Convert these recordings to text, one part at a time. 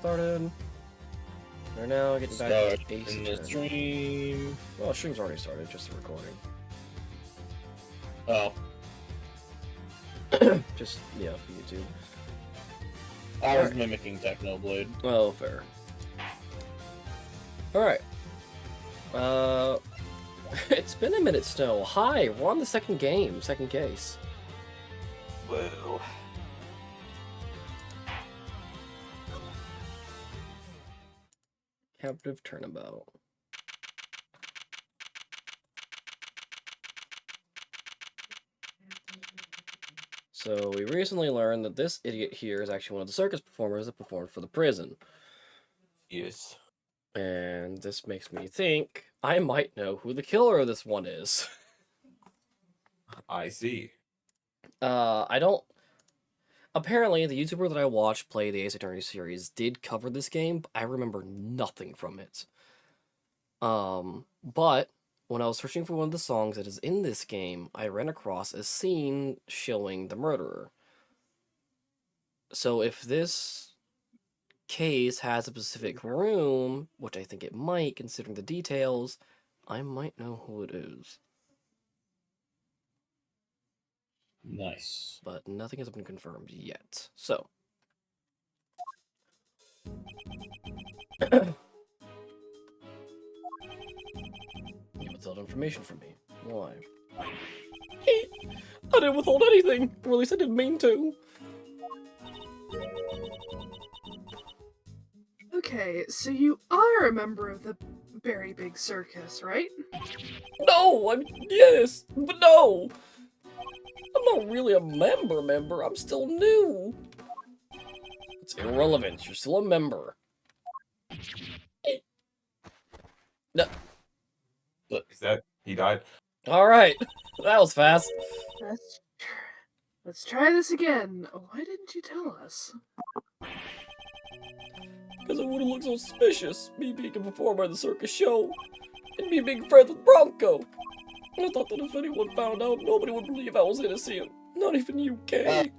started. We're now getting back to Ace in the Attorney. stream. Well, stream's already started, just the recording. Oh. Just, yeah, for YouTube. I was mimicking Technoblade. Oh, fair. Alright. It's been a minute, Snow. Hi, we're on the second case. Whoa. Captive Turnabout. So, we recently learned that this idiot here is actually one of the circus performers that performed for the prison. Yes. And this makes me think I might know who the killer of this one is. I see. I don't... Apparently, the YouTuber that I watched play the Ace Attorney series did cover this game, but I remember nothing from it. But when I was searching for one of the songs that is in this game, I ran across a scene showing the murderer. So if this case has a specific room, which I think it might, considering the details, I might know who it is. Nice. But nothing has been confirmed yet. So. You withheld information from me. Why? I didn't withhold anything! Or at least I didn't mean to. Okay, so you are a member of the Very Big Circus, right? No! Yes! But no! I'm not really a member. I'm still new. It's irrelevant. You're still a member. No. Is that he died? Alright. That was fast. Let's try this again. Why didn't you tell us? Because it would have looked so suspicious, me being a performer at the circus show, and me being friends with Bronco. I thought that if anyone found out, nobody would believe I was innocent. Not even you, Kay.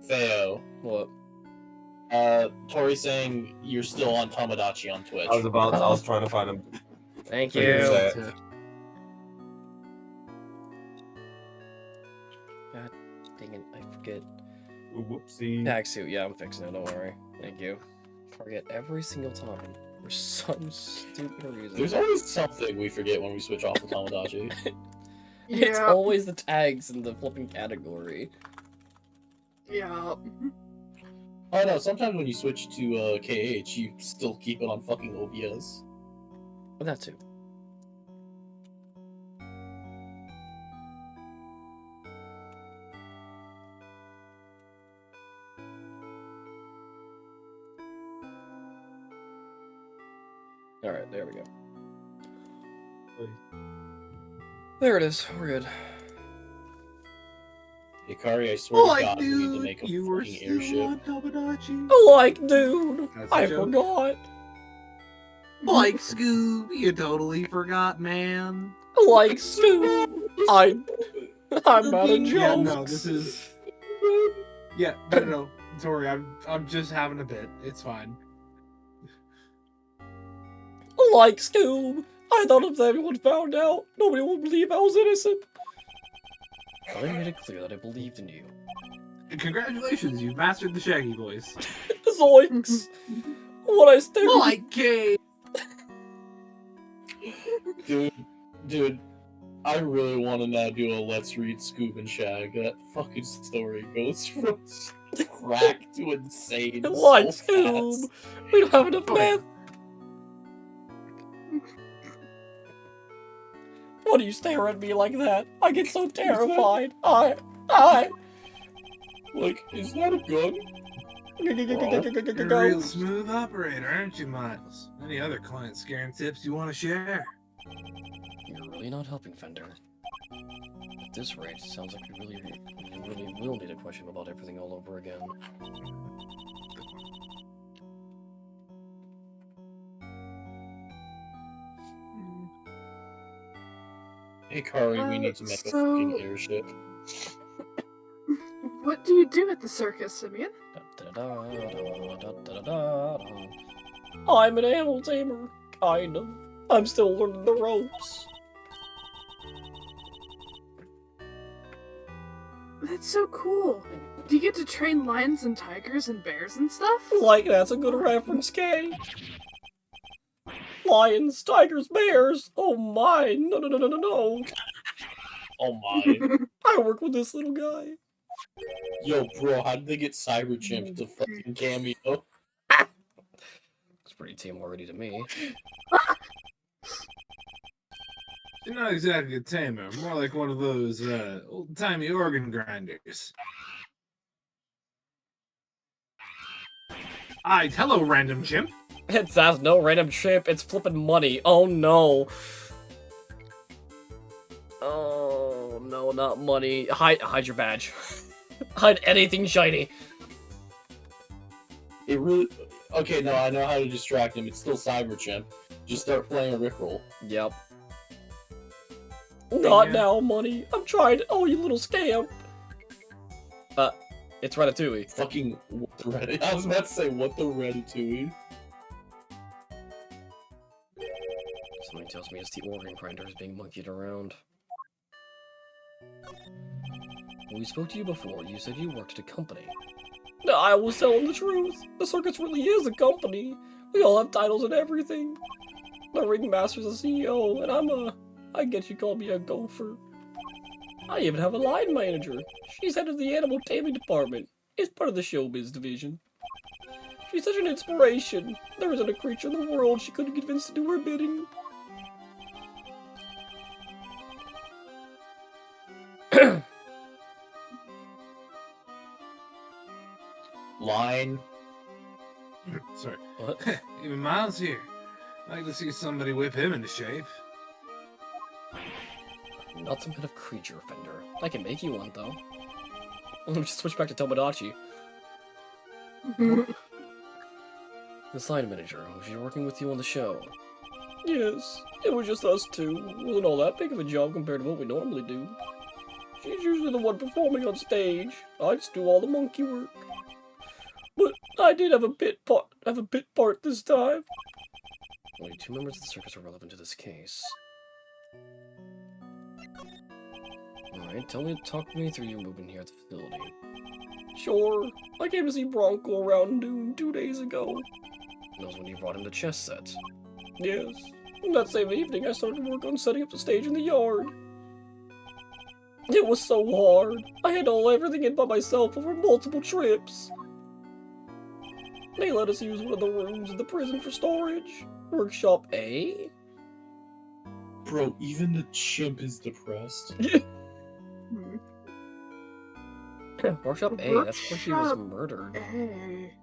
Theo. What? Tori saying you're still on Tomodachi on Twitch. I was trying to find him. Thank So you you. can say it. God dang it, I forget. Whoopsie. Tag suit, yeah, I'm fixing it, don't worry. Thank you. Forget every single time. For some stupid reason. There's always something we forget when we switch off the Tomodachi. It's Yeah. always the tags in the flipping category. Yeah. Oh no, sometimes when you switch to KH, you still keep it on fucking OBS. But that too. Alright, there we go. There it is. We're good. Hikari, I swear Like, to God, we need to dude, make a you were fucking still airship. on Tomodachi. Like, dude! That's a I joke. forgot! Like, Scoob, you totally forgot, man. Like, Stu! I'm not a joke! Yeah, no, this is... Yeah, no, sorry, I'm just having a bit. It's fine. Like, Scoob! I thought if anyone found out, nobody would believe I was innocent! I made it clear that I believed in you. Congratulations, you've mastered the Shaggy voice. Zoinks! What I stay Like, Kay! Dude, I really want to now do a Let's Read Scoob and Shag. That fucking story goes from crack to insane. Like, so Scoob! fast. We don't have enough math! Why do you stare at me like that? I get so terrified. I... Like, is that a gun? You're a real smooth operator, aren't you, Miles? Any other client scaring tips you want to share? You're really not helping, Fender. At this rate, it sounds like we really will need a question about everything all over again. Hikari, we need to make a so- fucking airship. What do you do at the circus, Simeon? Did I'm an animal tamer, kind of. I'm still learning the ropes. That's so cool. Do you get to train lions and tigers and bears and stuff? Like, that's a good reference, Kay. Lions, tigers, bears. Oh my, no, no, no, no, no, no. Oh my. I work with this little guy. Yo, bro, how did they get Cyberchimp to fucking cameo? It's pretty team already to me. You're not exactly a tamer, more like one of those old-timey organ grinders. Hello, random chimp. It's no random chip, it's flipping money. Oh no. Oh no, not money. Hide your badge. Hide anything shiny. It really... Okay, no, I know how to distract him. It's still Cyberchimp. Just start playing a Rickroll. Yep. Not Yeah. now, money. I'm trying to... Oh, you little scamp. It's Ratatouille. Fucking what the Reddit... I was about to say, what the Ratatouille? Something tells me it's the organ grinders being monkeyed around. When we spoke to you before, you said you worked at a company. No, I was telling the truth. The circus really is a company. We all have titles and everything. The ringmaster's a CEO, and I guess you call me a gopher. I even have a line manager. She's head of the animal taming department. It's part of the showbiz division. She's such an inspiration. There isn't a creature in the world she couldn't convince to do her bidding. Line. Sorry. What? Even Miles here. I'd like to see somebody whip him into shape. Not some kind of creature offender. I can make you one, though. Let me just switch back to Tomodachi. The side manager, was she working with you on the show? Yes, it was just us two. Wasn't all that big of a job compared to what we normally do. She's usually the one performing on stage. I just do all the monkey work. But I did have a bit part this time. Only 2 members of the circus are relevant to this case. Alright, talk me through your movement here at the facility. Sure. I came to see Bronco around noon 2 days ago. That was when you brought him the chess set. Yes. And that same evening, I started work on setting up the stage in the yard. It was so hard. I had to haul everything in by myself over multiple trips. They let us use one of the rooms in the prison for storage. Workshop A? Bro, even the chimp is depressed. Workshop A, that's where she was Workshop murdered. Hey,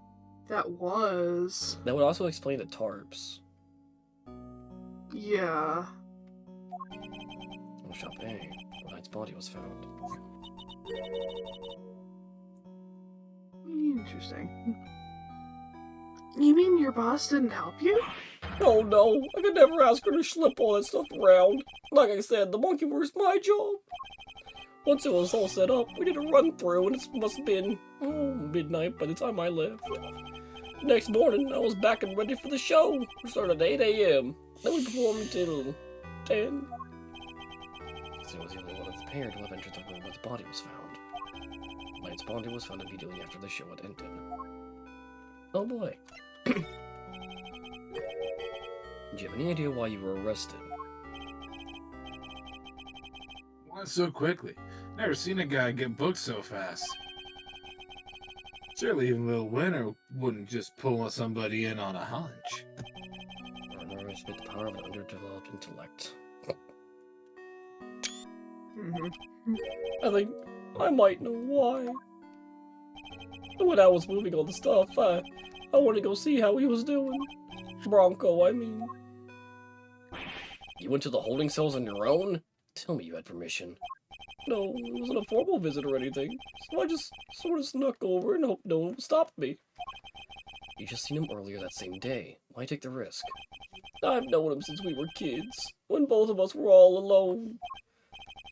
that was... That would also explain the tarps. Yeah. Workshop A, where Knight's body was found. Interesting. You mean your boss didn't help you? Oh no, I could never ask her to schlep all that stuff around. Like I said, the monkey work's my job. Once it was all set up, we did a run through and it must have been, midnight by the time I left. The next morning, I was back and ready for the show. We started at 8 a.m. Then we performed until 10. So I was the only one of the pair to have entered the room where the body was found. Knight's body was found immediately after the show had ended. Oh boy. Do you have any idea why you were arrested? Why so quickly? Never seen a guy get booked so fast. Surely even Lil Winter wouldn't just pull somebody in on a hunch. I underestimate the power of an underdeveloped intellect. I think I might know why. When I was moving all the stuff, I wanted to go see how he was doing. Bronco, I mean. You went to the holding cells on your own? Tell me you had permission. No, it wasn't a formal visit or anything, so I just sort of snuck over and hoped no one would stop me. You just seen him earlier that same day. Why take the risk? I've known him since we were kids, when both of us were all alone.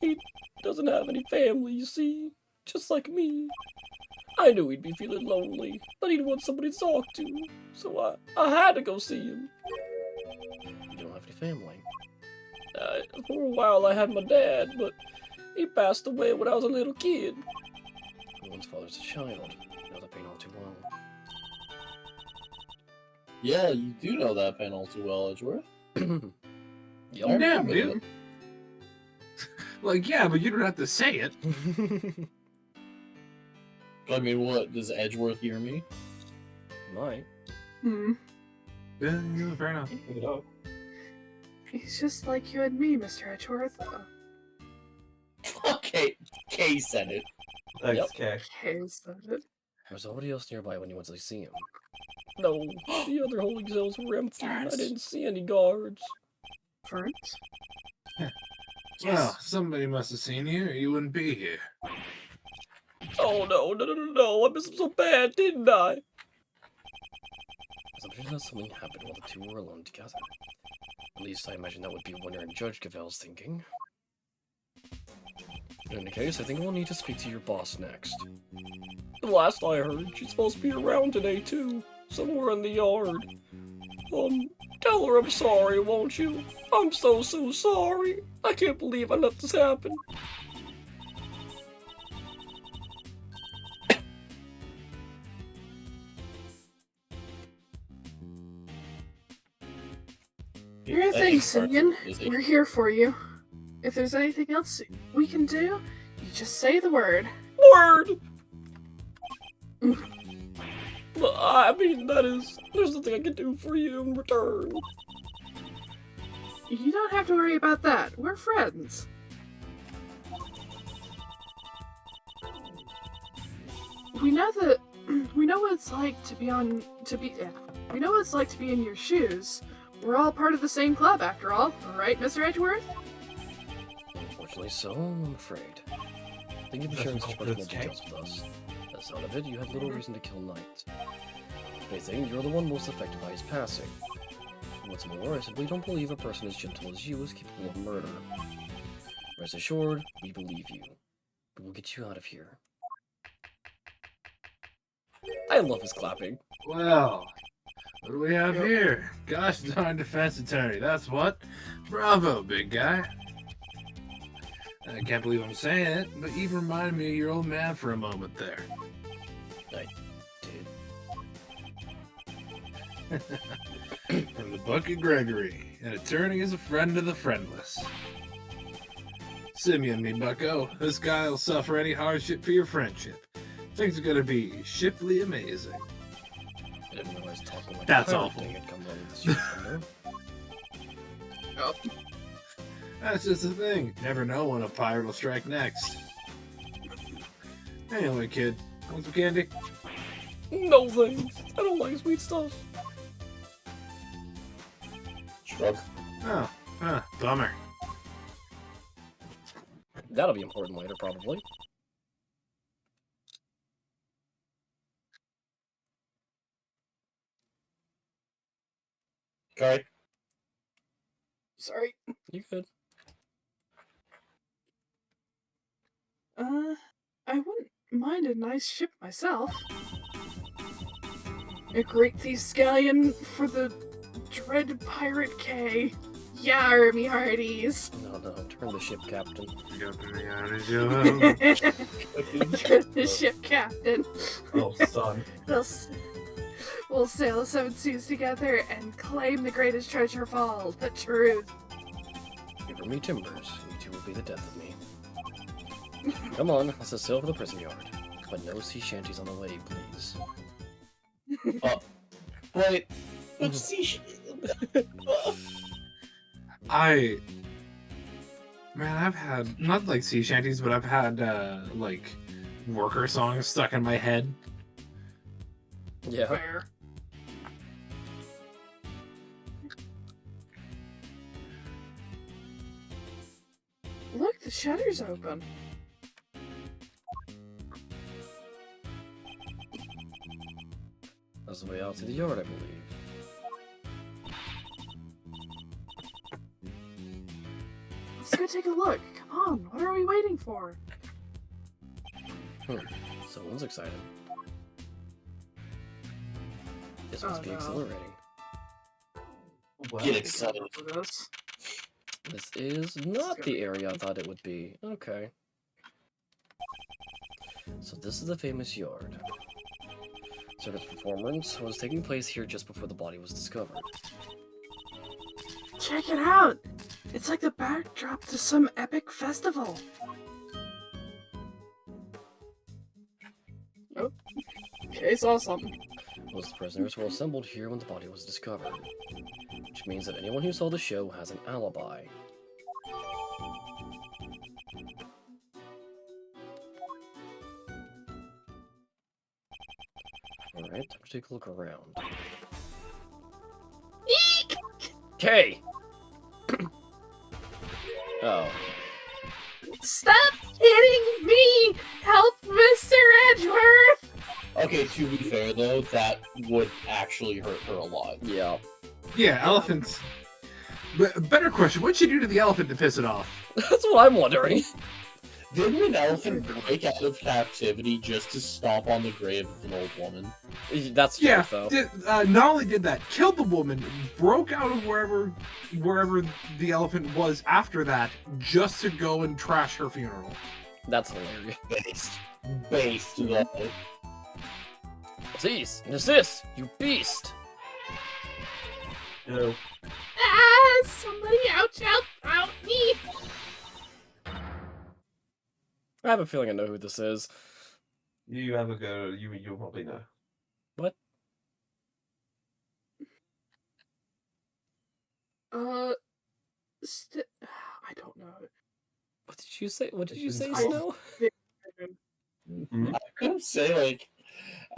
He doesn't have any family, you see, just like me. I knew he'd be feeling lonely, that he'd want somebody to talk to, so I had to go see him. You don't have any family? For a while I had my dad, but he passed away when I was a little kid. Everyone's father's a child. You know the pain all too well. Yeah, you do know that pain all too well, Edgeworth. Yup. I Damn, remember dude. Like, yeah, but you don't have to say it. I mean, what? Does Edgeworth hear me? Might. Hmm. Yeah, fair enough. You know. He's just like you and me, Mr. Edgeworth. Okay, Kay said it. Thanks, Yep. Kay. Okay, said it. There's nobody else nearby when you went to see him. No, the other holding cells were empty. I didn't see any guards. Ferns? Well, somebody must have seen you, or you wouldn't be here. Oh no, I missed him so bad, didn't I? I'm sure that something happened while the two were alone together. At least I imagine that would be what Judge Gavel's thinking. In any case, I think we'll need to speak to your boss next. The last I heard, she's supposed to be around today too, somewhere in the yard. Tell her I'm sorry, won't you? I'm so sorry. I can't believe I let this happen. Here are things, Simeon. Is it? We're here for you. If there's anything else we can do, you just say the word. Word! But I mean, there's nothing I can do for you in return. You don't have to worry about that. We're friends. We know what it's like to be we know what it's like to be in your shoes. We're all part of the same club after all, right, Mr. Edgeworth? Unfortunately so, I'm afraid. Thank you for sharing such personal details with us. By the sound of it, you had little reason to kill Knight. If anything, you're the one most affected by his passing. What's more, I simply don't believe a person as gentle as you is capable of murder. Rest assured, we believe you. We will get you out of here. I love his clapping. Well, what do we have here? Gosh darn defense attorney, that's what. Bravo, big guy. I can't believe I'm saying it, but you reminded me of your old man for a moment there. I did. From the Book of Gregory, an attorney is a friend of the friendless. Simeon, me bucko, this guy will suffer any hardship for your friendship. Things are gonna be shiply amazing. I didn't realize talking like That's a pirate awful. thing had come along with this shit thunder. That's just the thing. Never know when a pirate will strike next. Anyway, kid, want some candy? No thanks. I don't like sweet stuff. Shrug. Oh, bummer. That'll be important later, probably. Okay. Sorry. You could. I wouldn't mind a nice ship myself. A great thief scallion for the dread pirate K. Yar, me hearties. No, turn the ship, Captain. The ship captain. Oh, son. We'll sail the seven seas together and claim the greatest treasure of all, the truth. Give me timbers. You two will be the death of me. Come on, let's set sail for the prison yard. But no sea shanties on the way, please. Wait. Let's see. Man, I've had, not like sea shanties, but I've had, like, worker songs stuck in my head. Yeah. Fair. Look, the shutter's open. That's the way out to the yard, I believe. Let's go take a look. Come on, what are we waiting for? Someone's excited. This must be no. exhilarating. Well, Get I excited. think I remember this. This is not the area I thought it would be. Okay. So this is the famous yard. Circus performance was taking place here just before the body was discovered. Check it out! It's like the backdrop to some epic festival. Oh. Okay, saw something. Most prisoners were assembled here when the body was discovered, which means that anyone who saw the show has an alibi. Alright, time to take a look around. Eek! Okay! Oh. Stop hitting me! Help, Mr. Edgeworth! Okay, to be fair though, that would actually hurt her a lot. Yeah. Yeah, elephants. But better question: what'd you do to the elephant to piss it off? That's what I'm wondering. Didn't an elephant break out of captivity just to stomp on the grave of an old woman? That's Yeah, fair, though. not only did that, killed the woman, broke out of wherever the elephant was after that, just to go and trash her funeral. That's hilarious. Based though. Cease! Desist! You beast! No. Ah! Somebody out me! I have a feeling I know who this is. You have a go. You'll probably know. What? I don't know. What did you say? What did you say, I- Snow? Hmm? I could say like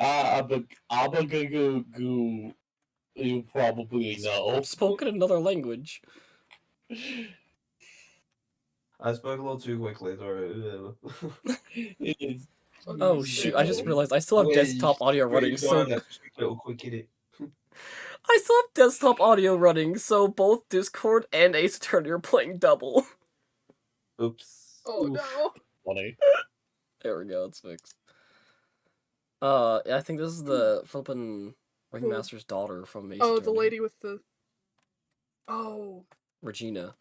Abagagu you probably know. Spoken another language. I spoke a little too quickly. Sorry. It is Oh shoot, I just realized I still have desktop audio running, so Little quick in it. I still have desktop audio running, so both Discord and Ace Attorney are playing double. Oops. Oh Oof. no. funny. There we go, it's fixed. I think this is the flippin' Ringmaster's daughter from Ace Oh, Attorney. the lady with the... Oh, Regina.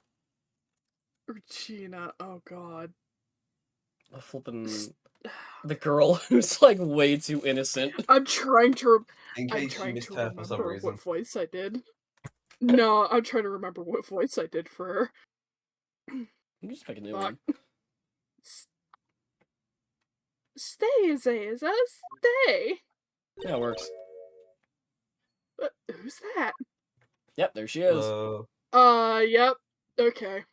Regina. Oh god. The flippin' the girl who's like way too innocent. I'm trying to In case you missed her for some remember reason. what voice I did. No, I'm trying to remember what voice I did for her. I'm just making a new Fuck. one. Stay, Azaza, stay! Yeah, it works. Who's that? Yep, there she is. Yep. Okay.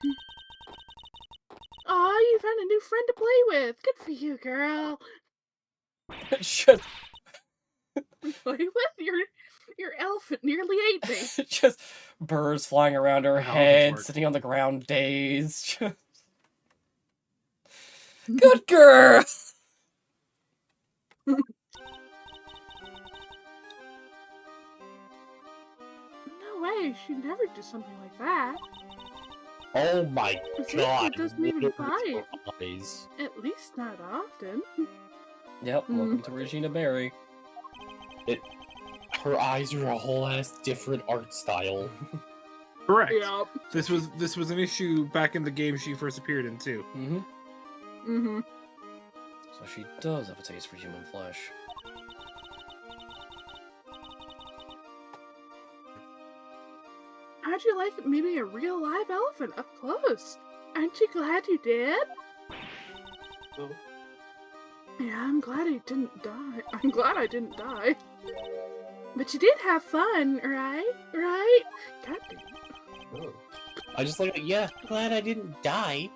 Aw, you found a new friend to play with. Good for you, girl. just, Play with your elephant nearly ate me. just birds flying around her How does head, this work? sitting on the ground dazed. Just... Good girl! No way, she'd never do something like that. Oh my Azalea god. doesn't even look at bite. her eyes. At least not often. Yep, welcome to Regina Berry. Her eyes are a whole ass different art style. Correct. Yep. This was an issue back in the game she first appeared in too. Mm-hmm. Mm-hmm. So she does have a taste for human flesh. How'd you like meeting a real live elephant up close? Aren't you glad you did? Oh. Yeah, I'm glad I didn't die. I'm glad I didn't die. But you did have fun, right? Right? God damn it. Oh. I just like, yeah, glad I didn't die.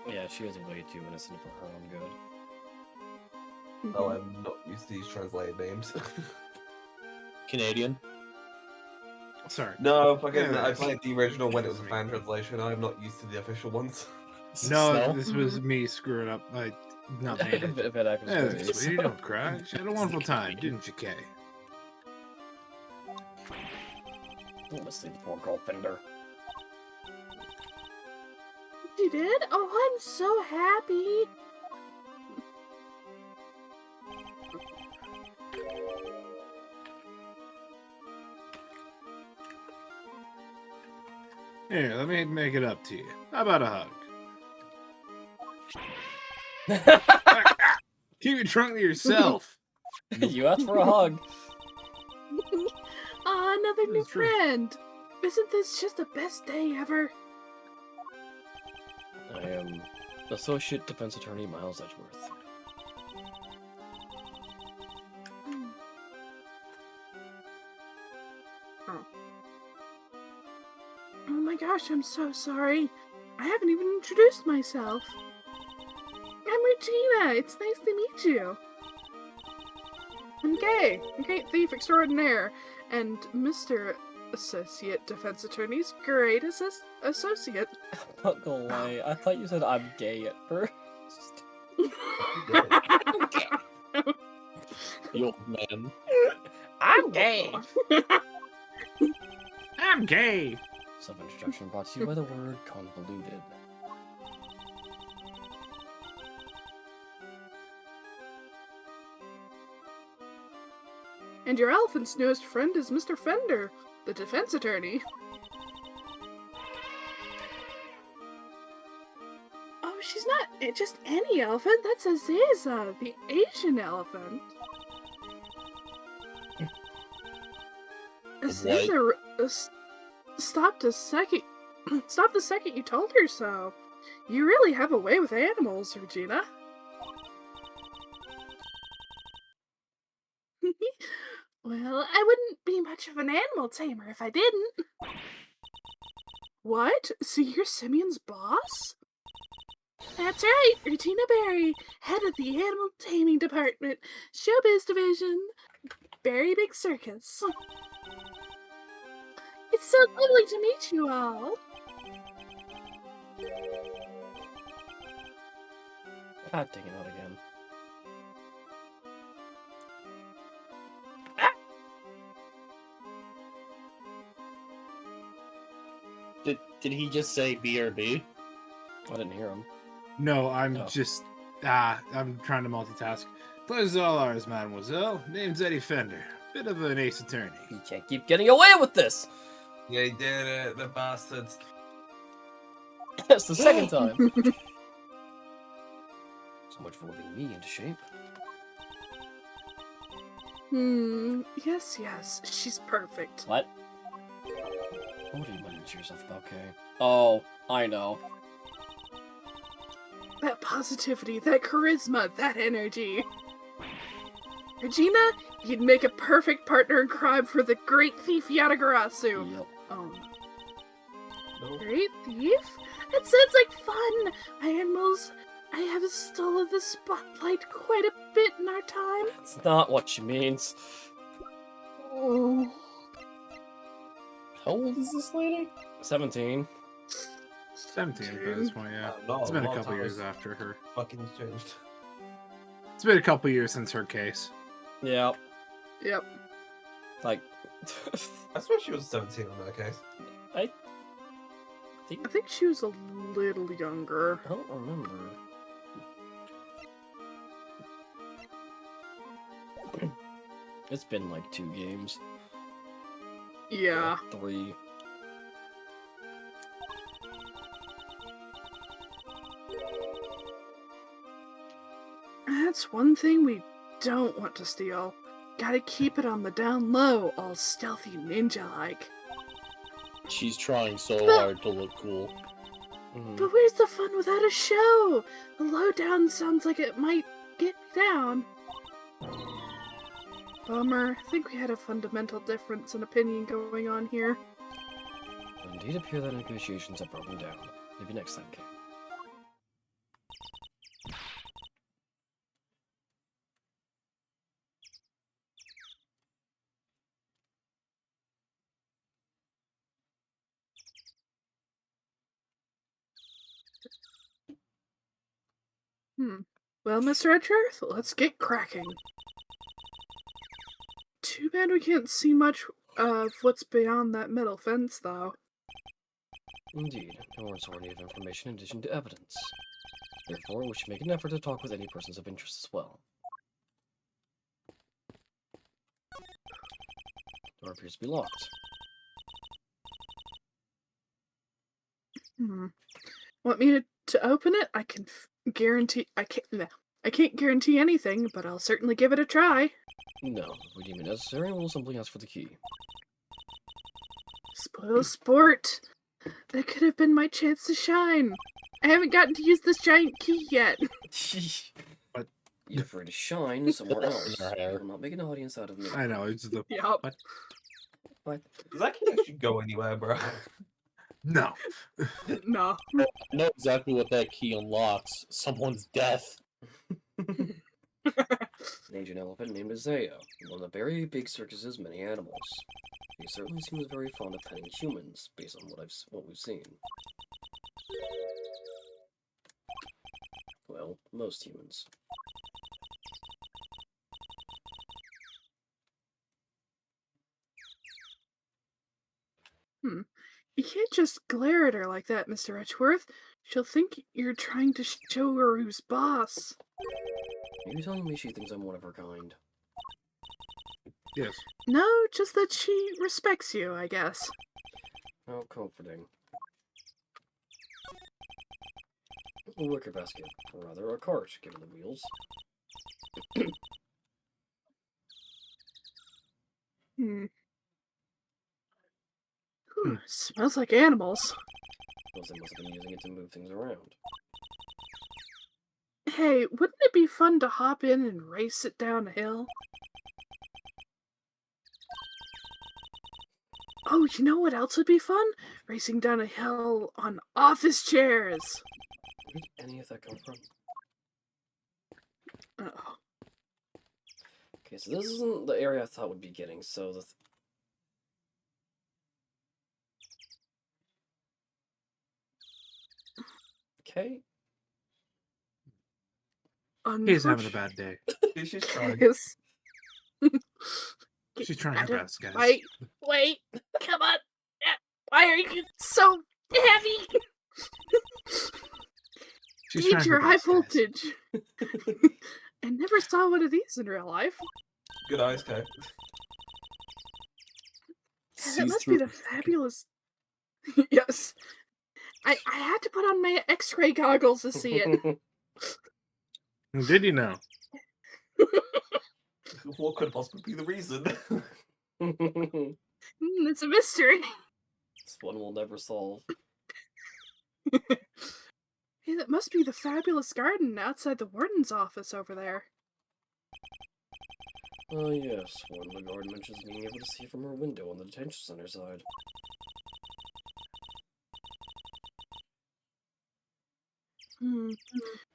Yeah, she is way too innocent for her own good. Oh, I'm not used to these translated names. Canadian. Sorry. No, fucking, Yeah, I played the original when it was a excuse fan translation. I'm not used to the official ones. No, Snow? this was me screwing up. Not made it. If it happens Yeah, to me, sweetie, so- don't cry. She had a wonderful time, didn't you, Kay? Don't listen to the poor girl Fender. She did? Oh, I'm so happy. Here, let me make it up to you. How about a hug? Keep your trunk to yourself. You asked for a hug. Aw, another new That's true. friend. Isn't this just the best day ever? I am Associate Defense Attorney Miles Edgeworth. Oh my gosh, I'm so sorry. I haven't even introduced myself. I'm Regina. It's nice to meet you. I'm Gay. Great thief extraordinaire. And Mr. Associate Defense Attorney's great associate. I'm not gonna lie, I thought you said I'm gay at first. The old man. I'm gay! I'm gay. Self-introduction brought to you by the word convoluted. And your elephant's newest friend is Mr. Fender, the defense attorney. Oh, she's not just any elephant. That's Aziza, the Asian elephant. Aziza, stop the second you told her so. You really have a way with animals, Regina. Well, I wouldn't be much of an animal tamer if I didn't. What? So you're Simeon's boss? That's right, Regina Berry, head of the animal taming department, showbiz division, Berry Big Circus. It's so lovely to meet you all. Acting it out again. Did he just say BRB? I didn't hear him. No, I'm Oh. just I'm trying to multitask. Pleasure's all ours, mademoiselle. Name's Eddie Fender. Bit of an ace attorney. You can't keep getting away with this! Yeah, he did it, the bastards. That's the second time. So much for whipping me into shape. Yes, she's perfect. What? What are you muttering to yourself about, Kay? Oh, I know. That positivity, that charisma, that energy. Regina, you'd make a perfect partner in crime for the great thief Yatagarasu. Yep. No. Great thief? That sounds like fun! My animals, I have stolen the spotlight quite a bit in our time. That's not what she means. Oh. How old is this lady? 17. 17 by this point, yeah. No, It's been a long couple time years has after her. Fucking changed. It's been a couple years since her case. Yeah. Yep. Like... I swear she was 17 in that case. I think she was a little younger. I don't remember. It's been like 2 games. Yeah. 3. That's one thing we don't want to steal. Gotta keep it on the down low, all stealthy ninja-like. She's trying so hard to look cool. Mhm. But where's the fun without a show? The lowdown sounds like it might get me down. Bummer. I think we had a fundamental difference in opinion going on here. It would indeed appear that negotiations have broken down. Maybe next time, Kay. Well, Mr. Edgeworth, let's get cracking. Too bad we can't see much of what's beyond that metal fence, though. Indeed, no authority of information in addition to evidence. Therefore, we should make an effort to talk with any persons of interest as well. Door appears to be locked. Want me to open it? I can guarantee. I can't guarantee anything, but I'll certainly give it a try. No, if we deem it necessary, we'll simply ask for the key. Spoil sport. That could have been my chance to shine. I haven't gotten to use this giant key yet. What? You're free to shine somewhere In else. our hair. Will not make an audience out of me. I know, it's the... Yup. What? Does that key actually go anywhere, bro? No. No. I know exactly what that key unlocks. Someone's death. An ancient elephant named Isaiah, one of the very big circus's many animals. He certainly seems very fond of petting humans, based on what we've seen. Well, most humans. You can't just glare at her like that, Mr. Edgeworth. She'll think you're trying to show her who's boss. Are you telling me she thinks I'm one of her kind? Yes. No, just that she respects you, I guess. How comforting. A wicker basket, or rather a cart, given the wheels. Smells like animals. Suppose they must have been using it to move things around. Hey, wouldn't it be fun to hop in and race it down a hill? Oh, you know what else would be fun? Racing down a hill on office chairs. Where did any of that come from? Oh. Okay, so this isn't the area I thought would be getting, so the... Okay. He's having a bad day. She's trying. Yes. She's trying her best, guys. Wait, come on. Why are you so heavy? She's trying Danger, her high best, guys. voltage. I never saw one of these in real life. Good eyes, Kay. That must be the fabulous. Yes. I had to put on my X-ray goggles to see it. Did you know? What could possibly be the reason? It's a mystery. This one we'll never solve. Hey, that must be the fabulous garden outside the warden's office over there. Oh yes, one of the guard mentions being able to see from her window on the detention center side.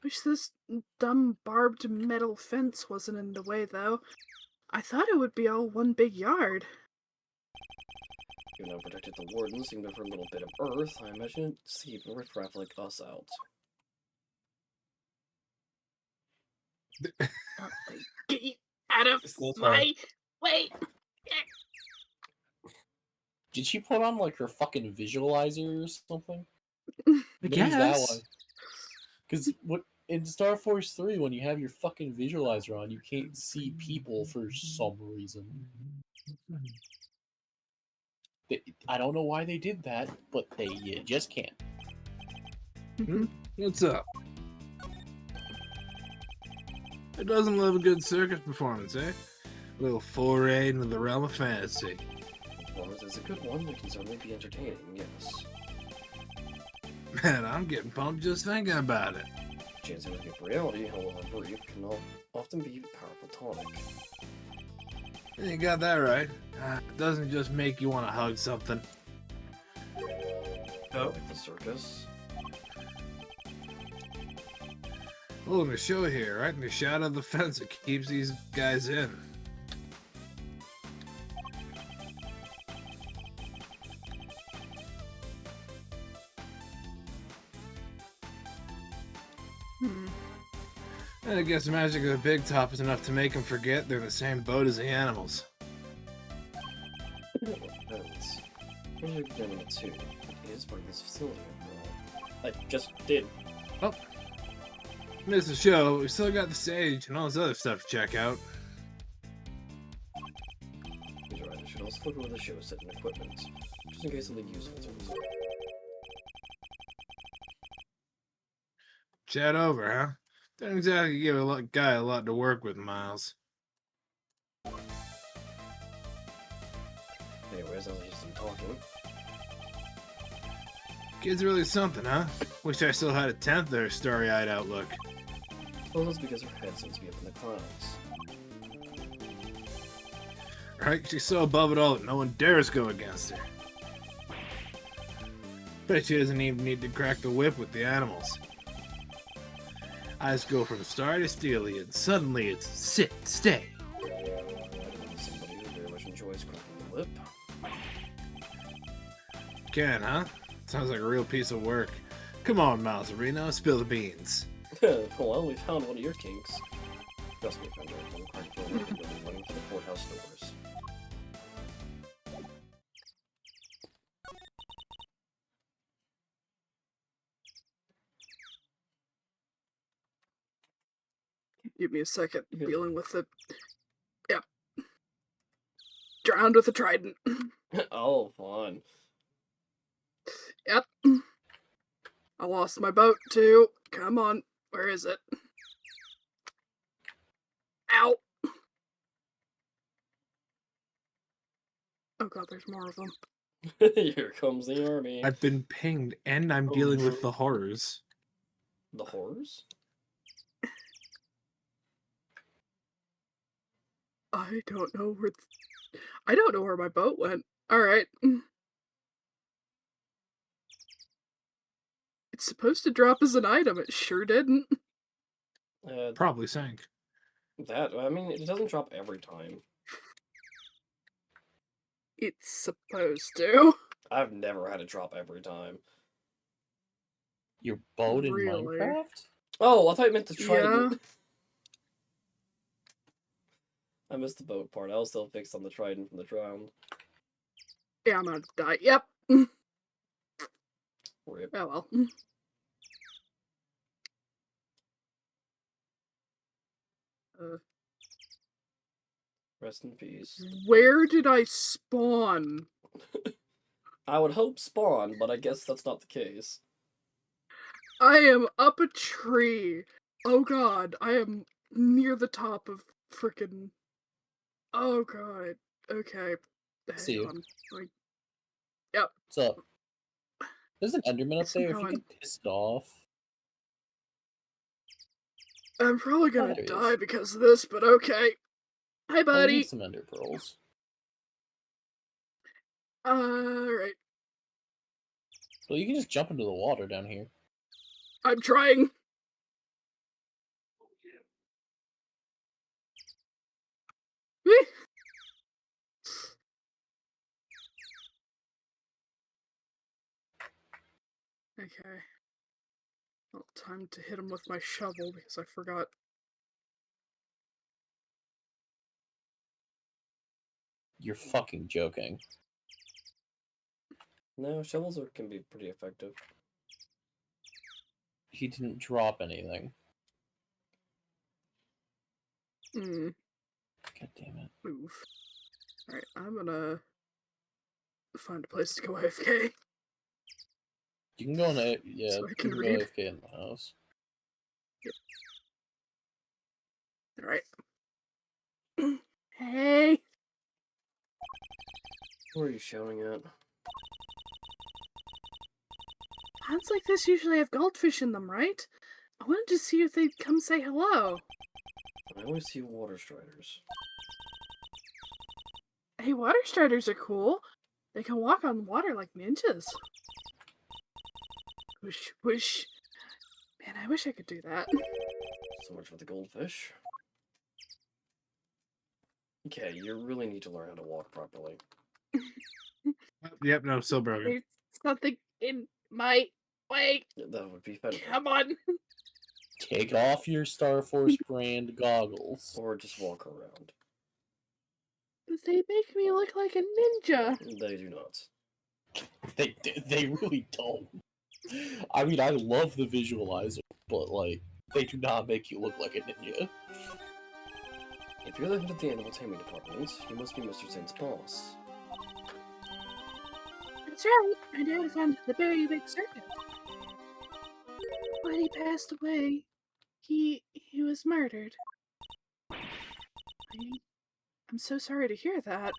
Wish this dumb barbed metal fence wasn't in the way, though. I thought it would be all one big yard. Even though protected the warden seemed to for a little bit of earth, I imagine it'd see a riffraff like us out. Get out of It's still my way! Did she put on like her fucking visualizer or something? I Use that guess. one. Because what in Star Force 3, when you have your fucking visualizer on, you can't see people for some reason. I don't know why they did that, but you just can't. What's up? It doesn't love a good circus performance, eh? A little foray into the realm of fantasy. The performance is a good one that can certainly be entertaining, yes. Man, I'm getting pumped just thinking about it. Chance of escape reality, however brief, can often be a powerful tonic. You got that right. It doesn't just make you want to hug something. No. Like the circus. Holding a show here, right in the shadow of the fence that keeps these guys in. And I guess the magic of the big top is enough to make them forget they're in the same boat as the animals. Depends. Usually beginning at 2. is part of this facility after all. I just did. Oh. Missed the show, we still got the stage and all this other stuff to check out. He's right, I should also look over the show set and equipment, just in case something useful turns up. Chat over, huh? Don't exactly give a guy a lot to work with, Miles. Anyways, I was just done talking. Kid's really something, huh? Wish I still had a 10th there, starry-eyed outlook. Well, that's because her head seems to be up in the clouds. Right? She's so above it all that no one dares go against her. Bet she doesn't even need to crack the whip with the animals. Eyes go from star to steely, and suddenly it's sit, stay. Somebody who very much enjoys cracking the whip. Can, huh? Sounds like a real piece of work. Come on, Miles Reno, spill the beans. Well, we found one of your kinks. Trust me, if I'm going to crack the whip, we'll be running for the courthouse doors. Give me a second. Yeah. Dealing with the. Yep. Drowned with a trident. Oh, fun. Yep. I lost my boat too. Come on. Where is it? Ow. Oh god, there's more of them. Here comes the army. I've been pinged, and I'm dealing with the horrors. The horrors? I don't know where. I don't know where my boat went. All right. It's supposed to drop as an item. It sure didn't. Probably sank. I mean, it doesn't drop every time. It's supposed to. I've never had it drop every time. Your boat in Really? Minecraft? Oh, I thought you meant the Yeah. trident. I missed the boat part. I was still fixed on the trident from the drowned. Yeah, I'm gonna die. Yep. Rip. Oh well. Rest in peace. Where did I spawn? I would hope spawn, but I guess that's not the case. I am up a tree. Oh god, I am near the top of frickin'. Oh god. Okay. See Hang you. on. Like, What's up? There's an Enderman up there. If Somehow you could piss it off. I'm probably gonna there he die is. because of this, but okay. Hi, Oh, we buddy. need some Ender pearls. Alright. Well, you can just jump into the water down here. I'm trying. Whee! Okay. Well, time to hit him with my shovel because I forgot. You're fucking joking. No, shovels can be pretty effective. He didn't drop anything. Hmm. God damn it. Move. Alright, I'm gonna find a place to go AFK. You can go in the yeah, So I you can can read. go AFK in the house. Alright. Hey! What are you showing at? Ponds like this usually have goldfish in them, right? I wanted to see if they'd come say hello. I always see water striders. Hey, water striders are cool. They can walk on water like ninjas. Whoosh, whoosh. Man, I wish I could do that. So much for the goldfish. Okay, you really need to learn how to walk properly. Yep, no, still broken. There's something in my way. That would be better. Come on. Take off your Star Force brand goggles. Or just walk around. But they make me look like a ninja. They do not. They really don't. I mean, I love the visualizer, but like, they do not make you look like a ninja. If you're the head of the animal taming department, you must be Mr. Saint's boss. That's right. My dad founded the Very Big Circus. When he passed away, he was murdered. I'm so sorry to hear that.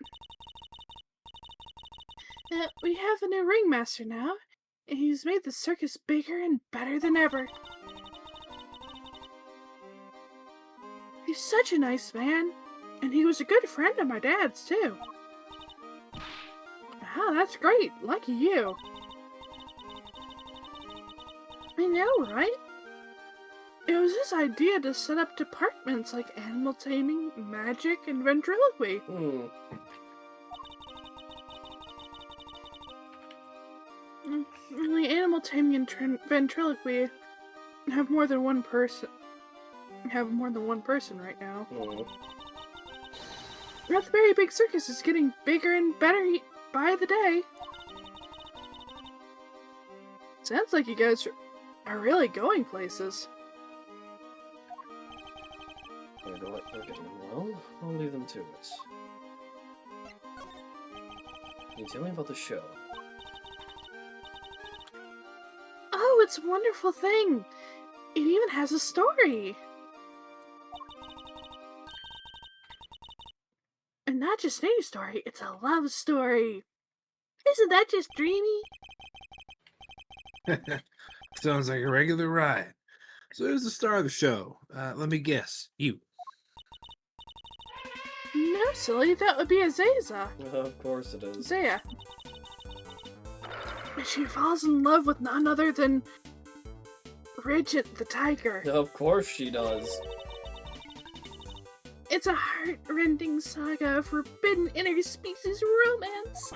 We have a new ringmaster now, and he's made the circus bigger and better than ever. He's such a nice man, and he was a good friend of my dad's, too. Ah, that's great. Lucky you. I know, right? It was his idea to set up departments like animal taming, magic, and ventriloquy. Only animal taming and ventriloquy have more than one person. Right now. Not the Very Big Circus is getting bigger and better by the day. Sounds like you guys are really going places. They're getting well. I'll leave them to it. Can you tell me about the show? Oh, it's a wonderful thing. It even has a story. And not just any story, it's a love story. Isn't that just dreamy? Sounds like a regular ride. So who's the star of the show? Let me guess. You. No, silly, that would be Azaza. Of course it is. Zaya. She falls in love with none other than Regent the tiger. Of course she does. It's a heart-rending saga of forbidden interspecies romance.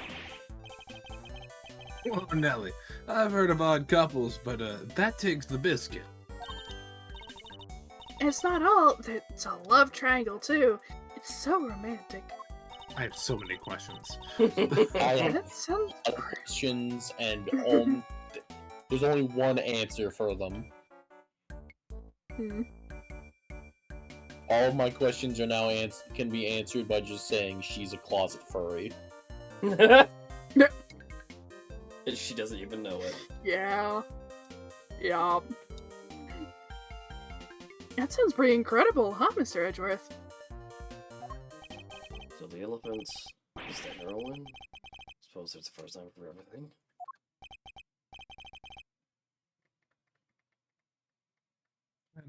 Oh, Nelly. I've heard of odd couples, but that takes the biscuit. It's not all. It's a love triangle, too. It's so romantic. I have so many questions. I have That sounds... questions, and there's only one answer for them. All of my questions are now can be answered by just saying she's a closet furry. She doesn't even know it. Yeah. Yeah. That sounds pretty incredible, huh, Mr. Edgeworth? So the elephant is the heroine? Suppose it's the first time for everything.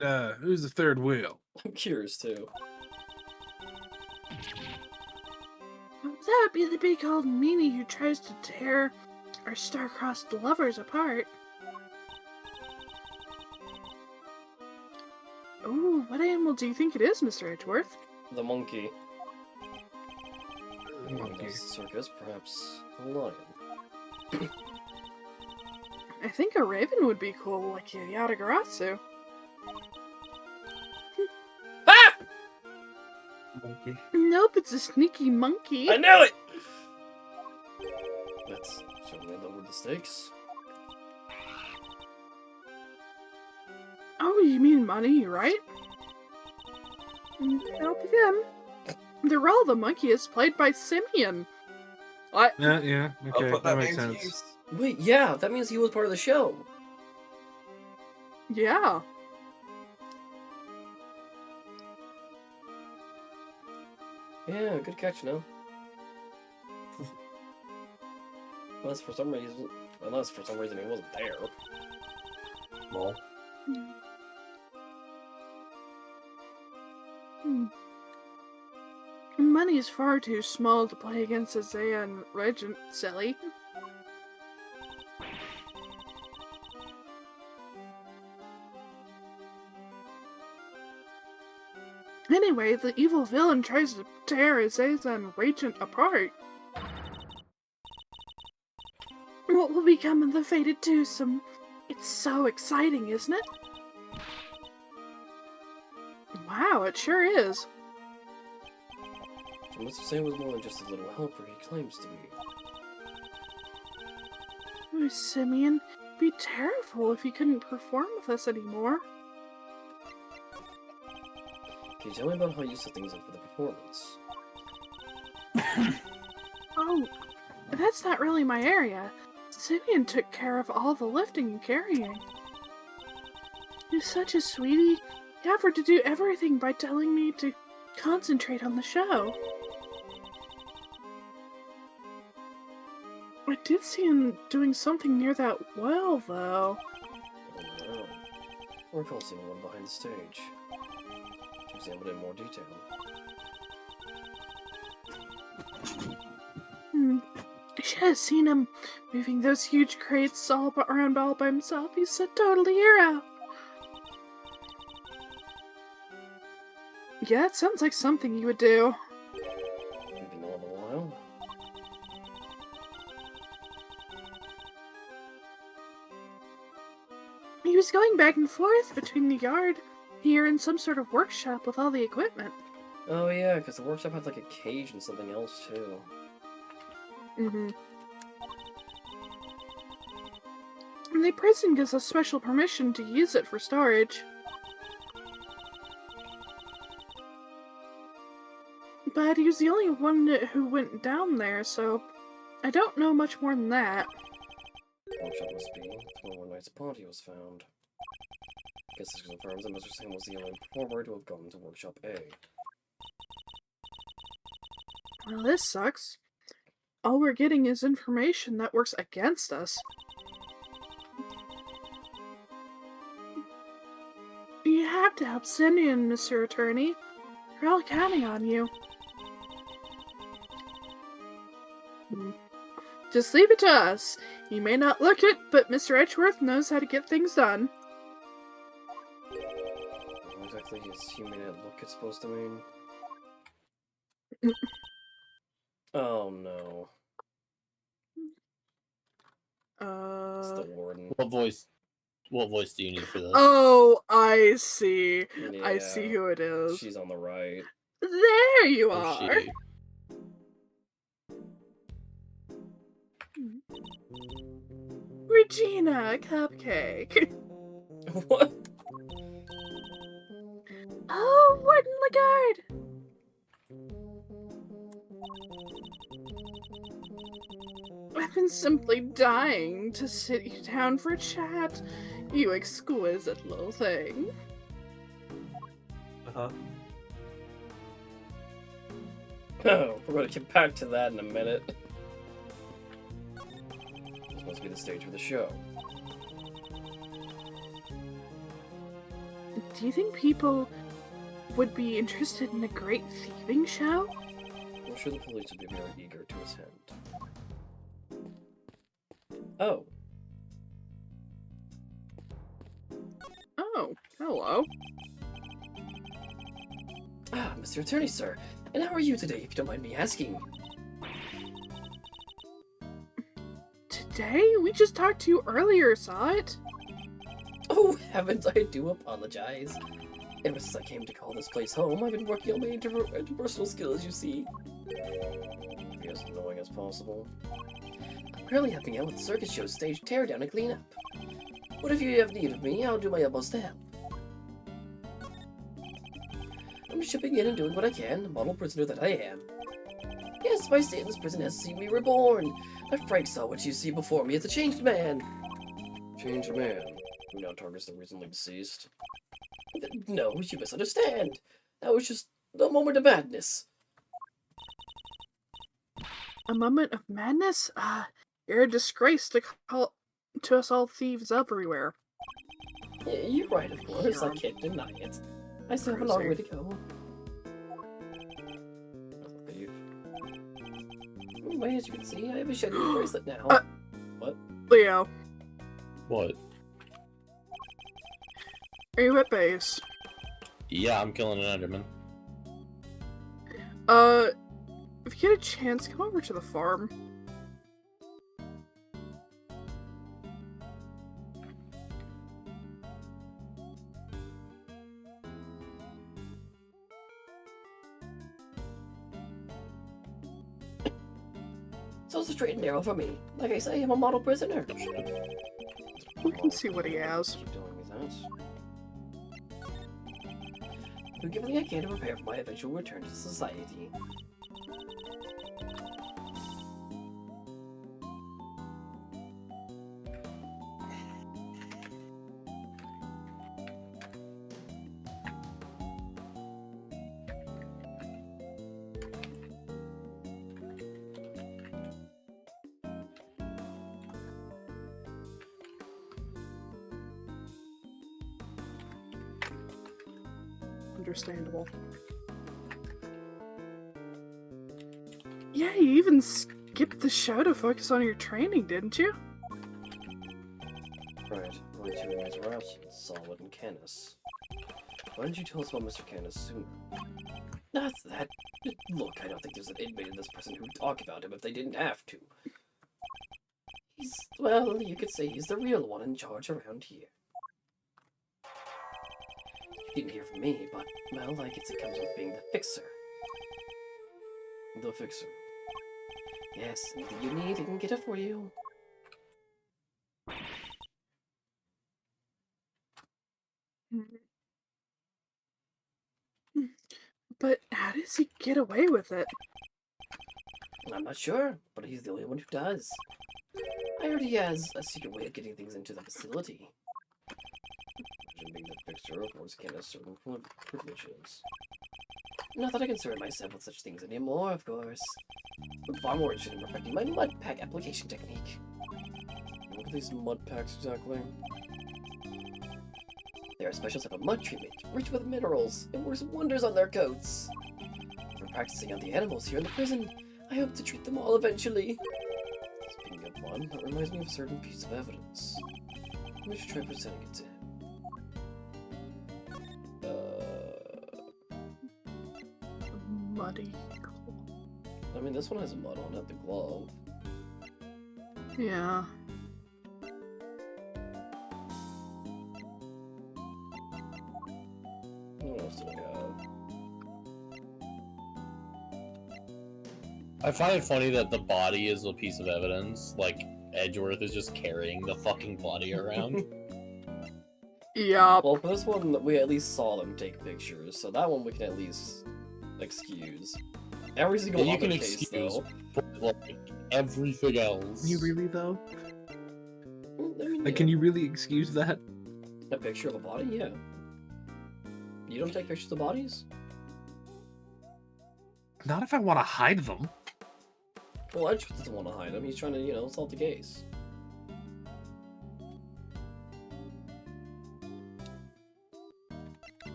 And who's the third wheel? I'm curious too. That would be the big old meanie who tries to tear our star-crossed lovers apart. Ooh, what animal do you think it is, Mr. Edgeworth? The monkey. The monkey. Does the circus, perhaps a lion. I think a raven would be cool, like a Yatagarasu. Ah! Monkey. Nope, it's a sneaky monkey. I knew it! That's certainly lowered the stakes. Oh, you mean money, right? Help them. The role of the monkey is played by Simeon. What? Yeah, okay, But that makes means sense. he's- Wait, yeah, that means he was part of the show. Yeah. Yeah, good catch, no? Unless for some reason he wasn't there. Well, Money is far too small to play against Isaiah and Regent, silly. Anyway, the evil villain tries to tear Isaiah and Regent apart. What will become of the fated twosome? It's so exciting, isn't it? Wow, it sure is. So Mr. Saint was more than just a little helper he claims to be. Oh, Simeon, it'd be terrible if you couldn't perform with us anymore. Can you tell me about how you set things up for the performance? Oh, that's not really my area. Simeon took care of all the lifting and carrying. He's such a sweetie. He offered to do everything by telling me to concentrate on the show. I did see him doing something near that well, though. Oh no. I recall seeing one behind the stage. To examine it in more detail. I should have seen him moving those huge crates around all by himself. He's a total hero. Yeah, it sounds like something you would do. Maybe in a little while. He was going back and forth between the yard here and some sort of workshop with all the equipment. Oh yeah, because the workshop had like a cage and something else too. Mm-hmm. And the prison gives us special permission to use it for storage. But he was the only one who went down there, so I don't know much more than that. The workshop must be where one night's body was found. Guess this confirms that Mr. Sam was the only performer to have gone to Workshop A. Well, this sucks. All we're getting is information that works against us. You have to help Simeon, Mr. Attorney. We're all counting on you. Just leave it to us. You may not look it, but Mr. Edgeworth knows how to get things done. What exactly is human at look it's supposed to mean? Oh no. It's the warden. What voice do you need for this? Oh, I see. Yeah, I see who it is. she's on the right. There you Oh, are. she. Regina, Cupcake. What? Oh, Warden Lagarde. I've been simply dying to sit you down for a chat. You exquisite little thing. Uh-huh. Oh, we're gonna get back to that in a minute. This must be the stage for the show. Do you think people would be interested in a great thieving show? I'm sure the police would be very eager to attend. Oh. Oh, hello. Ah, Mr. Attorney, sir. And how are you today, if you don't mind me asking? Today? We just talked to you earlier, saw it? Oh, heavens, I do apologize. Ever since I came to call this place home, I've been working on my interpersonal skills, you see. Be as annoying as possible. I'm currently helping out with the circus show's stage teardown and cleanup. What if you have need of me, I'll do my utmost to help. I'm shipping in and doing what I can, the model prisoner that I am. Yes, my stay in this prison has seen me reborn. My Frank saw what you see before me as a changed man. Changed man? Who now targets the recently deceased? No, you misunderstand. That was just a moment of madness. A moment of madness? You're a disgrace to call to us all thieves everywhere. Yeah, you're right, of course. I can't deny it. I still have a long way to go. As a thief. Wait, as you can see, I have a shiny bracelet now. What? Leo, What? are you at base? Yeah, I'm killing an Enderman. If you get a chance, come over to the farm. So it's a straight and narrow for me. Like I say, I'm a model prisoner. We can see what he has. Keep doing that. Do everything I can to prepare for my eventual return to society. Understandable. Yeah, you even skipped the show to focus on your training, didn't you? Right, only two areas were absent, Solid and Canis. Why didn't you tell us about Mr. Canis sooner? That's that. Look, I don't think there's an inmate in this prison who'd talk about him if they didn't have to. He's, well, you could say he's the real one in charge around here. You didn't hear from me, but, well, I guess it comes with being the fixer. The fixer. Yes, anything you need, I can get it for you. But how does he get away with it? I'm not sure, but he's the only one who does. I heard he has a secret way of getting things into the facility. Imagine being the fixer affords Canis certain privileges. Not that I concern myself with such things anymore, of course. I'm far more interested in perfecting my mud pack application technique. What are these mud packs exactly? They're a special type of mud treatment, rich with minerals, and works wonders on their coats. After practicing on the animals here in the prison, I hope to treat them all eventually. Speaking of one, that reminds me of a certain piece of evidence. We should try presenting it to him. Muddy. I mean, this one has mud on it, the glove. Yeah. What else do we have? I find it funny that the body is a piece of evidence. Like, Edgeworth is just carrying the fucking body around. Yeah. Well, for this one, we at least saw them take pictures, so that one we can at least excuse. Every single Yeah, you other can case, excuse, though. but, like, everything else. Can you really though? I mean, Like, yeah. can you really excuse that? A picture of a body? Yeah. You don't take pictures of bodies? Not if I want to hide them. Well, Edgeworth doesn't want to hide him. He's trying to, you know, solve the case.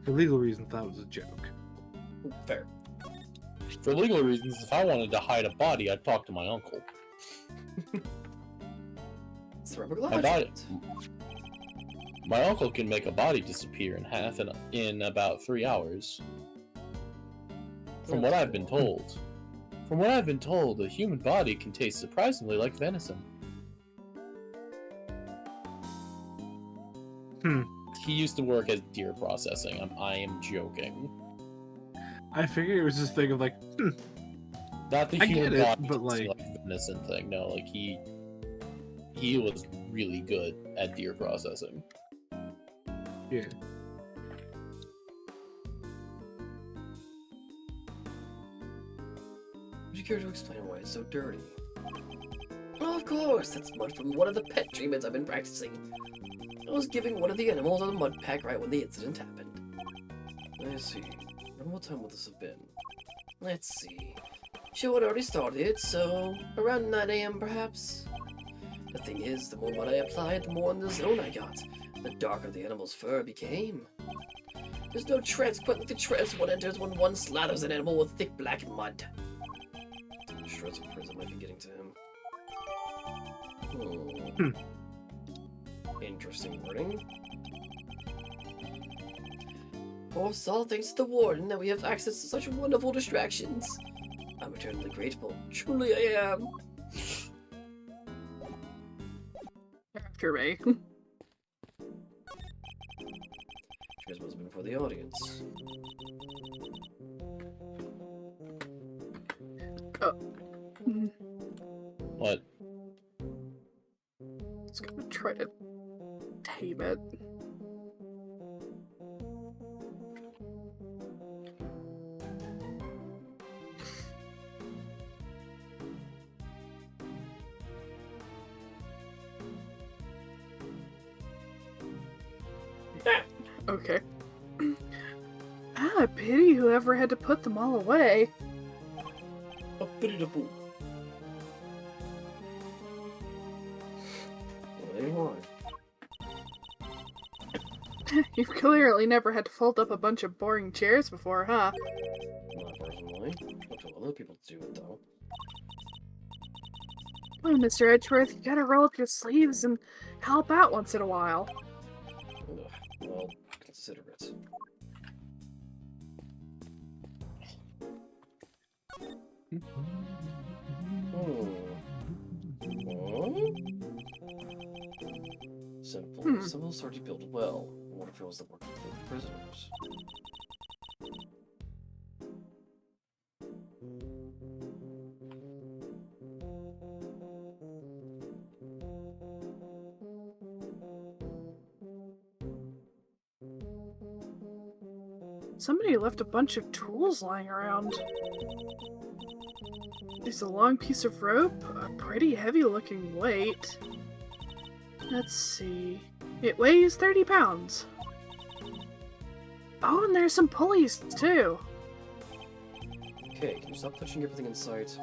For legal reasons, that was a joke. Fair. For legal reasons, if I wanted to hide a body, I'd talk to my uncle. It's the rubber My glove. body, my uncle can make a body disappear in half in about 3 hours. From what I've been told. From what I've been told, a human body can taste surprisingly like venison. He used to work as deer processing. I am joking. I figured it was this thing of like, Not the I human get it, body but, tasting like- like venison thing. No, like he was really good at deer processing. yeah. Would you care to explain why it's so dirty? Oh, of course, that's mud from one of the pet treatments I've been practicing. I was giving one of the animals a mud pack right when the incident happened. I see. And what time would this have been? Let's see. Show had already started, so around 9 AM perhaps? The thing is, the more mud I applied, the more in the zone I got. The darker the animal's fur became. There's no trance quite like the trance one enters when one slathers an animal with thick black mud. Shreds of prison might be getting to him. Interesting wording. It's all thanks to the warden that we have access to such wonderful distractions. I'm eternally grateful. Truly I am. After me. Here's what's been for the audience. What? It's gonna try to tame it. Okay. Ah, pity whoever had to put them all away. A pity to boo. Well, they weren't. You've clearly never had to fold up a bunch of boring chairs before, huh? Not personally. Up to other people to do it, though. Well, Mr. Edgeworth, you gotta roll up your sleeves and help out once in a while. Ugh, well, consider it. Simple. Simple started to build well. What if it was the work of the prisoners? Somebody left a bunch of tools lying around. There's a long piece of rope, a pretty heavy-looking weight. Let's see. It weighs 30 pounds. Oh, and there's some pulleys, too. Okay, can you stop touching everything in sight?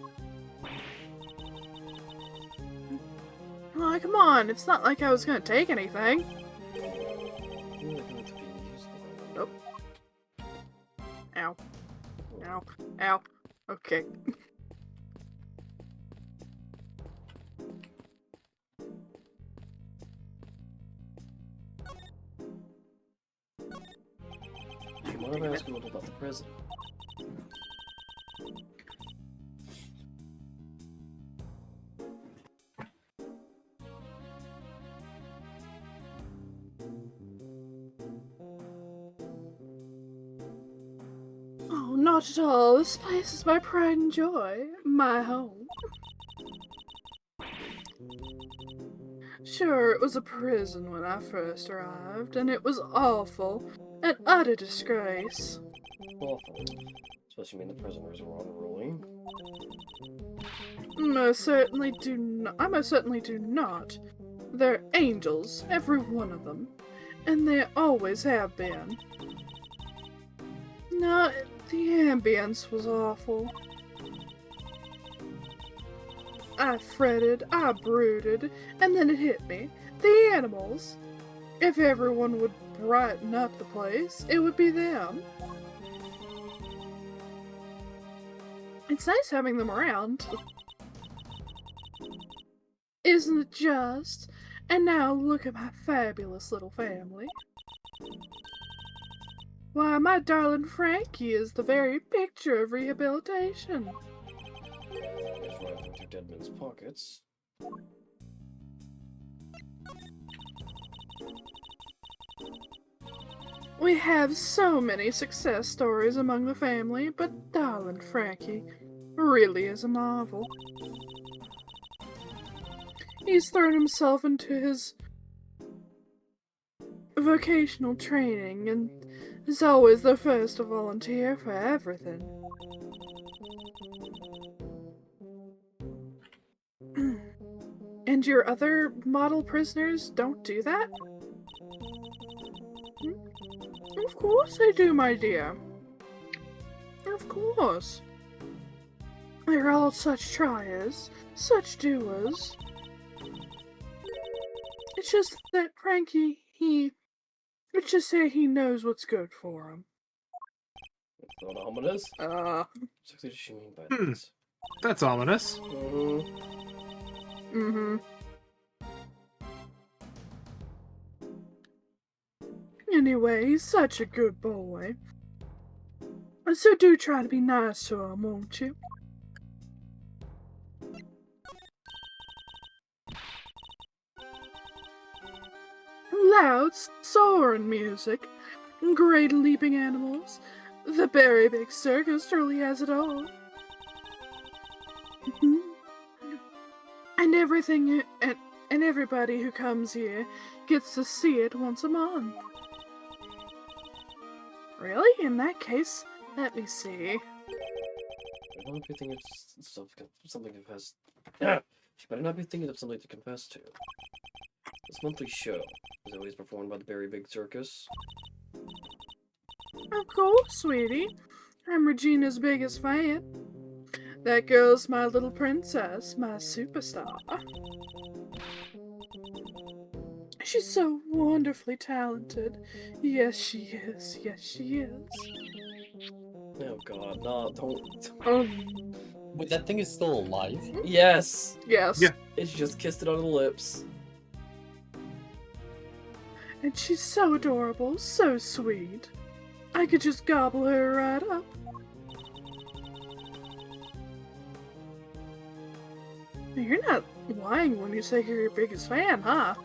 Oh, come on. It's not like I was gonna take anything. Nope. Ow. Ow. Ow. Okay. What am I asking about the prison? Oh, not at all. This place is my pride and joy. My home. Sure, it was a prison when I first arrived, and it was awful. An utter disgrace. Awful. Especially mean the prisoners were unruly. I most certainly do not. They're angels, every one of them. And they always have been. No, the ambience was awful. I fretted, I brooded, and then it hit me. The animals. If everyone would brighten up the place, it would be them. It's nice having them around. Isn't it just? And now look at my fabulous little family. Why, my darling Frankie is the very picture of rehabilitation. It's rifling through dead men's pockets. We have so many success stories among the family, but darling Frankie really is a marvel. He's thrown himself into his vocational training and is always the first to volunteer for everything. And your other model prisoners don't do that? Of course I do, my dear. Of course. They're all such triers, such doers. It's just that Frankie, let's just say he knows what's good for him. You know what ominous? Exactly what she mean by this? That's ominous. Anyway, he's such a good boy. So do try to be nice to him, won't you? Loud, soaring music, great leaping animals. The very big circus truly has it all. And everything and everybody who comes here gets to see it once a month. Really? In that case, let me see. I don't be thinking of something to confess. She better not be thinking of something to confess to. This monthly show is always performed by the Very Big Circus. Of course, sweetie. I'm Regina's biggest fan. That girl's my little princess, my superstar. She's so wonderfully talented. Yes, she is. Yes, she is. Oh god, no, don't. Wait, that thing is still alive? Yes! Yes. Yeah. It's just kissed it on the lips. And she's so adorable, so sweet. I could just gobble her right up. Now, you're not lying when you say you're your biggest fan, huh?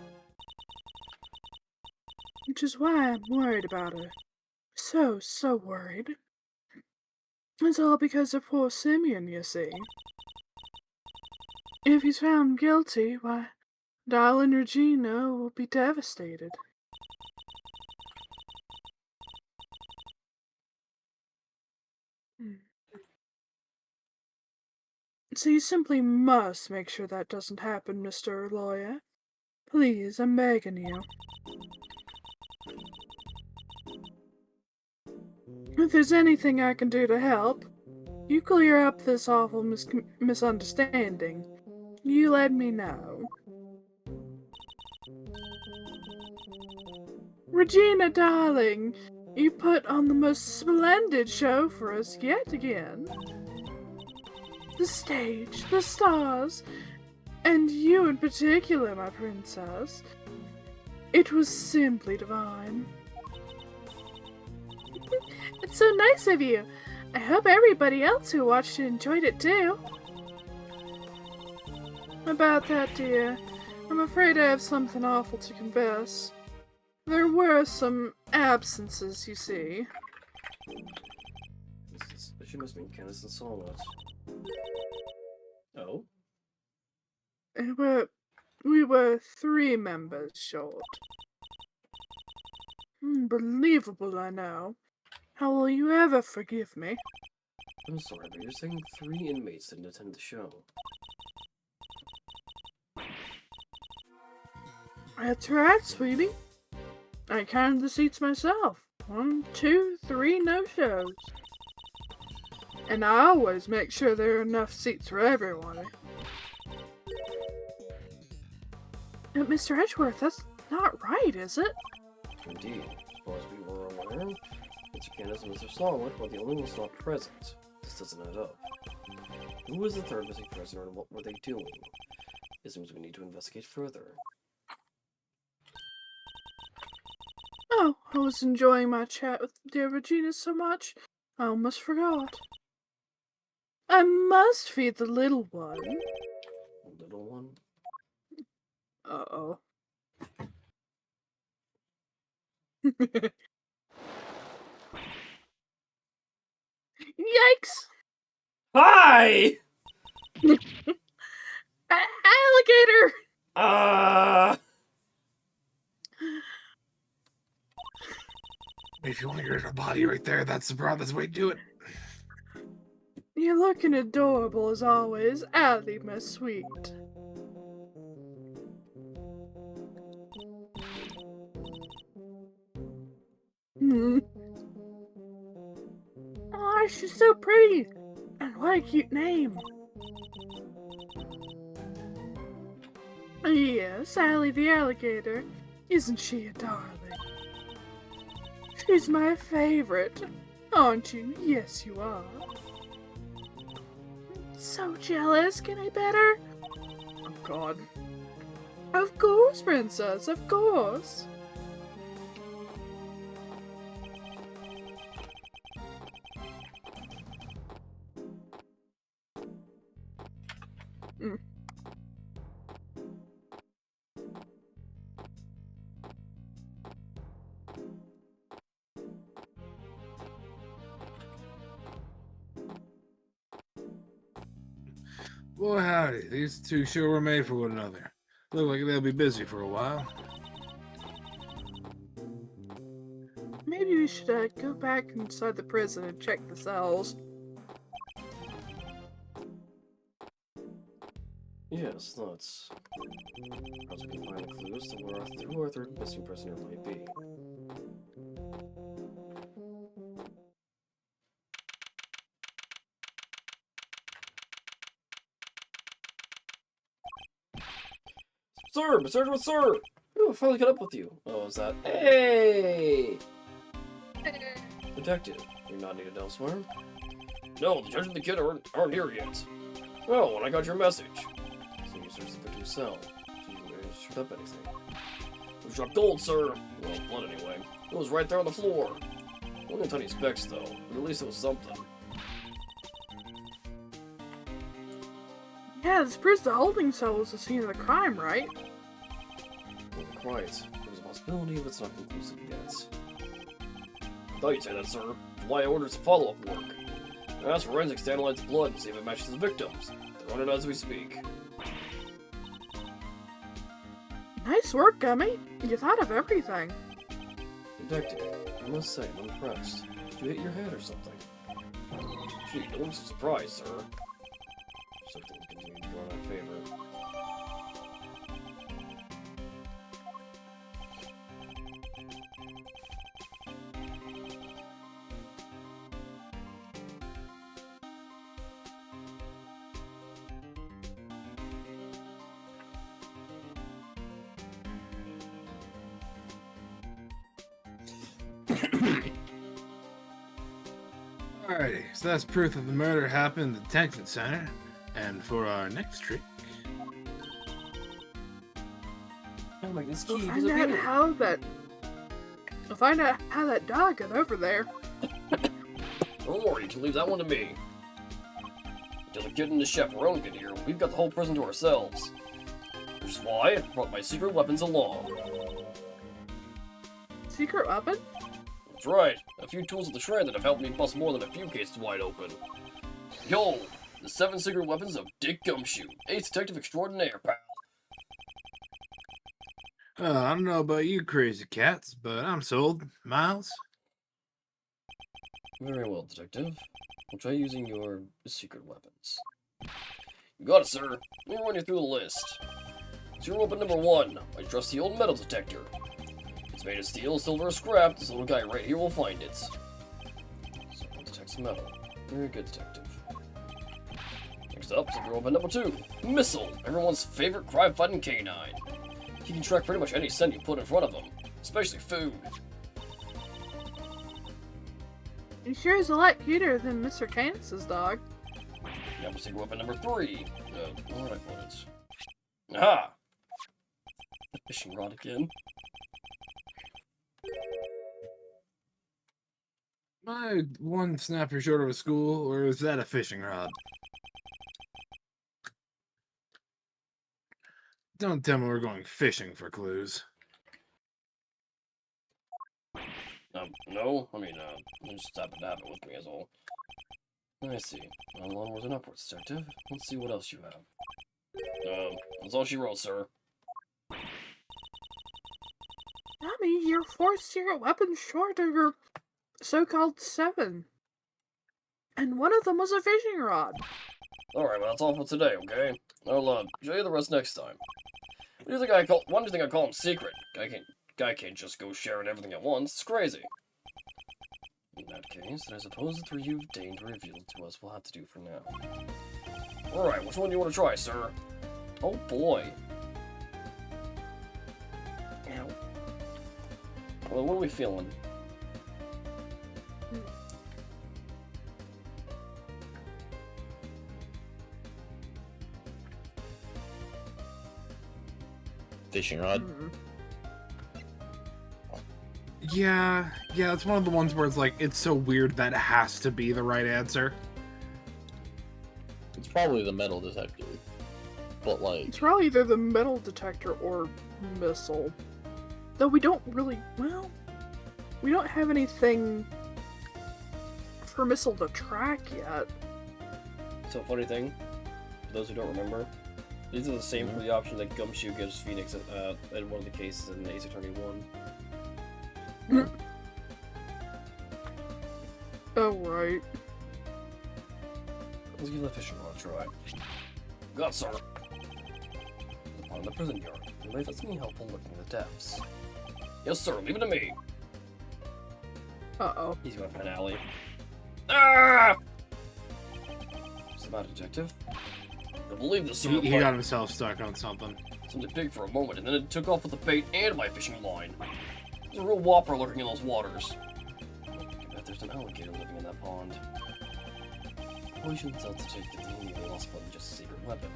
Which is why I'm worried about her. So worried. It's all because of poor Simeon, you see. If he's found guilty, why, darling Regina will be devastated. So you simply must make sure that doesn't happen, Mr. Lawyer. Please, I'm begging you. If there's anything I can do to help, you clear up this awful misunderstanding. You let me know. Regina, darling, you put on the most splendid show for us yet again. The stage, the stars, and you in particular, my princess. It was simply divine. It's so nice of you. I hope everybody else who watched it enjoyed it too. About that, dear, I'm afraid I have something awful to confess. There were some absences, you see. She must mean Candace and Solomon. Oh? We were 3 members short. Unbelievable, I know. How will you ever forgive me? I'm sorry, but you're saying 3 inmates didn't attend the show. That's right, sweetie. I counted the seats myself. 1, 2, 3 no-shows. And I always make sure there are enough seats for everyone. Mr. Edgeworth, that's not right, is it? Indeed. As far as we were aware, Mr. Candace and Mr. Smallwood were the only ones not present. This doesn't add up. Who was the third missing prisoner and what were they doing? It seems we need to investigate further. Oh, I was enjoying my chat with dear Regina so much, I almost forgot. I must feed the little one. A little one? Uh-oh. Yikes! Hi! Alligator! If you want to get a body right there, that's the broadest way to do it. You're looking adorable as always, Allie, my sweet. Oh, she's so pretty! And what a cute name! Yes, Allie the alligator. Isn't she a darling? She's my favorite. Aren't you? Yes, you are. So jealous. Can I pet her? Oh, God. Of course, princess. Of course. Boy, howdy. These two sure were made for one another. Look like they'll be busy for a while. Maybe we should go back inside the prison and check the cells. Yes, let's. Perhaps we can find clues to where who our third missing prisoner might be. Sir! Mr. Sir! Ooh, I finally caught up with you. Oh, is that? Hey! Detective, you're not needed elsewhere? No, the judge and the kid aren't here yet. Oh, when I got your message. So you searched the victim's cell. Do you picked up anything? It was struck gold, sir. Well, blood anyway. It was right there on the floor. Only tiny specks, though. But at least it was something. Yeah, this prison holding cell was the scene of the crime, right? Not quite. There's a possibility, but it's not conclusive yet. I thought you'd say that, sir. That's why I ordered some follow-up work. I asked forensics to analyze the blood and see if it matches the victims. They're on it as we speak. Nice work, Gummy. You thought of everything. Detective, I must say, I'm impressed. Did you hit your head or something? Gee, don't be so surprised, sir. So things continue to go in our favor. Alrighty, so that's proof that the murder happened in the detention center. And for our next trick, Oh my goodness, We'll key find out how that. We'll find out how that dog got over there. Don't worry, you can leave that one to me. Until the kid and the chaperone get here, we've got the whole prison to ourselves. Which is why I brought my secret weapons along. Secret weapon? That's right, a few tools of the shred that have helped me bust more than a few cases wide open. Yo, the 7 secret weapons of Dick Gumshoe, ace detective extraordinaire, pal. I don't know about you crazy cats, but I'm sold. Miles? Very well, detective. We'll try using your secret weapons. You got it, sir. Let me run you through the list. Serial weapon number 1, my trusty old metal detector. It's made of steel, silver, or scrap. This little guy right here will find it. So it detects metal. Very good, detective. Next up, secret weapon number 2, missile. Everyone's favorite crime-fighting canine. He can track pretty much any scent you put in front of him, especially food. He sure is a lot cuter than Mr. Canis's dog. Now for secret weapon number 3. Where would I put it? Aha! The fishing rod again. Am I one snapper short of a school, or is that a fishing rod? Don't tell me we're going fishing for clues. No, I just happened to have it with me as all. I see. Well, onwards and upwards, detective. Let's see what else you have. That's all she wrote, sir. Mommy, you're 4 secret weapons short of your so-called 7. And one of them was a fishing rod. Alright, well, that's all for today, okay? I'll, show you the rest next time. Why do you think I call him secret? Guy can't just go sharing everything at once. It's crazy. In that case, then I suppose the 3 you've deigned to reveal to us will have to do for now. Alright, which one do you want to try, sir? Oh boy. Ow. Well, what are we feeling? Fishing rod. Yeah, it's one of the ones where it's like, it's so weird that it has to be the right answer. It's probably the metal detector. But like, It's probably either the metal detector or missile. Though we don't really, well, we don't have anything for missile to track yet. So funny thing, those who don't remember. These are the same for the option that Gumshoe gives Phoenix in one of the cases in Ace Attorney 1. Oh, right. Let's give the fishing rod a try. God, sir. Upon the prison yard. Anybody that's me helpful looking at the depths. Yes, sir. Leave it to me. Uh-oh. He's going for an alley. Ah! What's the matter, detective? I believe this, sir. He got himself stuck on something. Something big for a moment, and then it took off with the bait and my fishing line. There's a real whopper lurking in those waters. I bet there's an alligator living in that pond. We shouldn't sell to take the thing we lost more than just a secret weapon.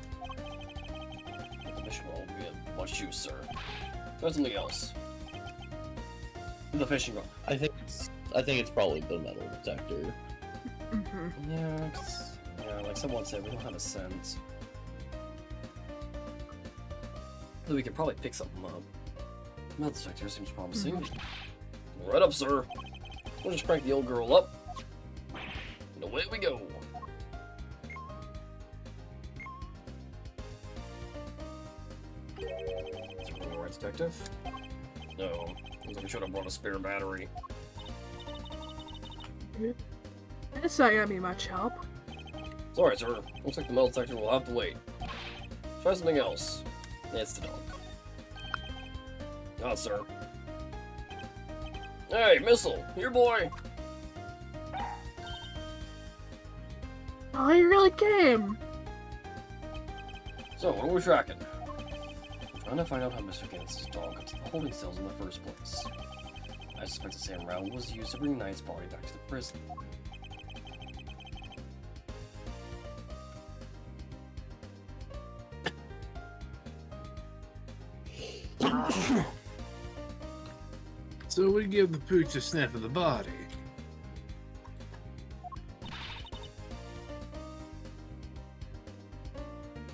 But the mission will be of much use, sir. There's something else. The fishing rod. I think it's probably the metal detector. Mm-hmm. Yeah, like someone said, we don't have a scent. Though we could probably pick something up. Metal detector seems promising. Right up, sir. We'll just crank the old girl up. And away we go. Is it really right, detective? No. Looks like we should have brought a spare battery. It's not gonna be much help. Sorry, sir. Looks like the metal detector will have to wait. Try something else. It's the dog. Ah, sir. Hey, Missile! Here, boy! Oh, you really came. So, what are we tracking? I'm trying to find out how Mr. Gans's dog got to the holding cells in the first place. I suspect the same route was used to bring Knight's body back to the prison. So we give the pooch a sniff of the body.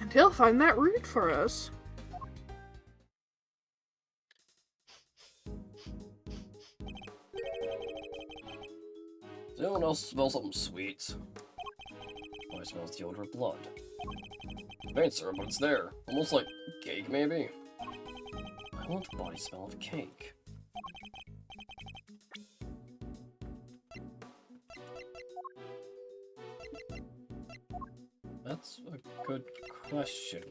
And he'll find that route for us. Does anyone else smell something sweet? Oh, I smells the odor of blood. Faint, sir, but it's there. Almost like cake, maybe? I want the body smell of cake. That's a good question.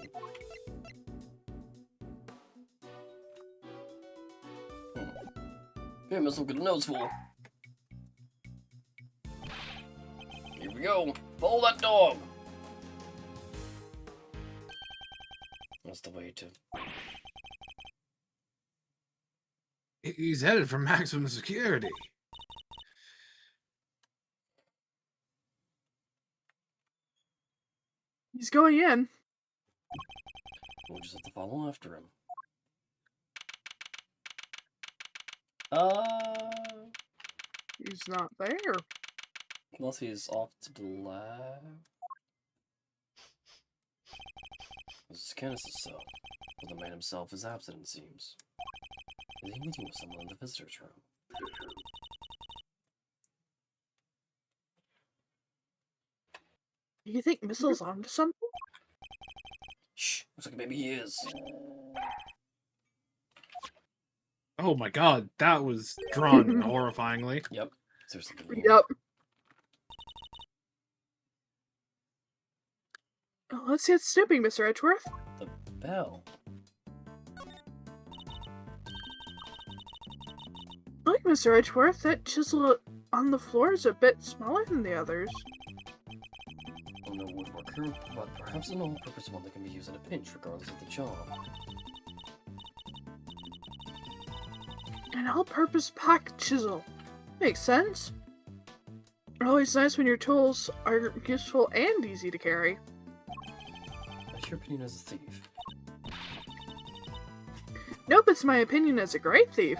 Okay, Miss, look at the nose full. Here we go. Follow that dog. That's the way to. He's headed for maximum security. He's going in. We'll just have to follow after him. He's not there. Unless he's off to the lab. This is Kenneth's cell, but the man himself is absent, it seems. Is he meeting with someone in the visitor's room? Do you think Missile's onto something? Shh, looks like maybe he is. Oh my god, that was drawn horrifyingly. Yep. Is there something here? Yep. Oh, let's get snooping, Mr. Edgeworth. The bell. Look, Mr. Edgeworth, that chisel on the floor is a bit smaller than the others. I'm no woodworker, but perhaps an all-purpose one that can be used in a pinch regardless of the job. An all-purpose pocket chisel. Makes sense. Always nice when your tools are useful and easy to carry. That's your opinion as a thief. Nope, it's my opinion as a great thief.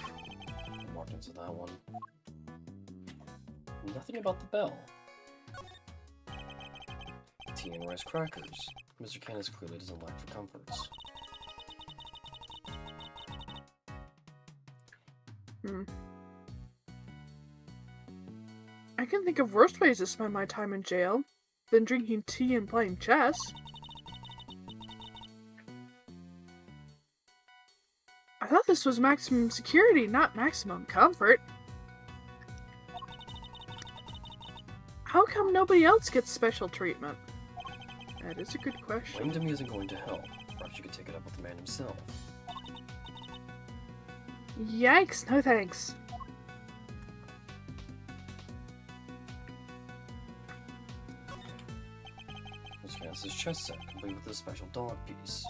I walked into that one. Nothing about the bell. Tea and rice crackers. Mr. Canis clearly doesn't lack for comforts. I can think of worse ways to spend my time in jail than drinking tea and playing chess. this was maximum security, not maximum comfort. How come nobody else gets special treatment? That is a good question. Blaming him isn't going to help. Perhaps you could take it up with the man himself. Yikes, no thanks. This has his chest set, complete with a special dog piece.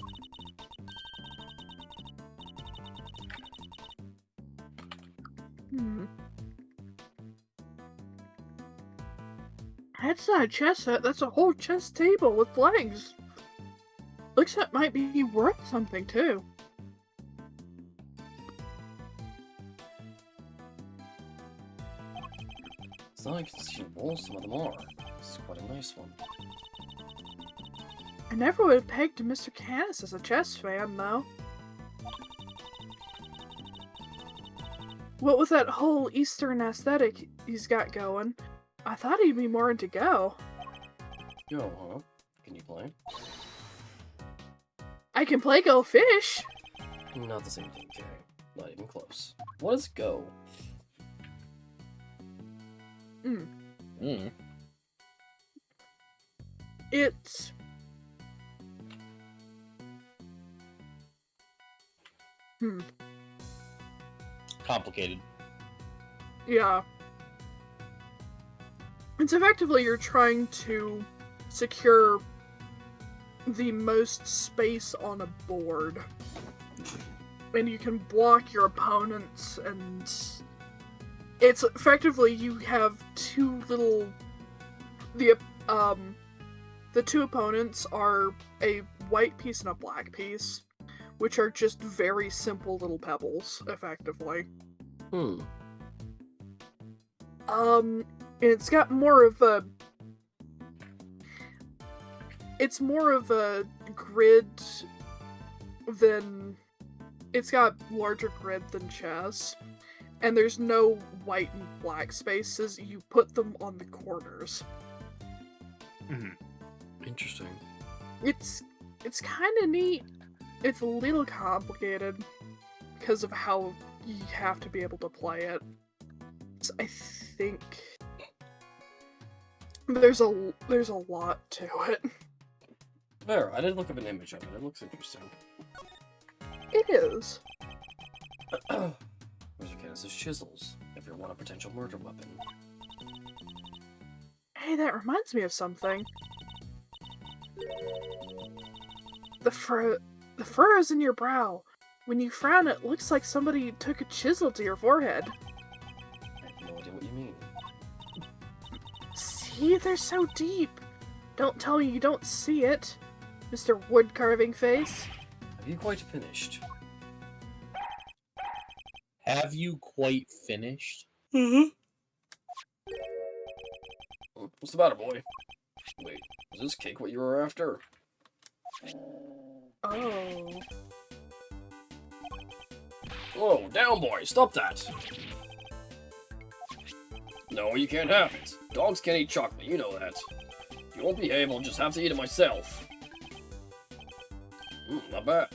That's not a chess set, that's a whole chess table with legs. Looks like it might be worth something too. It's not like it's roll, some of them are. This is quite a nice one. I never would have pegged Mr. Canis as a chess fan, though. What with that whole Eastern aesthetic he's got going, I thought he'd be more into Go. Yo, huh? Can you play? I can play Go Fish! Not the same thing, Kay. Not even close. What is Go? It's... Complicated. Yeah. It's effectively you're trying to secure the most space on a board. And you can block your opponents, and it's effectively you have two little... The two opponents are a white piece and a black piece, which are just very simple little pebbles, effectively. It's got more of a... It's more of a grid than... It's got larger grid than chess. And there's no white and black spaces, you put them on the corners. Interesting. It's kind of neat. It's a little complicated because of how you have to be able to play it. So I think there's a lot to it. There, I did look up an image of it. It looks interesting. It is. Mr. Canis' chisels, if you want a potential murder weapon. Hey, that reminds me of something. The furrows in your brow. When you frown, it looks like somebody took a chisel to your forehead. I have no idea what you mean. See, they're so deep. Don't tell me you don't see it, Mr. Wood Carving Face. Have you quite finished? Have you quite finished? What's the matter, boy? Wait, is this cake what you were after? Oh. Whoa, down, boy! Stop that! No, you can't have it. Dogs can't eat chocolate, you know that. If you won't behave, I'll just have to eat it myself. Not bad.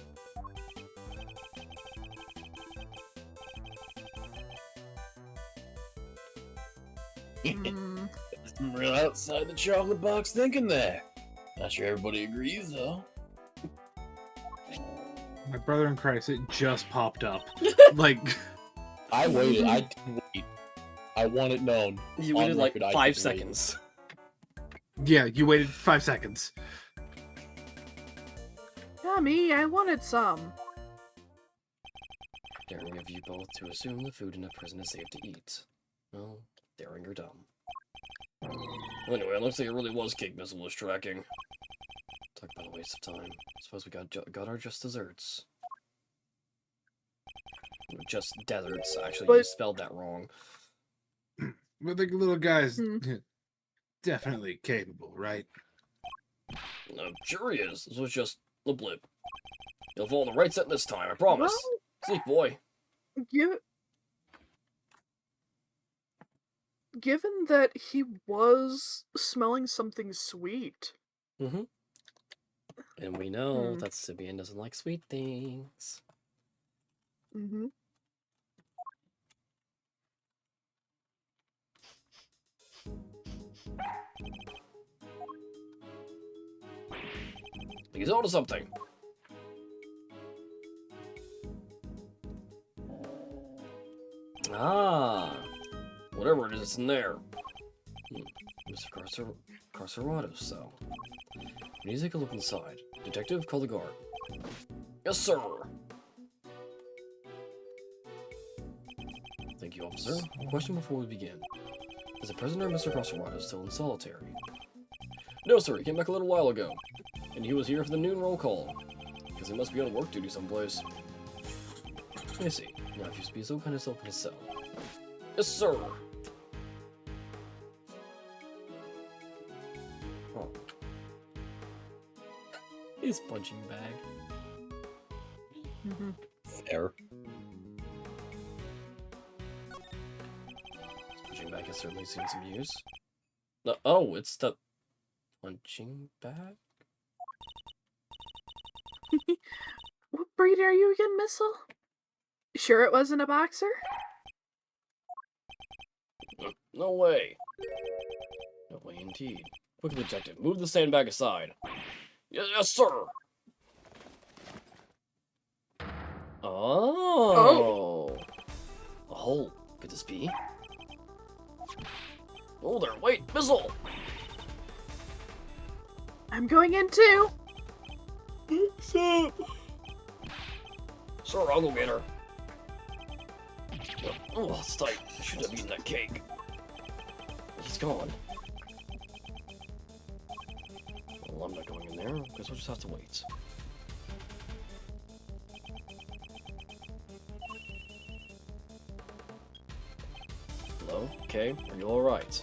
Real outside the chocolate box thinking there. Not sure everybody agrees, though. My brother in Christ, it just popped up. Like, I waited. I did wait. I want it known. You On waited like record, I 5 did wait. seconds. yeah, you waited 5 seconds. Yummy, I wanted some. Daring of you both to assume the food in a prison is safe to eat. Well, daring or dumb. Anyway, it looks like it really was Cake Missile was tracking. Talk about a waste of time. Suppose we got our just desserts. Just deserts, actually, you But- spelled that wrong. But the little guy's definitely capable, right? Sure he is. This was just a blip. You'll follow the right set this time, I promise. Sleep, boy. Given that he was smelling something sweet. And we know that Sibian doesn't like sweet things. Mm-hmm. He's onto something. Ah, whatever it is, it's in there. Mr. Carcerato's cell. We need to take a look inside. Detective, call the guard. Yes, sir. Thank you, officer. A question before we begin. Is the prisoner, Mr. Carcerato, still in solitary? No, sir. He came back a little while ago. And he was here for the noon roll call. Because he must be on work duty someplace. I see. Now, if you be so kind as to open his cell. Yes, sir. Oh. His punching bag. Mm-hmm. Fair. His punching bag has certainly seen some use. No, oh, it's the punching bag? What breed are you again, Missile? Sure it wasn't a boxer? No way. No way indeed. Quick, detective, move the sandbag aside. Yes, sir. Oh. A hole. Could this be? Oh there, wait, missile! I'm going in too! Stop! Sir, I'll go get her. Oh, it's tight. I should have eaten that cake. He's gone. Well, I'm not going in there. Guess we'll just have to wait. Hello? Okay, are you alright?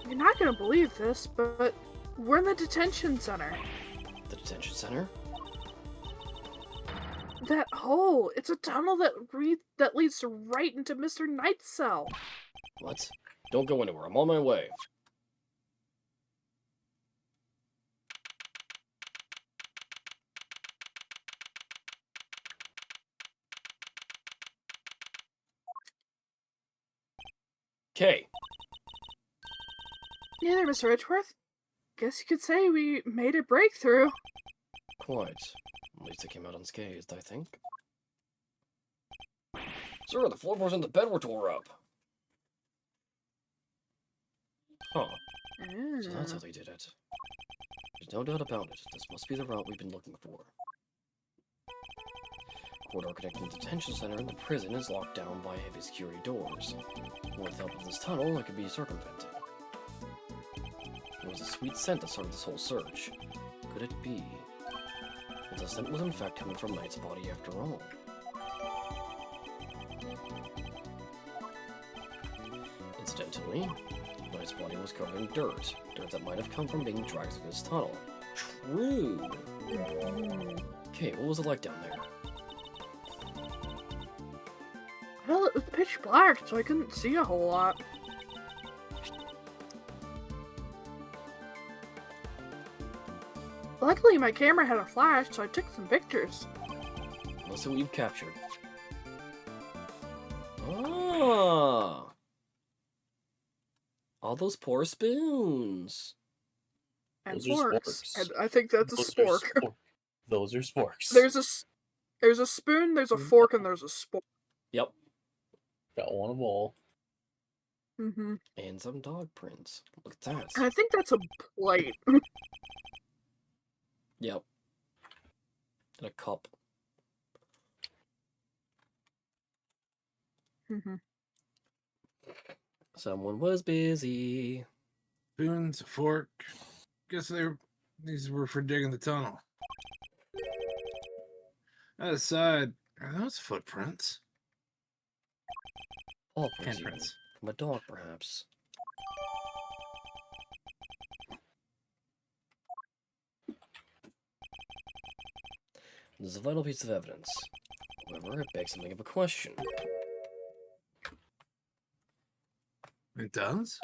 You're not gonna believe this, but we're in the detention center. The detention center? That hole, it's a tunnel that leads right into Mr. Knight's cell. What? Don't go anywhere. I'm on my way. Okay. Hey there, Mr. Edgeworth. Guess you could say we made a breakthrough. Quite. At least I came out unscathed, I think. Sir, the floorboards on the bed were tore up. Huh. So that's how they did it. There's no doubt about it. This must be the route we've been looking for. Corridor connecting the detention center and the prison is locked down by heavy security doors. With the help of this tunnel, it could be circumvented. There was a sweet scent that started this whole search. Could it be? But the scent was in fact coming from Knight's body after all. Incidentally, Knight's body was covered in dirt that might have come from being dragged through this tunnel. True! Okay, what was it like down there? Well, it was pitch black, so I couldn't see a whole lot. Luckily, my camera had a flash, so I took some pictures. Let's see what you've captured. Ah! All those poor spoons. And Those are forks. sporks. And I think that's a Those spork. Those are sporks. There's a spoon, there's a fork, and there's a spork. Yep. Got one of all. Mm-hmm. And some dog prints. Look at that. And I think that's a plate. Yep. And a cup. Mm-hmm. Someone was busy. Spoons, a fork. Guess these were for digging the tunnel. That aside, are those footprints? All prints. even. Handprints. From a dog, perhaps. This is a vital piece of evidence. However, it begs something of a question. It does?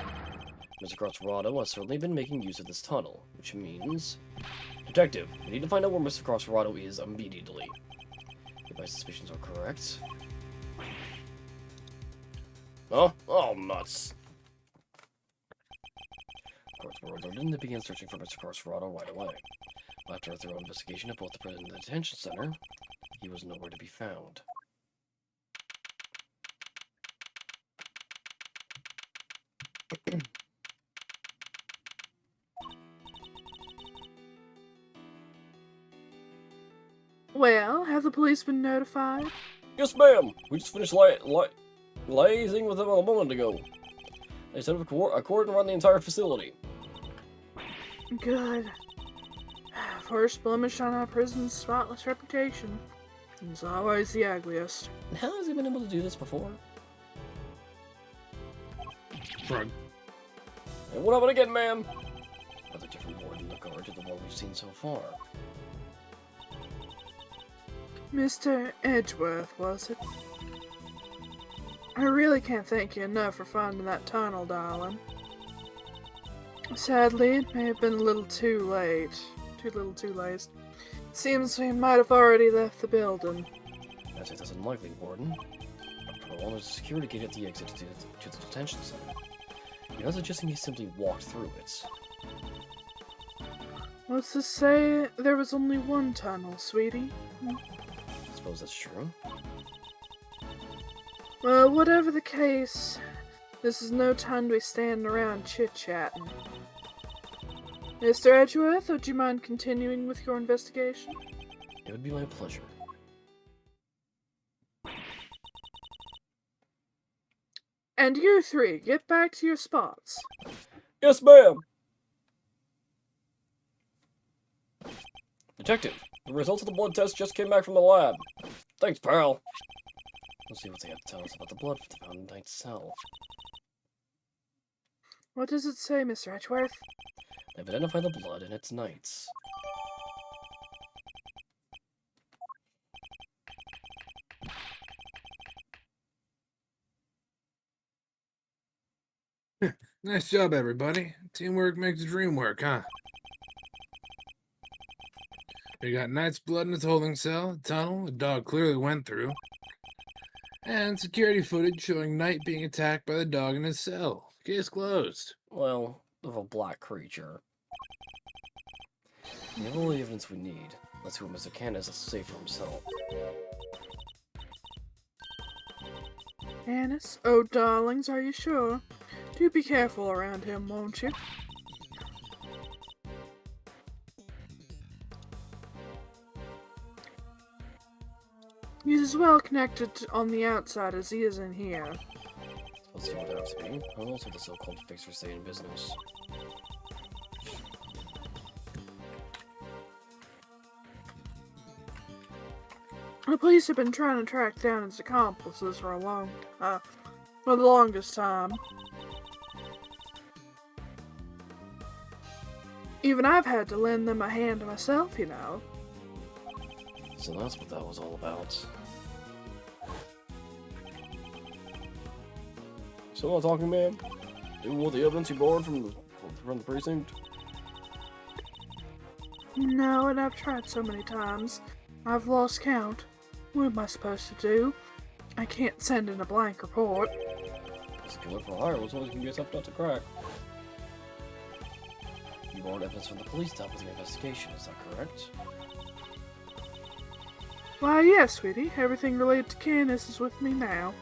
Mr. Carcerado has certainly been making use of this tunnel, which means... Detective, we need to find out where Mr. Carcerado is immediately. If my suspicions are correct. Huh? Oh, nuts. Courts were ordered and they began searching for Mr. Carcerado right away. After a thorough investigation of both the prison and the detention center, he was nowhere to be found. Well, have the police been notified? Yes, ma'am. We just finished liaising with them a moment ago. They set up a cordon around the entire facility. Good. First blemish on our prison's spotless reputation. It's always the ugliest. And how has he been able to do this before? Shrug. And what happened again, ma'am? Another different ward in the guard to the one we've seen so far. Mr. Edgeworth, was it? I really can't thank you enough for finding that tunnel, darling. Sadly, it may have been a little too late. Too late. It seems we might have already left the building. I'd say that's unlikely, Warden. After all, there's a security gate at the exit to the detention center. You're not suggesting he simply walked through it. What's to say there was only one tunnel, sweetie? I suppose that's true. Well, whatever the case, this is no time to be standing around chit-chatting. Mr. Edgeworth, would you mind continuing with your investigation? It would be my pleasure. And you three, get back to your spots. Yes, ma'am! Detective, the results of the blood test just came back from the lab. Thanks, pal. Let's see what they have to tell us about the blood found in Knight's cell. What does it say, Mr. Edgeworth? They've identified the blood, and it's Knight's. Nice job, everybody. Teamwork makes the dream work, huh? We got Knight's blood in his holding cell, a tunnel the dog clearly went through, and security footage showing Knight being attacked by the dog in his cell. Case closed. Well, of a black creature. We have all the evidence we need. Let's see what Mr. Candace has to say for himself. Annis? Oh, darlings, are you sure? Do be careful around him, won't you? He's as well connected on the outside as he is in here. Let's see what it has to be. How else will the so-called fixers stay in business? The police have been trying to track down his accomplices for the longest time. Even I've had to lend them a hand myself, you know. So that's what that was all about. So I'm talking, man. Even with the evidence you borrowed from the precinct? No, and I've tried so many times. I've lost count. What am I supposed to do? I can't send in a blank report. It's good for hire. It's always gonna be a tough nut to crack. You borrowed evidence from the police to help with the investigation, is that correct? Why, yes, sweetie. Everything related to Candace is with me now.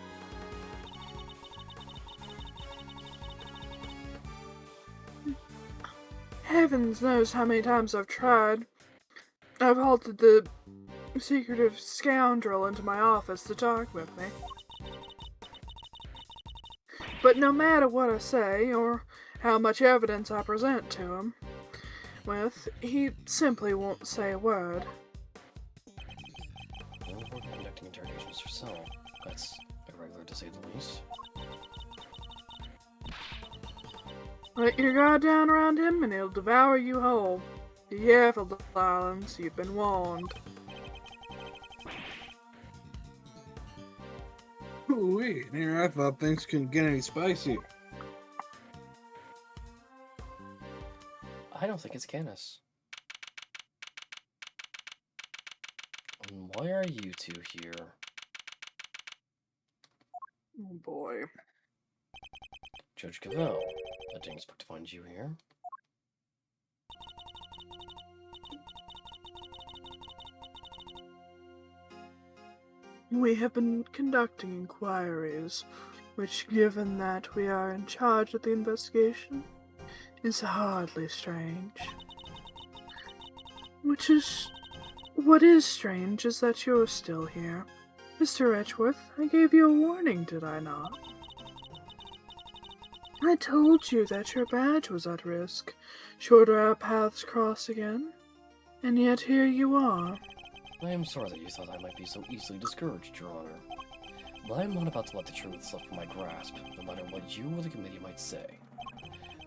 Heavens knows how many times I've tried. I've halted the secretive scoundrel into my office to talk with me. But no matter what I say, or how much evidence I present to him with, he simply won't say a word. You're working conducting interrogations yourself. That's irregular to say the least. Let your guard down around him and he'll devour you whole. Be careful, darlings, you've been warned. Ooh-wee, here I thought things couldn't get any spicier. I don't think it's Candace. And why are you two here? Oh boy. Judge Cavell, I didn't expect to find you here. We have been conducting inquiries, which, given that we are in charge of the investigation, is hardly strange. What is strange is that you're still here. Mr. Edgeworth, I gave you a warning, did I not? I told you that your badge was at risk, should our paths cross again. And yet here you are. I am sorry that you thought I might be so easily discouraged, Your Honor. But I am not about to let the truth slip from my grasp, no matter what you or the committee might say.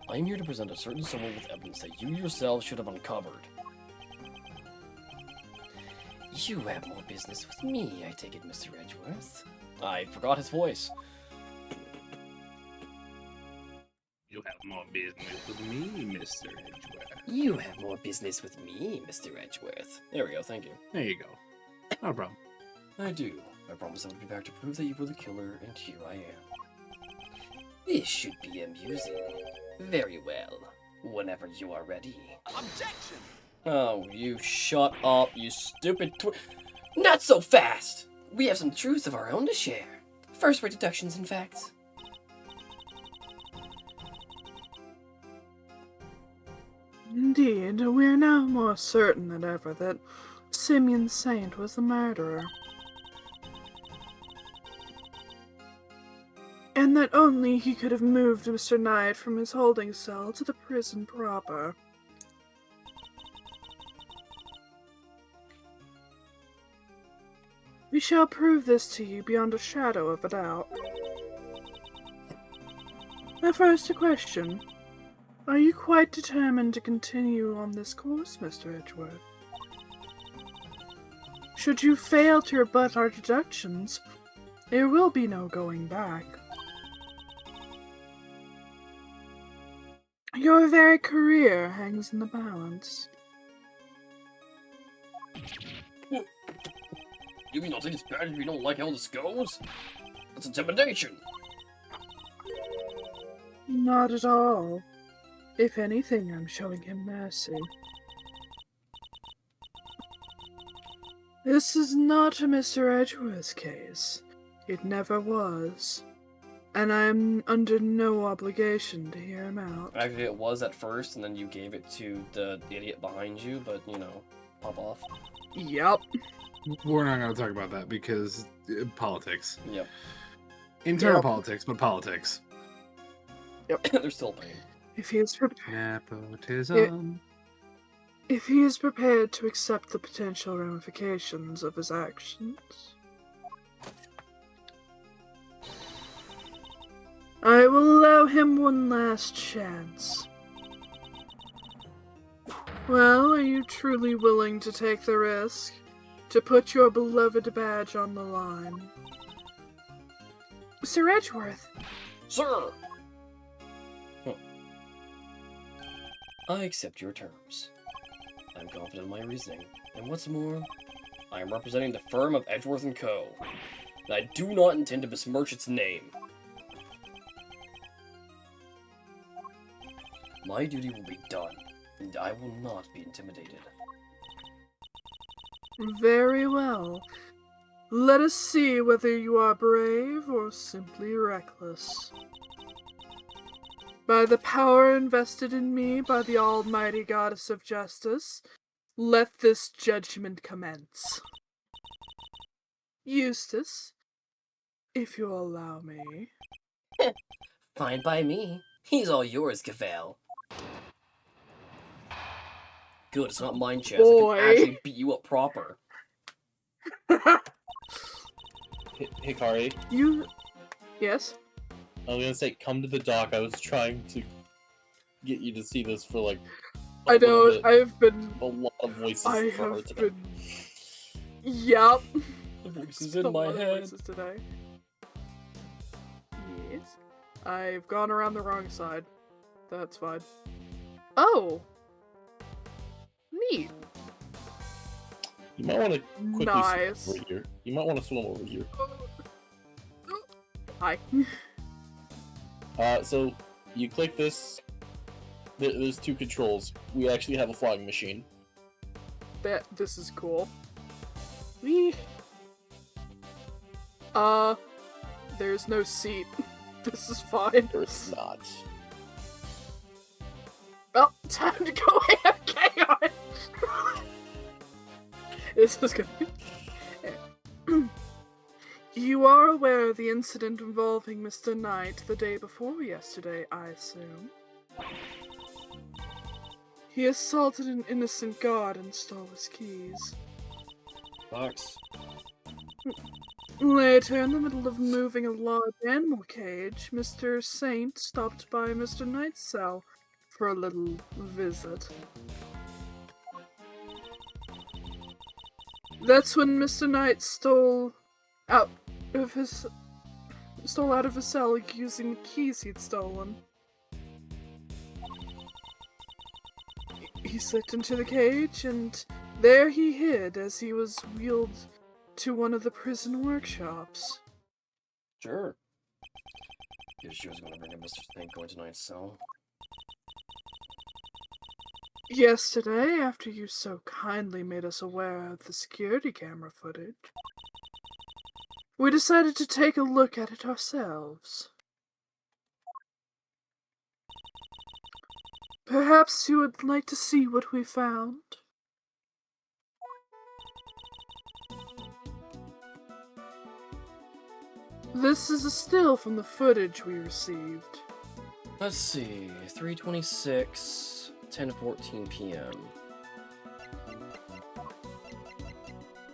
I am here to present a certain someone with evidence that you yourself should have uncovered. You have more business with me, I take it, Mr. Edgeworth. I forgot his voice. You have more business with me, Mr. Edgeworth. You have more business with me, Mr. Edgeworth. There we go, thank you. There you go. No problem. I do. I promise I will be back to prove that you were the killer, and here I am. This should be amusing. Very well. Whenever you are ready. Objection! Oh, you shut up, you stupid Not so fast! We have some truths of our own to share. First-rate deductions and facts. Indeed, we are now more certain than ever that Simeon Saint was the murderer. And that only he could have moved Mr. Knight from his holding cell to the prison proper. We shall prove this to you beyond a shadow of a doubt. Now first a question. Are you quite determined to continue on this course, Mr. Edgeworth? Should you fail to rebut our deductions, there will be no going back. Your very career hangs in the balance. You mean I'll take this badge if you don't like how this goes? That's intimidation! Not at all. If anything, I'm showing him mercy. This is not a Mr. Edgeworth's case. It never was. And I am under no obligation to hear him out. Actually, it was at first, and then you gave it to the idiot behind you, but, you know, pop off. Yup. We're not going to talk about that because politics. Yep. Internal Yep. politics, but politics. They're still paying. If he is Nepotism. If he is prepared to accept the potential ramifications of his actions, I will allow him one last chance. Well, are you truly willing to take the risk? To put your beloved badge on the line? Sir Edgeworth! Sir! I accept your terms. I'm confident in my reasoning, and what's more, I am representing the firm of Edgeworth & Co., and I do not intend to besmirch its name. My duty will be done, and I will not be intimidated. Very well. Let us see whether you are brave or simply reckless. By the power invested in me by the almighty goddess of justice, let this judgment commence. Eustace, if you'll allow me. Fine by me. He's all yours, Cavell. Good, it's not mine chess. Boy. I can actually beat you up proper. Hikari, You... Yes? I was gonna say, come to the dock. I was trying to get you to see this for like. I know, little bit. I've been... A lot of voices I for her have today. been... Yup. The voice is A in my lot of head. voices today. Yes. I've gone around the wrong side. That's fine. Oh! Neat. You might want to quickly Nice. swim over here. You might want to swim over here. Hi. So you click this. There's two controls. We actually have a flying machine. This is cool. Whee! There's no seat. This is fine. There's not. Well, time to go AFK on it. This is gonna be... You are aware of the incident involving Mr. Knight the day before yesterday, I assume? He assaulted an innocent guard and stole his keys. Fox. Later, in the middle of moving a large animal cage, Mr. Saint stopped by Mr. Knight's cell for a little visit. That's when Mr. Knight stole out of his cell using the keys he'd stolen. He slipped into the cage, and there he hid as he was wheeled to one of the prison workshops. Sure. Guess she was gonna bring up Mr. Snake going to tonight's cell. Yesterday, after you so kindly made us aware of the security camera footage, we decided to take a look at it ourselves. Perhaps you would like to see what we found? This is a still from the footage we received. Let's see. 3:26, 10:14 p.m.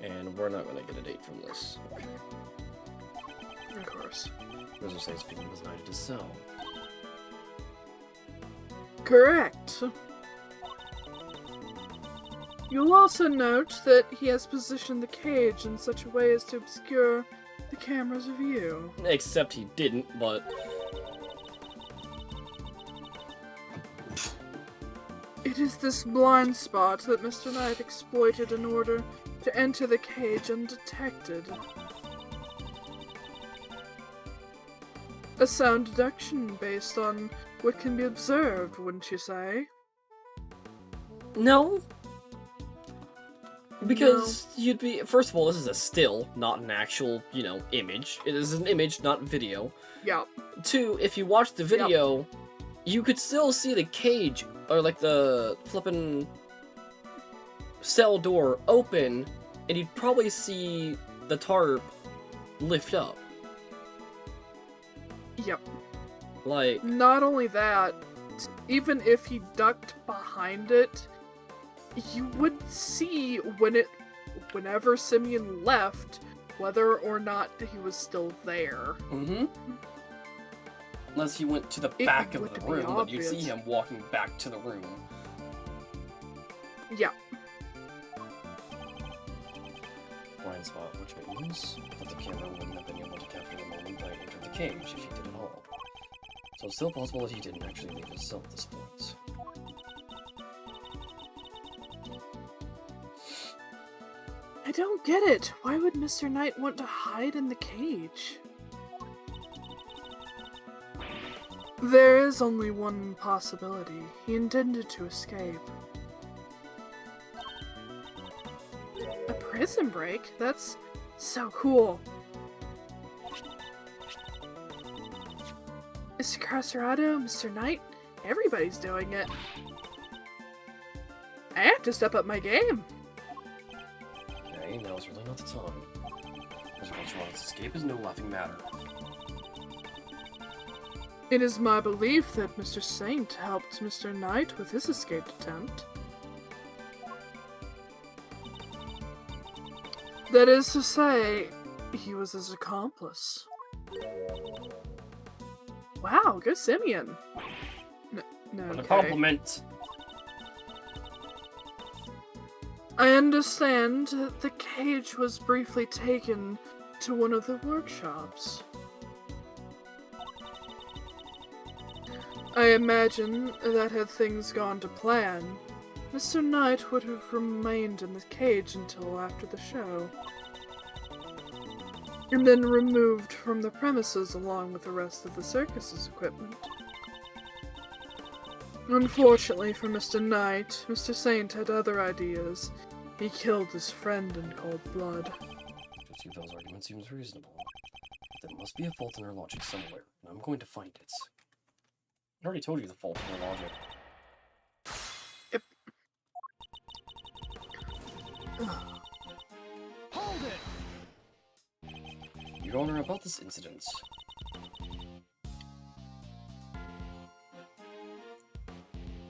And we're not gonna get a date from this. Okay. Of course. Mr. Snake's being designed to sell. Correct. You'll also note that he has positioned the cage in such a way as to obscure the camera's view. Except he didn't, but... It is this blind spot that Mr. Knight exploited in order to enter the cage undetected. A sound deduction based on what can be observed, wouldn't you say? No. Because you'd be... First of all, this is a still, not an actual, image. It is an image, not video. Yep. Two, if you watch the video, you could still see the cage, or like the flippin' cell door open, and you'd probably see the tarp lift up. Yep. Like... Not only that, even if he ducked behind it, you would see whenever Simeon left, whether or not he was still there. Mm-hmm. Unless he went to the back of the room, but you'd see him walking back to the room. Yeah. Blind spot, which means that the camera wouldn't have been able to capture the moment Knight entered the cage if he did at all. So it's still possible that he didn't actually leave his cell at this point. I don't get it. Why would Mr. Knight want to hide in the cage? There is only one possibility. He intended to escape. A prison break? That's so cool. Mr. Carcerado, Mr. Knight, everybody's doing it. I have to step up my game. Okay, now's really not the time. Mr. Carceradio's escape is no laughing matter. It is my belief that Mr. Saint helped Mr. Knight with his escape attempt. That is to say, he was his accomplice. Wow, go Simeon! No, What a okay. compliment! I understand that the cage was briefly taken to one of the workshops. I imagine that had things gone to plan, Mr. Knight would have remained in the cage until after the show, and then removed from the premises along with the rest of the circus's equipment. Unfortunately for Mr. Knight, Mr. Saint had other ideas. He killed his friend in cold blood. Those argument seems reasonable. There must be a fault in her logic somewhere, and I'm going to find it. I already told you the fault in her logic. Yep. Hold it! Your Honor, about this incident.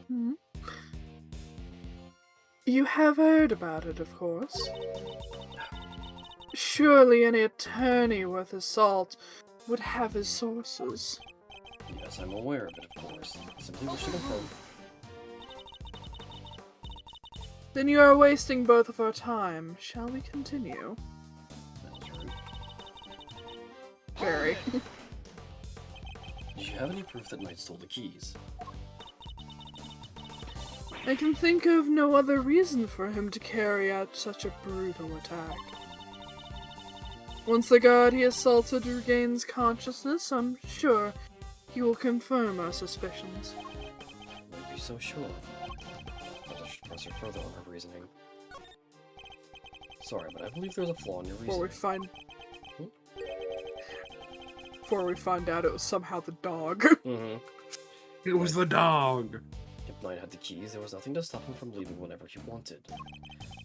Hmm? You have heard about it, of course. Surely any attorney worth his salt would have his sources. Yes, I'm aware of it, of course. I simply wish to confirm. Then you are wasting both of our time. Shall we continue? That was rude. Very. Did you have any proof that Knight stole the keys? I can think of no other reason for him to carry out such a brutal attack. Once the god he assaulted regains consciousness, I'm sure he will confirm our suspicions. I won't be so sure. But I should press her further on her reasoning. Sorry, but I believe there's a flaw in your reasoning. Before we find out it was somehow the dog. Mm-hmm. It was the dog. If Knight had the keys, there was nothing to stop him from leaving whenever he wanted.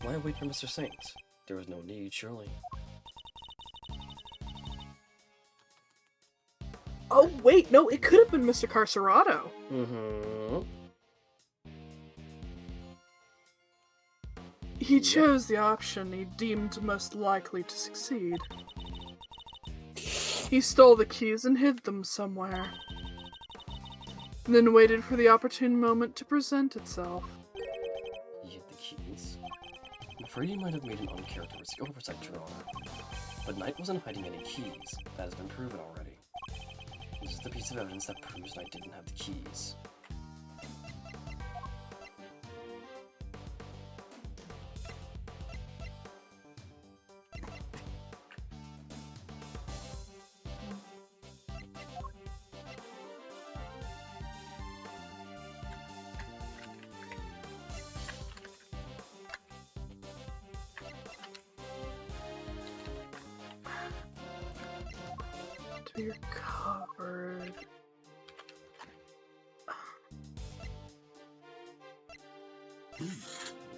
Why wait for Mr. Saint? There was no need, surely. Oh wait, no, it could have been Mr. Carcerado. Mm-hmm. He chose the option he deemed most likely to succeed. He stole the keys and hid them somewhere, then waited for the opportune moment to present itself. He hid the keys. I'm afraid he might have made an uncharacteristic oversight, Your Honor. But Knight wasn't hiding any keys. That has been proven already. This is the piece of evidence that proves Knight didn't have the keys. To be recovered.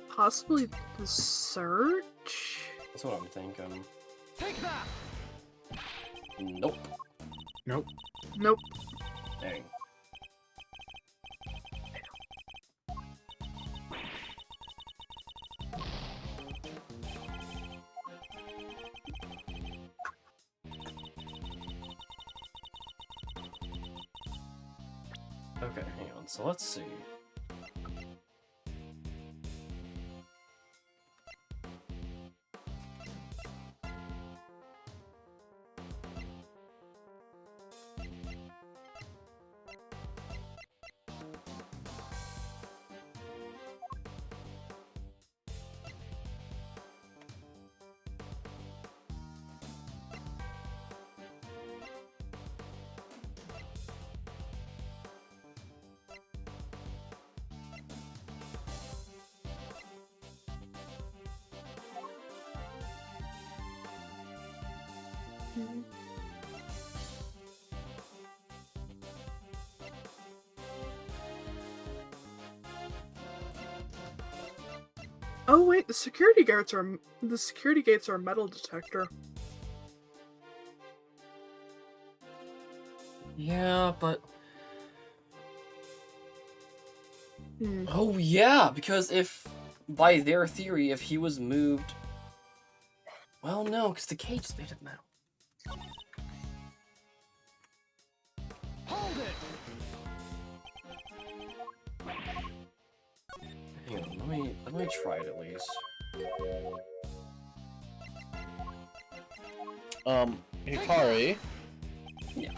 Possibly the search? That's what I'm thinking. Take that! Nope. Nope. Nope. Dang. Okay, hang on. So let's see. Oh wait, the security gates are a metal detector. Yeah, but... Hmm. Oh yeah, because if, by their theory, if he was moved... Well, no, because the cage is made of metal. Hold it! Hang on, let me try it at least. Hikari. Yeah.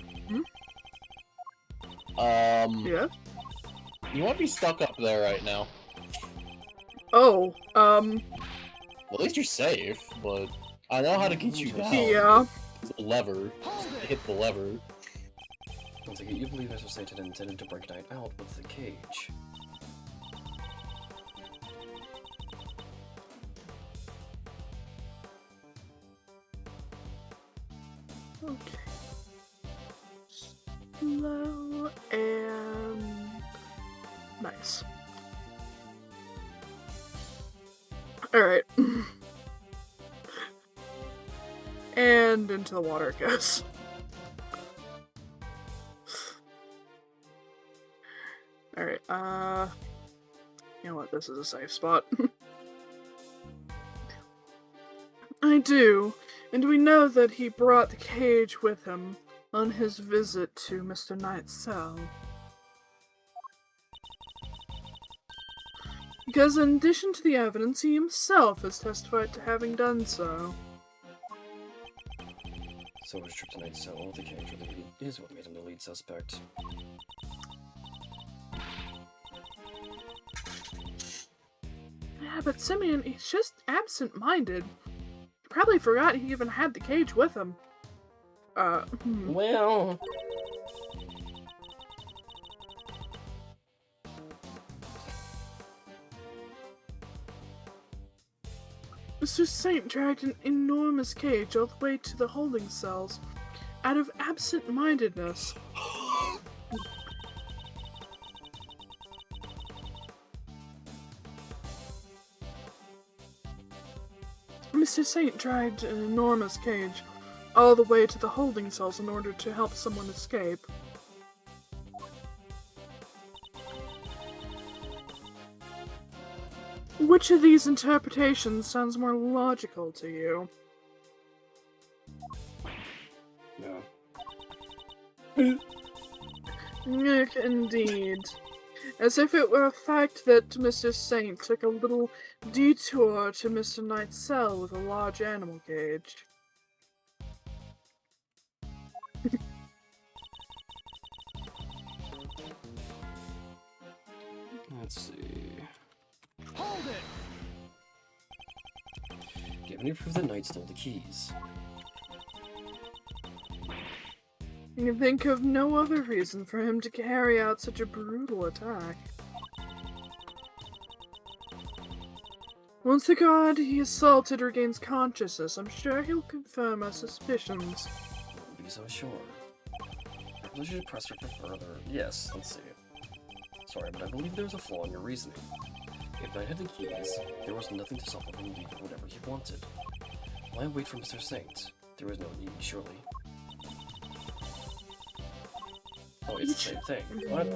Yeah? You want to be stuck up there right now. Oh, At least you're safe, but I know how to get you down. yeah. It's the lever. Just hit the lever. Once again, you believe Mr. Satan intended to break Knight out with the cage. Okay. Slow and nice. Alright. And into the water it goes. Alright, you know what, this is a safe spot. I do, and we know that he brought the cage with him on his visit to Mr. Knight's cell. Because in addition to the evidence, he himself has testified to having done so. So was Trip to Knight's cell with the cage really is what made him the lead suspect. Yeah, but Simeon, he's just absent-minded. He probably forgot he even had the cage with him. Well... Mr. Saint dragged an enormous cage all the way to the holding cells, out of absent-mindedness. Mr. Saint dragged an enormous cage all the way to the holding cells in order to help someone escape. Which of these interpretations sounds more logical to you? No. Indeed. As if it were a fact that Mr. Saint took a little detour to Mr. Knight's cell with a large animal cage. Let's see... Hold it! Do you have any proof that Knight stole the keys? You can think of no other reason for him to carry out such a brutal attack. Once the god he assaulted regains consciousness, I'm sure he'll confirm our suspicions. Don't be so sure. I believe you should press her for further. Yes, let's see. Sorry, but I believe there's a flaw in your reasoning. If Knight had the keys, there was nothing to stop him from doing whatever he wanted. Why wait for Mr. Saint? There was no need, surely. Oh, it's the same thing. What?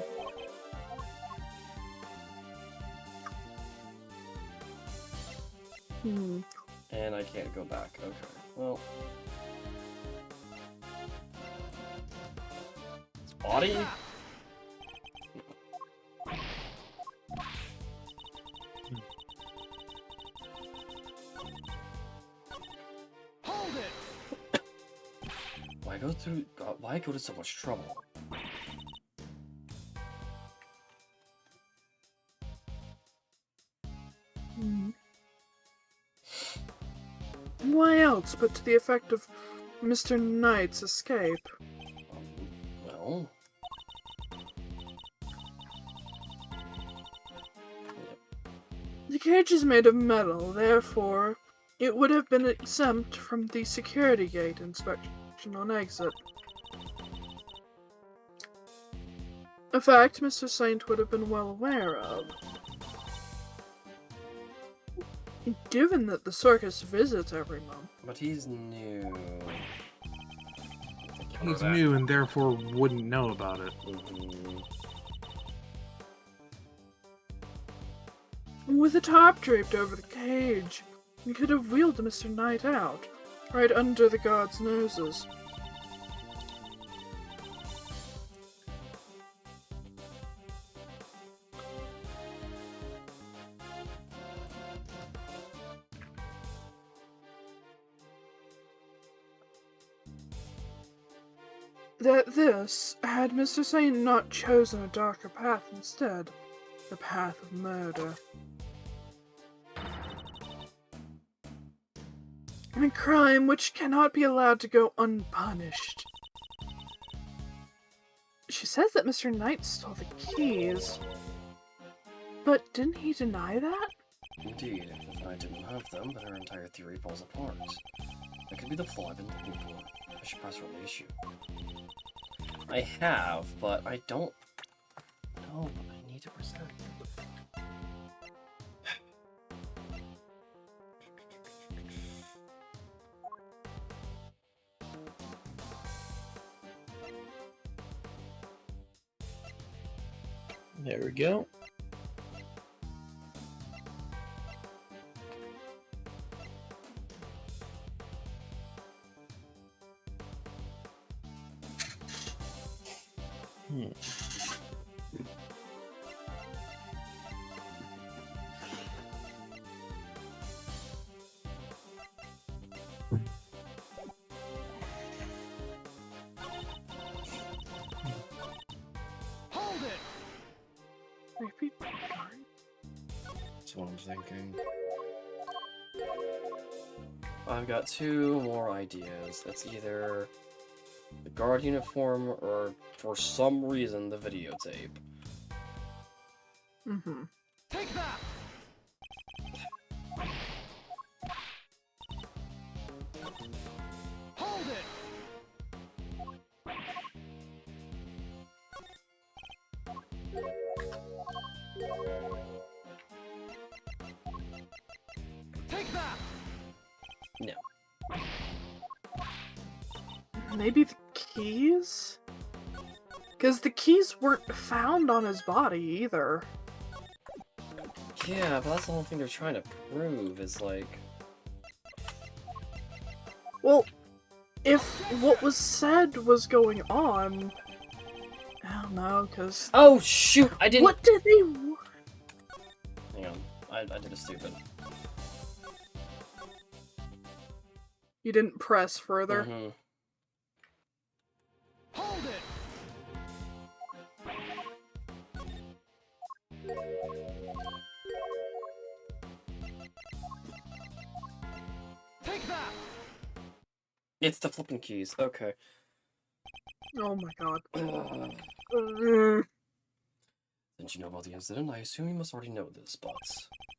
And I can't go back. Okay, well... It's body? Hold it! Why go to so much trouble? Why else but to the effect of Mr. Knight's escape? Well... The cage is made of metal, therefore, it would have been exempt from the security gate inspection on exit. A fact Mr. Saint would have been well aware of. Given that the circus visits every month. But he's new. He's new and therefore wouldn't know about it. With a tarp draped over the cage, you could have wheeled Mr. Knight out, right under the guards' noses. That this, had Mr. Saint not chosen a darker path instead, the path of murder. and a crime which cannot be allowed to go unpunished. She says that Mr. Knight stole the keys. But didn't he deny that? Indeed, if I didn't have them, then her entire theory falls apart. That could be the flaw I've been looking for. I should press release you. I have, but I don't know what I need to present. There we go. Hold it! Maybe. That's what I'm thinking. I've got two more ideas. It's either the guard uniform or, for some reason, the videotape. Mm-hmm. Take that! Hold it! Take that! No. Maybe the keys? Because the keys weren't found on his body either. Yeah, but that's the whole thing they're trying to prove, is like... Well, if what was said was going on... I don't know, because... Oh, shoot! I didn't... What did they... Hang on. I did a stupid. You didn't press further? Mm-hmm. Hold it! Take that! It's the flipping keys. Okay. Oh my god. Since you know about the incident, I assume you must already know this, but...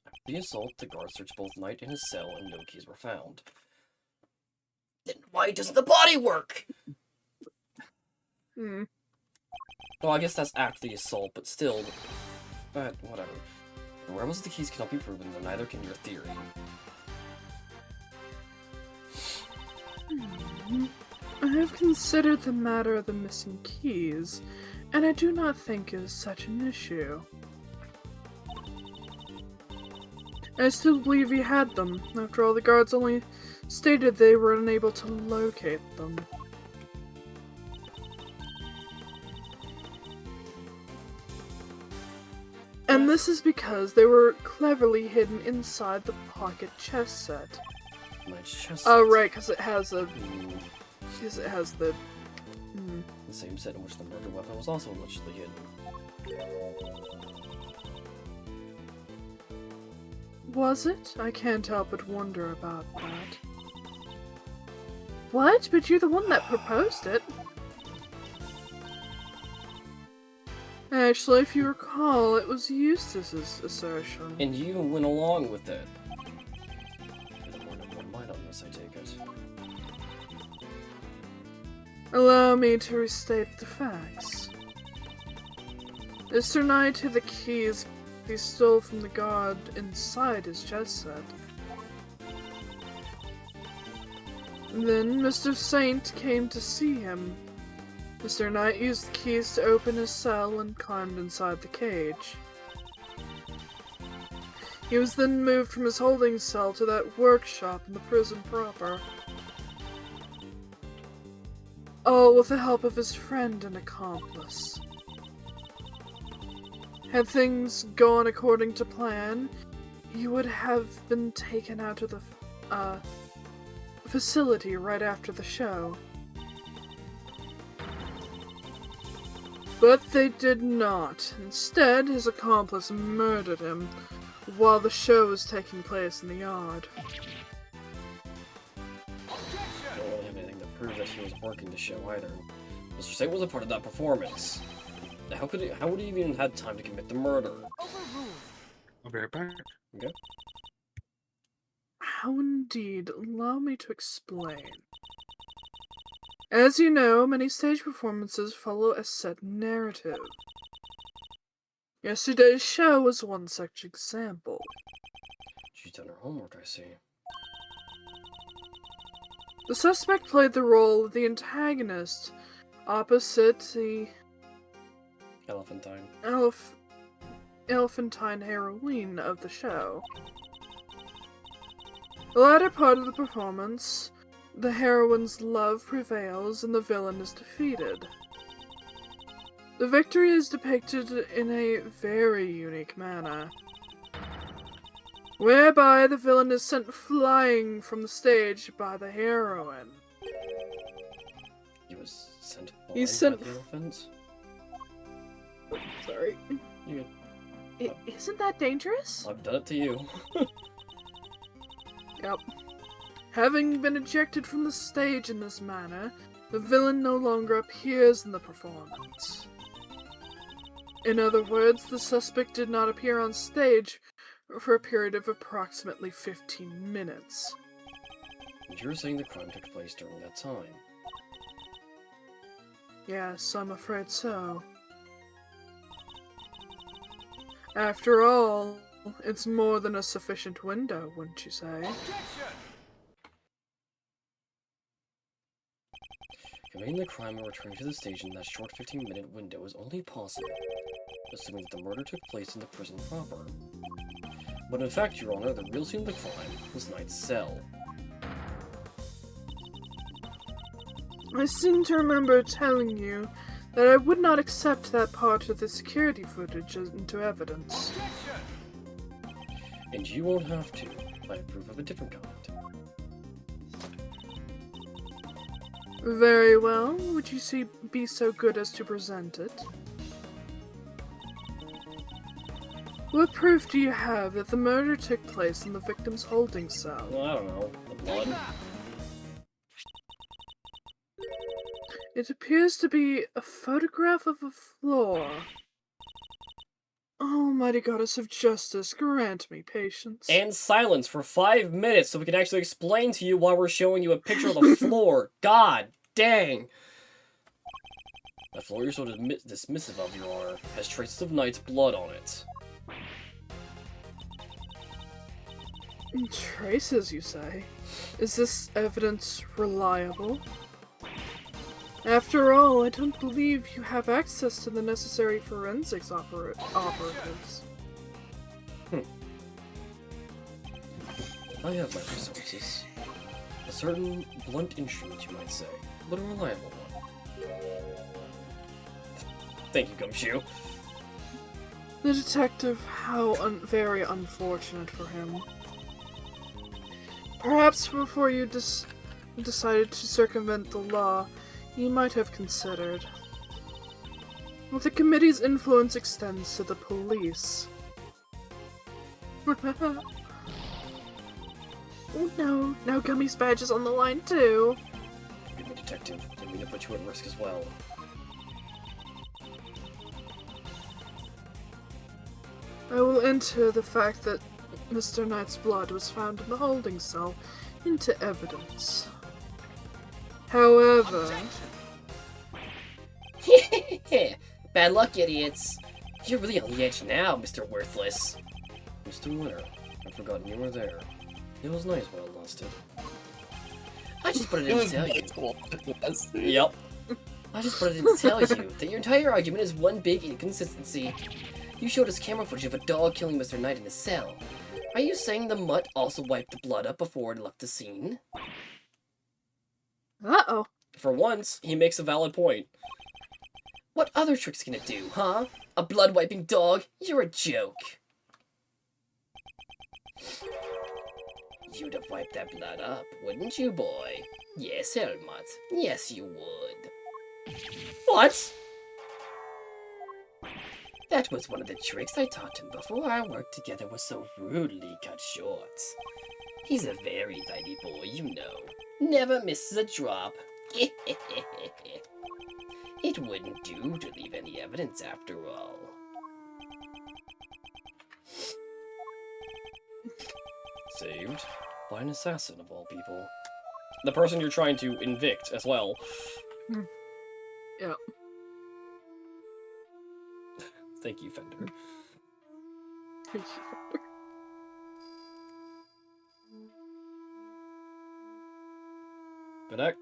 After the assault, the guards searched both Knight and his cell, and no keys were found. Then why doesn't the body work? Hmm. Well, I guess that's after the assault, but still... But, whatever. The whereabouts of the keys cannot be proven, though neither can your theory. I have considered the matter of the missing keys, and I do not think it is such an issue. I still believe he had them. After all, the guards only stated they were unable to locate them. And this is because they were cleverly hidden inside the pocket chess set. My chest. Oh, right, because it has a... Mm, Because it has the... the same set in which the murder weapon was also allegedly hidden. Was it? I can't help but wonder about that. What? But you're the one that proposed it. Actually, if you recall, it was Eustace's assertion. And you went along with it. You're more than one mind on this, I take it. Allow me to restate the facts. Mr. Knight had the keys he stole from the guard inside his chess set. Then Mr. Saint came to see him. Mr. Knight used the keys to open his cell and climbed inside the cage. He was then moved from his holding cell to that workshop in the prison proper. All with the help of his friend and accomplice. Had things gone according to plan, he would have been taken out of the facility right after the show. But they did not. Instead, his accomplice murdered him while the show was taking place in the yard. prove that he was working the show either. Mr. Saint was a part of that performance. Now, how would he even had time to commit the murder? Overruled. I'll be right back. Okay. How indeed? Allow me to explain. As you know, many stage performances follow a set narrative. Yesterday's show was one such example. She's done her homework, I see. The suspect played the role of the antagonist, opposite the Elephantine. elephantine heroine of the show. The latter part of the performance, the heroine's love prevails and the villain is defeated. The victory is depicted in a very unique manner, whereby the villain is sent flying from the stage by the heroine. He was sent He's flying sent by the elephants? Sorry. You, Isn't that dangerous? I've done it to you. Yep. Having been ejected from the stage in this manner, the villain no longer appears in the performance. In other words, the suspect did not appear on stage for a period of approximately 15 minutes. And you're saying the crime took place during that time? Yes, I'm afraid so. After all, it's more than a sufficient window, wouldn't you say? Objection. Committing the crime and returning to the stage in that short 15-minute window is only possible, assuming that the murder took place in the prison proper. But in fact, Your Honor, the real scene of the crime was Knight's cell. I seem to remember telling you that I would not accept that part of the security footage into evidence. Objection. And you won't have to. I approve of a different kind. Very well. Would you be so good as to present it? What proof do you have that the murder took place in the victim's holding cell? Well, I don't know. The Take blood? that. It appears to be a photograph of a floor. Almighty Goddess of Justice, grant me patience. And silence for 5 minutes so we can actually explain to you why we're showing you a picture of the floor. God dang! The floor you're so dismissive of, Your Honor, has traces of Knight's blood on it. Traces, you say? Is this evidence reliable? After all, I don't believe you have access to the necessary forensics operatives. I have my resources. A certain blunt instrument, you might say, but a reliable one. Thank you, Gumshoe. The detective, how very unfortunate for him. Perhaps before you decided to circumvent the law, you might have considered. Well, the committee's influence extends to the police. Oh no, now Gummy's badge is on the line too. Forgive me, Detective. Didn't mean to put you at risk as well. I will enter the fact that Mr. Knight's blood was found in the holding cell into evidence. However... Bad luck, idiots. You're really on the edge now, Mr. Worthless. Mr. Winter, I've forgotten you were there. It was nice when I lost it. I just put it in to tell you. Yep. I just put it in to tell you that your entire argument is one big inconsistency. You showed us camera footage of a dog killing Mr. Knight in his cell. Are you saying the mutt also wiped the blood up before it left the scene? Uh-oh. For once, he makes a valid point. What other tricks can it do, huh? A blood-wiping dog? You're a joke. You'd have wiped that blood up, wouldn't you, boy? Yes, Helmut. Yes, you would. What? That was one of the tricks I taught him before our work together was so rudely cut short. He's a very tidy boy, you know. Never misses a drop. It wouldn't do to leave any evidence after all. Saved by an assassin of all people. The person you're trying to evict as well. Yeah. Thank you, Fender. Vidak?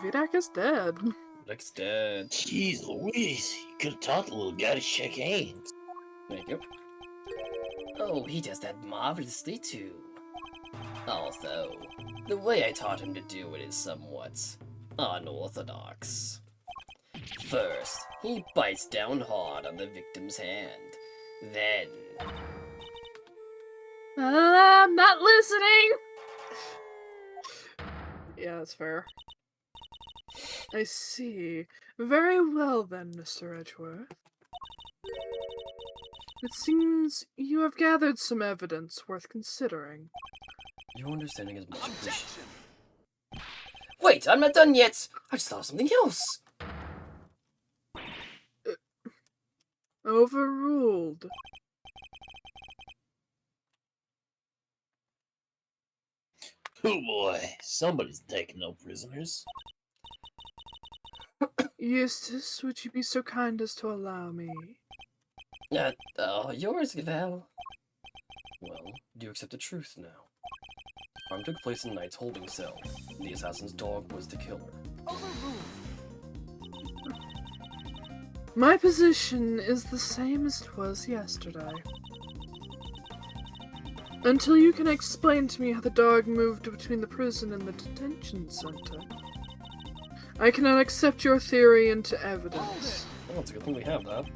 Vidak is dead. Vidak's dead. Jeez Louise, you could have taught the little guy to shake hands. Thank you. Oh, he does that marvelously too. Although, the way I taught him to do it is somewhat unorthodox. First, he bites down hard on the victim's hand. Then, I'm not listening! Yeah, that's fair. I see. Very well then, Mr. Edgeworth. It seems you have gathered some evidence worth considering. your understanding is much appreciated. Objection! Wait, I'm not done yet! I just thought of something else! Overruled. Oh boy, somebody's taking no prisoners. Eustace, would you be so kind as to allow me? Yours, Val. Well, do you accept the truth now? The crime took place in Knight's holding cell. The assassin's dog was the killer. Overruled! My position is the same as it was yesterday. Until you can explain to me how the dog moved between the prison and the detention center, I cannot accept your theory into evidence. Well, it's a good thing we have that.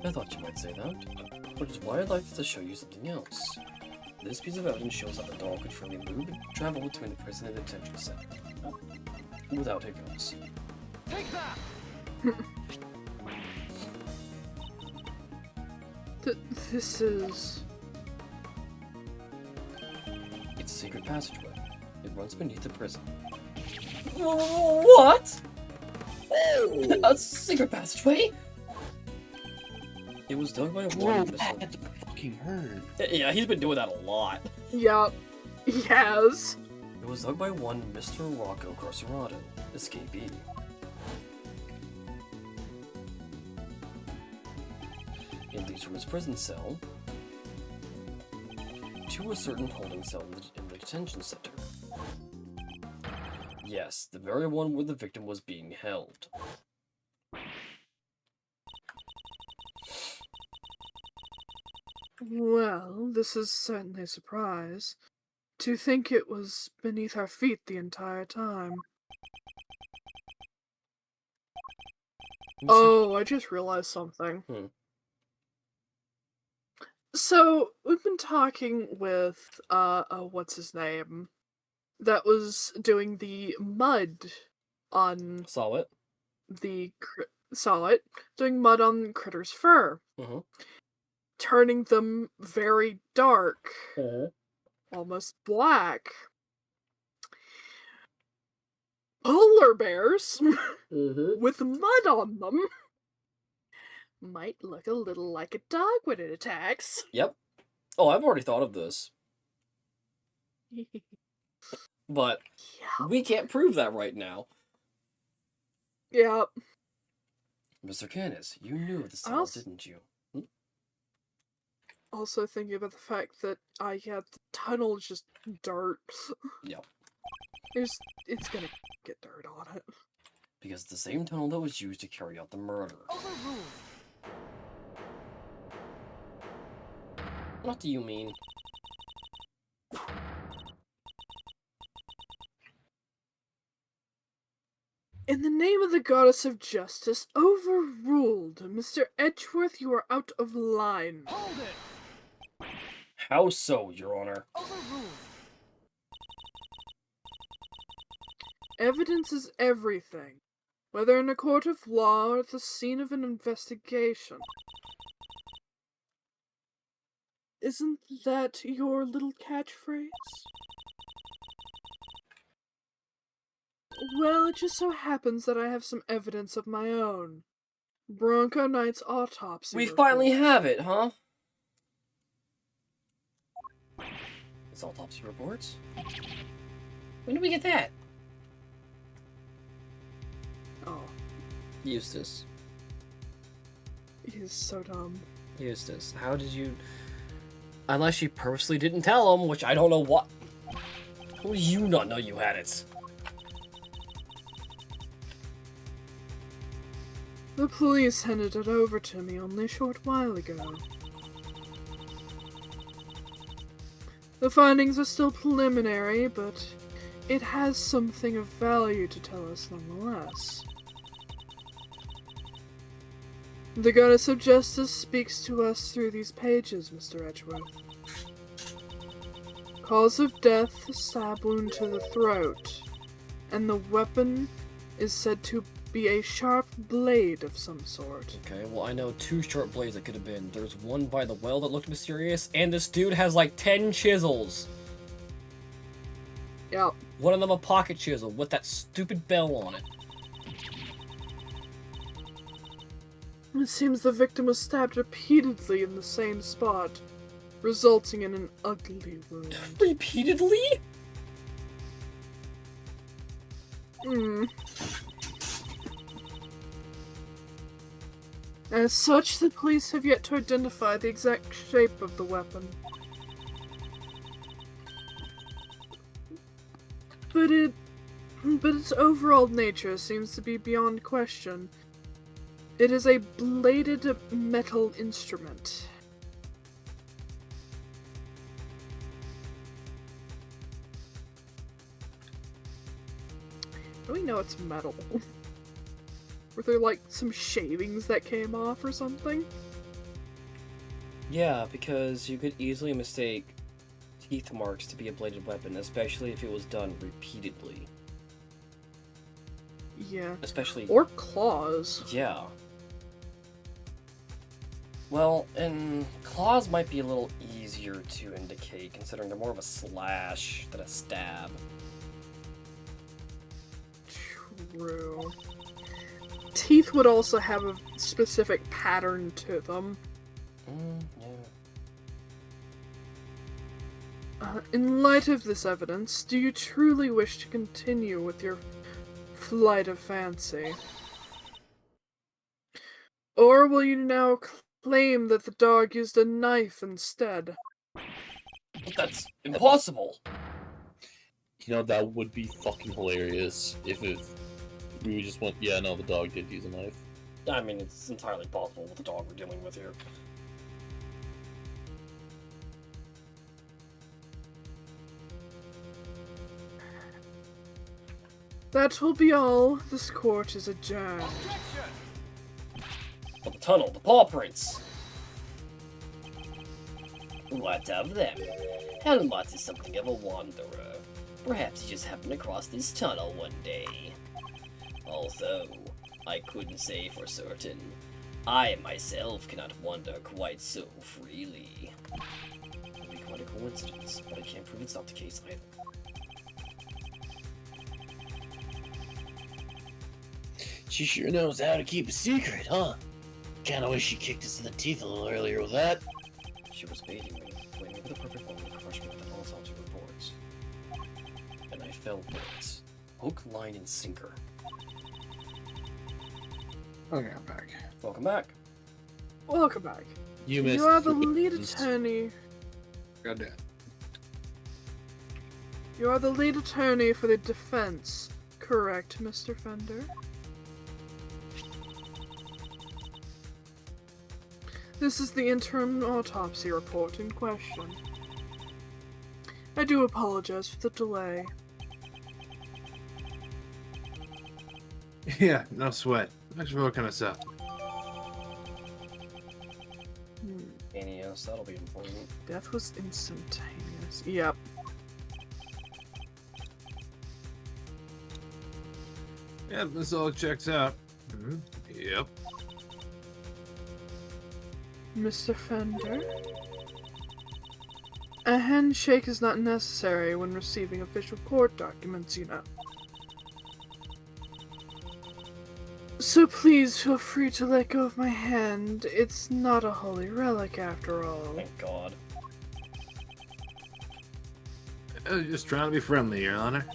I thought you might say that. Which is why I'd like to show you something else. This piece of evidence shows that the dog could freely move and travel between the prison and the detention center. Without hiccups. Take that! This is... It's a secret passageway. It runs beneath the prison. What? A secret passageway? It was dug by a Whoa, woman. that fucking hurt. Yeah, he's been doing that a lot. Yup. Yes. It was dug by one Mr. Rocco Carcerado, escapee. It leads from his prison cell to a certain holding cell in the detention center. Yes, the very one where the victim was being held. Well, this is certainly a surprise. To think it was beneath our feet the entire time. Oh, I just realized something. So, we've been talking with, what's his name? That was doing the mud on Saw it. saw it, doing mud on Critter's fur. Turning them very dark. Almost black. Polar bears with mud on them might look a little like a dog when it attacks. Yep. Oh, I've already thought of this. But we can't prove that right now. Yep. Mr. Canis, you knew this tunnel, didn't you? Also thinking about the fact that the tunnel is just dirt. Yep. It's gonna get dirt on it. Because it's the same tunnel that was used to carry out the murder. Overruled! What do you mean? In the name of the goddess of justice, overruled. Mr. Edgeworth, you are out of line. Hold it! How so, Your Honor? Overruled! Evidence is everything, whether in a court of law or at the scene of an investigation. Isn't that your little catchphrase? Well, it just so happens that I have some evidence of my own. Bronco Knight's autopsy We report. finally have it, huh? It's autopsy reports? When did we get that? Oh, Eustace. he's so dumb. Eustace, how did you... Unless you purposely didn't tell him, which I don't know what... How do you not know you had it? The police handed it over to me only a short while ago. The findings are still preliminary, but it has something of value to tell us nonetheless. The goddess of justice speaks to us through these pages, Mr. Edgeworth. Cause of death, a stab wound to the throat, and the weapon is said to be a sharp blade of some sort. Okay, well I know 2 short blades it could have been. There's one by the well that looked mysterious, and this dude has like 10 chisels. Yep. One of them a pocket chisel with that stupid bell on it. It seems the victim was stabbed repeatedly in the same spot, resulting in an ugly wound. Repeatedly? As such, the police have yet to identify the exact shape of the weapon. But its overall nature seems to be beyond question. It is a bladed metal instrument. Do we know it's metal? Were there like some shavings that came off or something? Yeah, because you could easily mistake teeth marks to be a bladed weapon, especially if it was done repeatedly. Yeah. Especially... Or claws. Yeah. Well, and claws might be a little easier to indicate, considering they're more of a slash than a stab. True. Teeth would also have a specific pattern to them. Yeah. In light of this evidence, do you truly wish to continue with your flight of fancy? Or will you now claim that the dog used a knife instead? But that's impossible! You know, that would be fucking hilarious if we just went, yeah, no, the dog did use a knife. I mean, it's entirely possible with the dog we're dealing with here. That will be all. This court is adjourned. But the tunnel, the paw prints! What of them? Helmut is something of a wanderer. Perhaps he just happened across this tunnel one day. Although, I couldn't say for certain. I myself cannot wander quite so freely. It would be quite a coincidence, but I can't prove it's not the case either. She sure knows how to keep a secret, huh? Kinda wish she kicked us in the teeth a little earlier with that. She was baiting me, waiting for the perfect moment to crush me with the autopsy reports. And I fell for it. Hook, line, and sinker. Okay, I'm back. Welcome back. Welcome back. You missed You are the three lead buttons. attorney. Goddamn. You are the lead attorney for the defense, correct, Mr. Fender? This is the interim autopsy report in question. I do apologize for the delay. Yeah, no sweat. Thanks for hooking us up. And yes, that'll be important. Death was instantaneous. Yep. Yep, this all checks out. Yep. Mr. Fender? A handshake is not necessary when receiving official court documents, you know. So please feel free to let go of my hand. It's not a holy relic after all. Thank God. I was just trying to be friendly, Your Honor.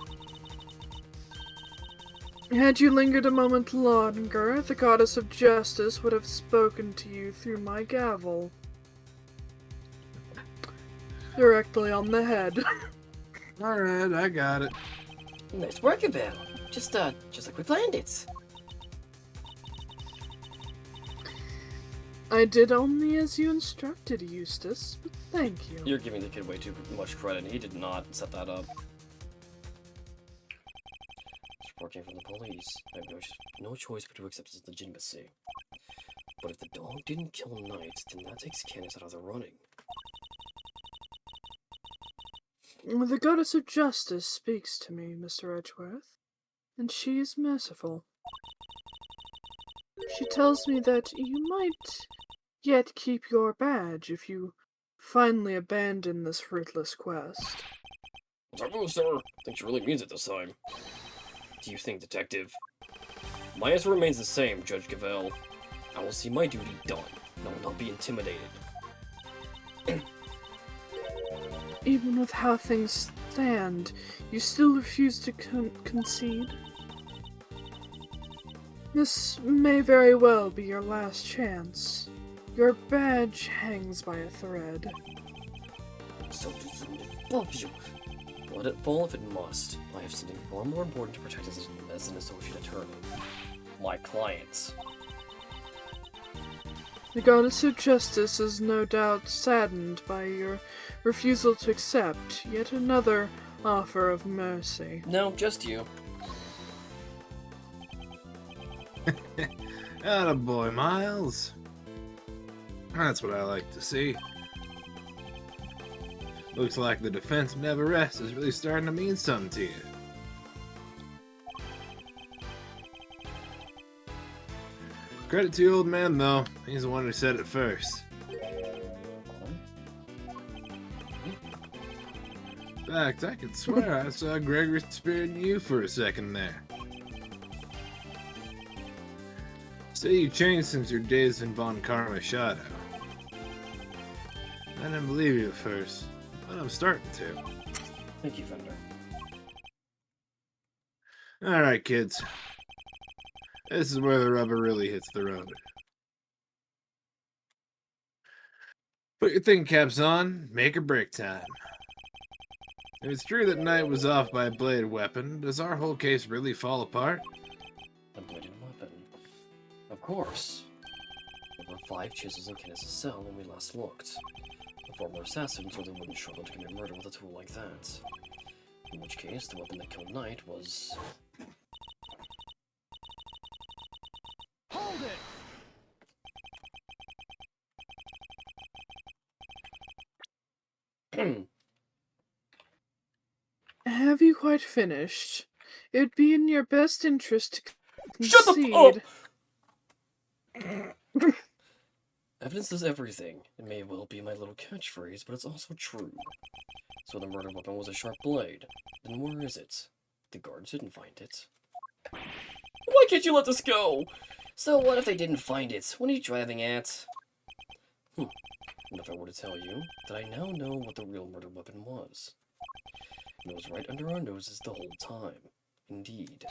Had you lingered a moment longer, the goddess of justice would have spoken to you through my gavel. Directly on the head. Alright, I got it. Nice work, Abel. Just like we planned it. I did only as you instructed, Eustace, but thank you. You're giving the kid way too much credit. He did not set that up. This report came from the police. I have no choice but to accept its legitimacy. But if the dog didn't kill Knight, then that takes Candace out of the running. The goddess of justice speaks to me, Mr. Edgeworth, and she is merciful. She tells me that you might yet keep your badge if you finally abandon this fruitless quest. Taboo, sir. I think she really means it this time. Do you think, Detective? My answer remains the same, Judge Gavelle. I will see my duty done, and I will not be intimidated. Even with how things stand, you still refuse to concede? This may very well be your last chance. Your badge hangs by a thread. So love you. Let it fall if it must. I have something far more important to protect as an associate attorney. My clients. The goddess of justice is no doubt saddened by your refusal to accept yet another offer of mercy. No, just you. Attaboy, Miles. That's what I like to see. Looks like the defense of Never Rest is really starting to mean something to you. Credit to the old man, though. He's the one who said it first. In fact, I could swear I saw Gregory spearing you for a second there. Say you changed since your days in Von Karma Shadow. I didn't believe you at first, but I'm starting to. Thank you, Fender. Alright, kids. This is where the rubber really hits the road. Put your thinking caps on, make or break time. If it's true that Knight was off by a bladed weapon, does our whole case really fall apart? A bladed weapon. Of course. There were 5 chisels in Kenneth's cell when we last looked. A former assassin certainly wouldn't struggle to commit murder with a tool like that. In which case, the weapon that killed Knight was... Hold it! Have you quite finished? It would be in your best interest to Shut concede. the Evidence is everything. It may well be my little catchphrase, but it's also true. So the murder weapon was a sharp blade. Then where is it? The guards didn't find it. Why can't you let this go? So what if they didn't find it? What are you driving at? And if I were to tell you that I now know what the real murder weapon was? And it was right under our noses the whole time. Indeed.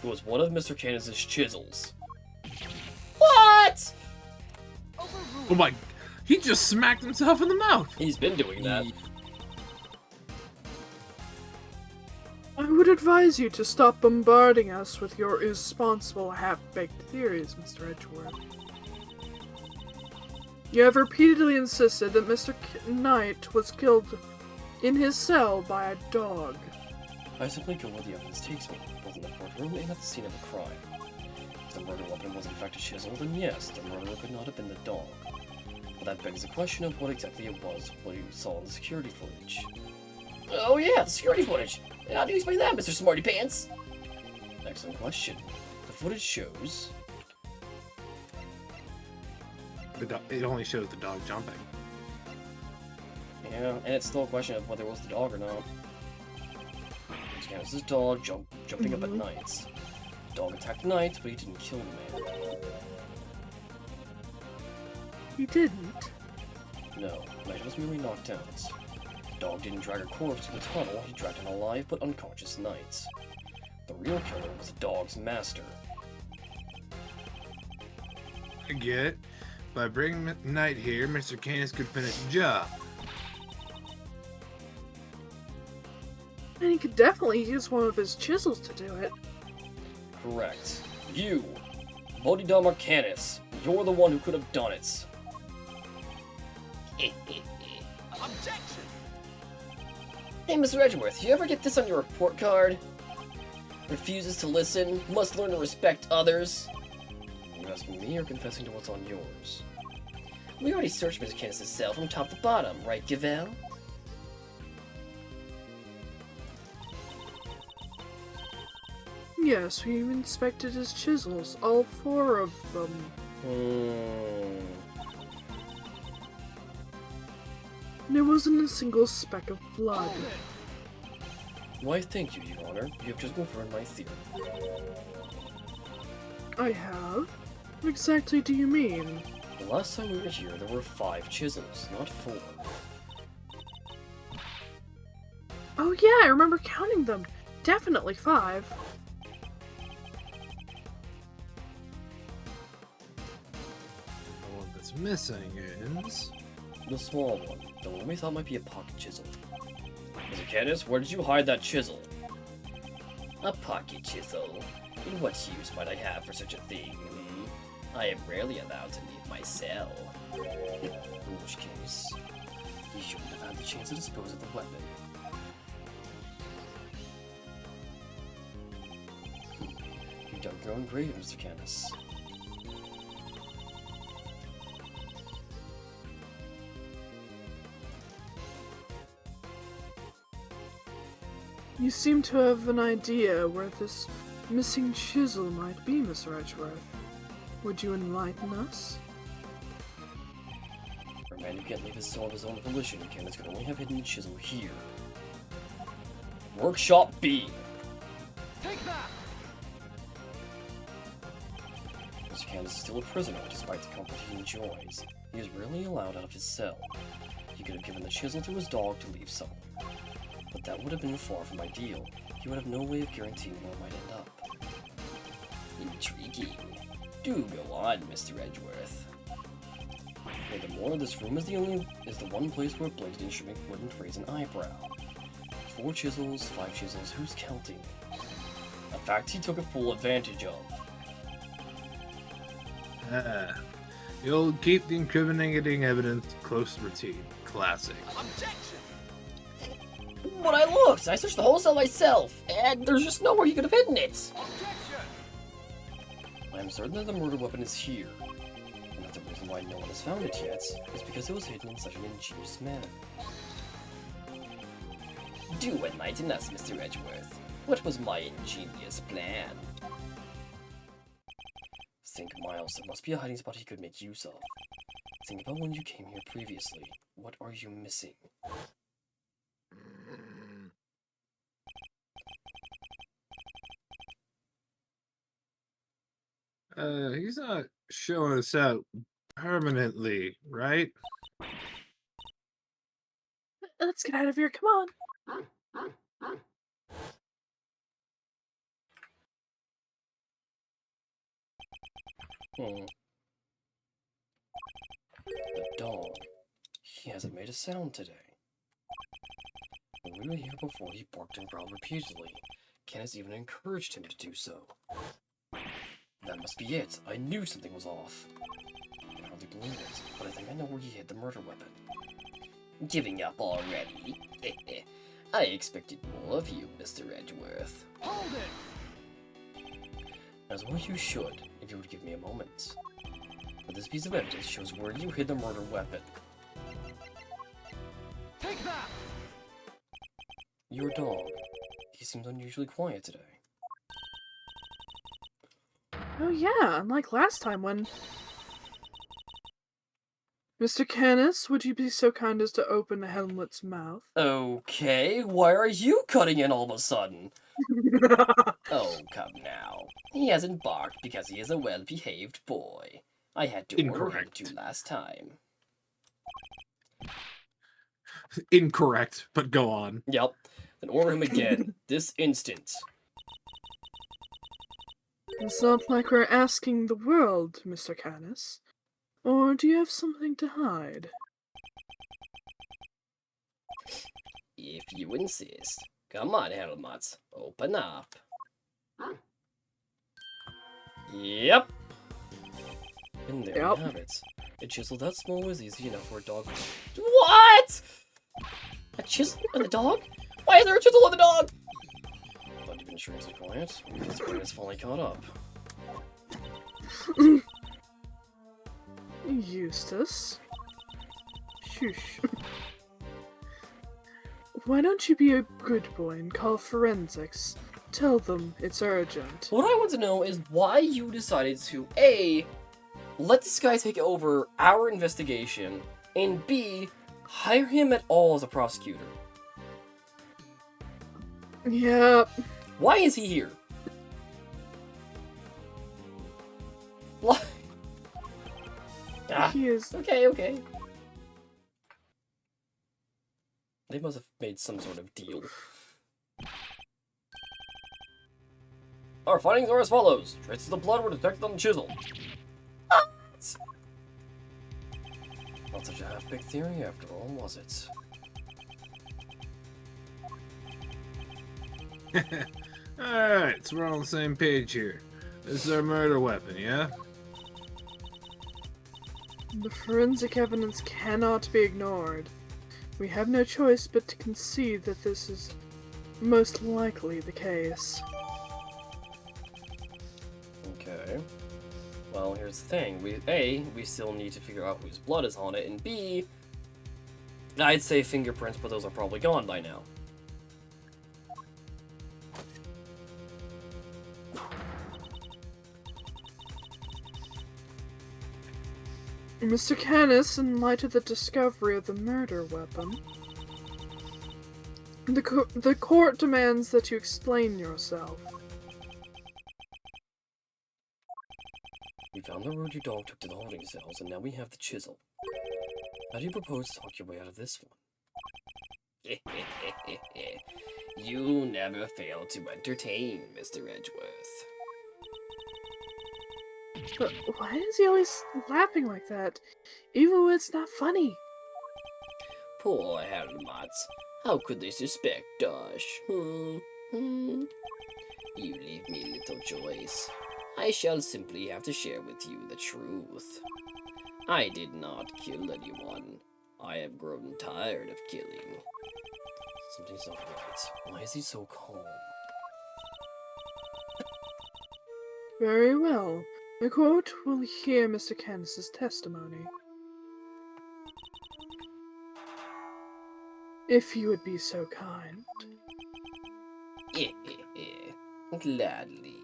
It was one of Mr. Candace's chisels. What? Overruled. Oh my... He just smacked himself in the mouth! He's been doing that. I would advise you to stop bombarding us with your irresponsible, half-baked theories, Mr. Edgeworth. You have repeatedly insisted that Mr. Knight was killed in his cell by a dog. I simply go where the evidence takes me, both in the courtroom and at the scene of the crime. If the murder weapon was in fact a chisel, then yes, the murderer could not have been the dog. But that begs the question of what exactly it was what you saw in the security footage. Oh yeah, the security footage! How do you explain that, Mr. Smarty Pants? Excellent question. The footage shows... It only shows the dog jumping. Yeah, and it's still a question of whether it was the dog or not. It's Candace's dog jumping up at night. Dog attacked Knight, but he didn't kill the man. He didn't. No, Knight was merely knocked out. The dog didn't drag a corpse to the tunnel, he dragged an alive but unconscious Knight. The real killer was the dog's master. I get it. By bringing Knight here, Mr. Canis could finish the job. And he could definitely use one of his chisels to do it. Correct. You, Bodhidharma Canis, you're the one who could have done it. Objection! Hey, Mr. Edgeworth, you ever get this on your report card? Refuses to listen, must learn to respect others. Are you asking me or confessing to what's on yours? We already searched Mr. Canis' cell from top to bottom, right, Gavel? Yes, we inspected his chisels, all 4 of them. There wasn't a single speck of blood. Hold it! Why, thank you, Your Honor. You have just confirmed my theory. I have? What exactly do you mean? The last time we were here, there were 5 chisels, not 4. Oh yeah, I remember counting them. Definitely 5. The one that's missing is... The small one, the one we thought might be a pocket chisel. Mr. Canis, where did you hide that chisel? A pocket chisel? In what use might I have for such a thing? I am rarely allowed to leave my cell. In which case, you shouldn't have had the chance to dispose of the weapon. You dug your own grave, Mr. Canis. You seem to have an idea where this missing chisel might be, Mr. Edgeworth. Would you enlighten us? For a man who can't leave his soul of his own volition, Canis could only have hidden the chisel here. Workshop B! Take that! Mr. Canis is still a prisoner, despite the comfort he enjoys. He is rarely allowed out of his cell. He could have given the chisel to his dog to leave someone. But that would have been far from ideal. He would have no way of guaranteeing where it might end up. Intriguing. Do go on, Mr. Edgeworth. Furthermore, this room is the one place where a bladed instrument wouldn't raise an eyebrow. 4 chisels, 5 chisels, who's counting? A fact he took a full advantage of. You'll keep the incriminating evidence close to routine. Classic. Objection! But I looked! I searched the whole cell myself, and there's just nowhere he could have hidden it! Objection! I'm certain that the murder weapon is here. And that the reason why no one has found it yet is because it was hidden in such an ingenious manner. Do enlighten us, Mr. Edgeworth. What was my ingenious plan? Think, Miles, there must be a hiding spot he could make use of. Think about when you came here previously. What are you missing? He's not showing us out permanently, right? Let's get out of here, come on. The dog. He hasn't made a sound today. When we were here before, he barked and growled repeatedly. Canis even encouraged him to do so. That must be it. I knew something was off. I can hardly believe it, but I think I know where he hid the murder weapon. Giving up already? I expected more of you, Mr. Edgeworth. Hold it! As well you should, if you would give me a moment. But this piece of evidence shows where you hid the murder weapon. Take that! Your dog. He seems unusually quiet today. Oh yeah, unlike last time when... Mr. Canis, would you be so kind as to open Helmut's mouth? Okay, why are you cutting in all of a sudden? Oh, come now. He hasn't barked because he is a well-behaved boy. I had to order him Incorrect. to last time. Incorrect, but go on. Yep. Then order him again, this instant. It's not like we're asking the world, Mr. Canis. Or do you have something to hide? If you insist. Come on, Helmut. Open up. Yep. And there Yep. we have it. A chisel that small was easy enough for a dog. What? A chisel and a dog? Why is there a chisel and a dog? But even shrinks are quiet. His brain is finally caught up. Eustace? Shush. Why don't you be a good boy and call forensics? Tell them it's urgent. What I want to know is why you decided to A, let this guy take over our investigation, and B, hire him at all as a prosecutor. Yep. Why is he here? What? Ah, He is. okay. They must have made some sort of deal. Our findings are as follows. Traces of blood were detected on the chisel. What? Not such a half-baked theory after all, was it? Alright, so we're on the same page here. This is our murder weapon, yeah? The forensic evidence cannot be ignored. We have no choice but to concede that this is most likely the case. Okay. Well, here's the thing. We still need to figure out whose blood is on it, and B, I'd say fingerprints, but those are probably gone by now. Mr. Canis, in light of the discovery of the murder weapon, the court demands that you explain yourself. We found the road your dog took to the holding cells, and now we have the chisel. How do you propose to talk your way out of this one? You never fail to entertain, Mr. Edgeworth. But why is he always laughing like that, even when it's not funny? Poor Helmut. How could they suspect us? You leave me little choice. I shall simply have to share with you the truth. I did not kill anyone. I have grown tired of killing. Something's not right. Why is he so calm? Very well. The court will hear Mr. Canis's testimony. If you would be so kind. Gladly.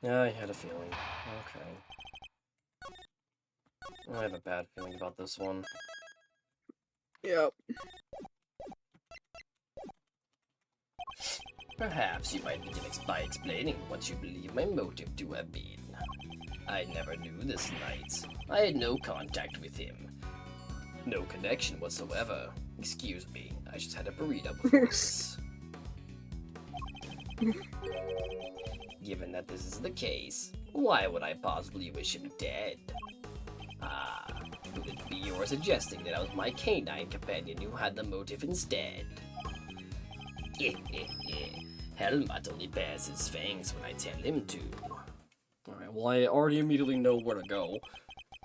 I had a feeling. Okay. I have a bad feeling about this one. Yep. Perhaps you might begin by explaining what you believe my motive to have been. I never knew this knight. I had no contact with him. No connection whatsoever. Excuse me, I just had a burrito before this. Given that this is the case, why would I possibly wish him dead? Ah, could it be you are suggesting that I was my canine companion who had the motive instead? Helmut only bares his fangs when I tell him to. Alright, well I already immediately know where to go.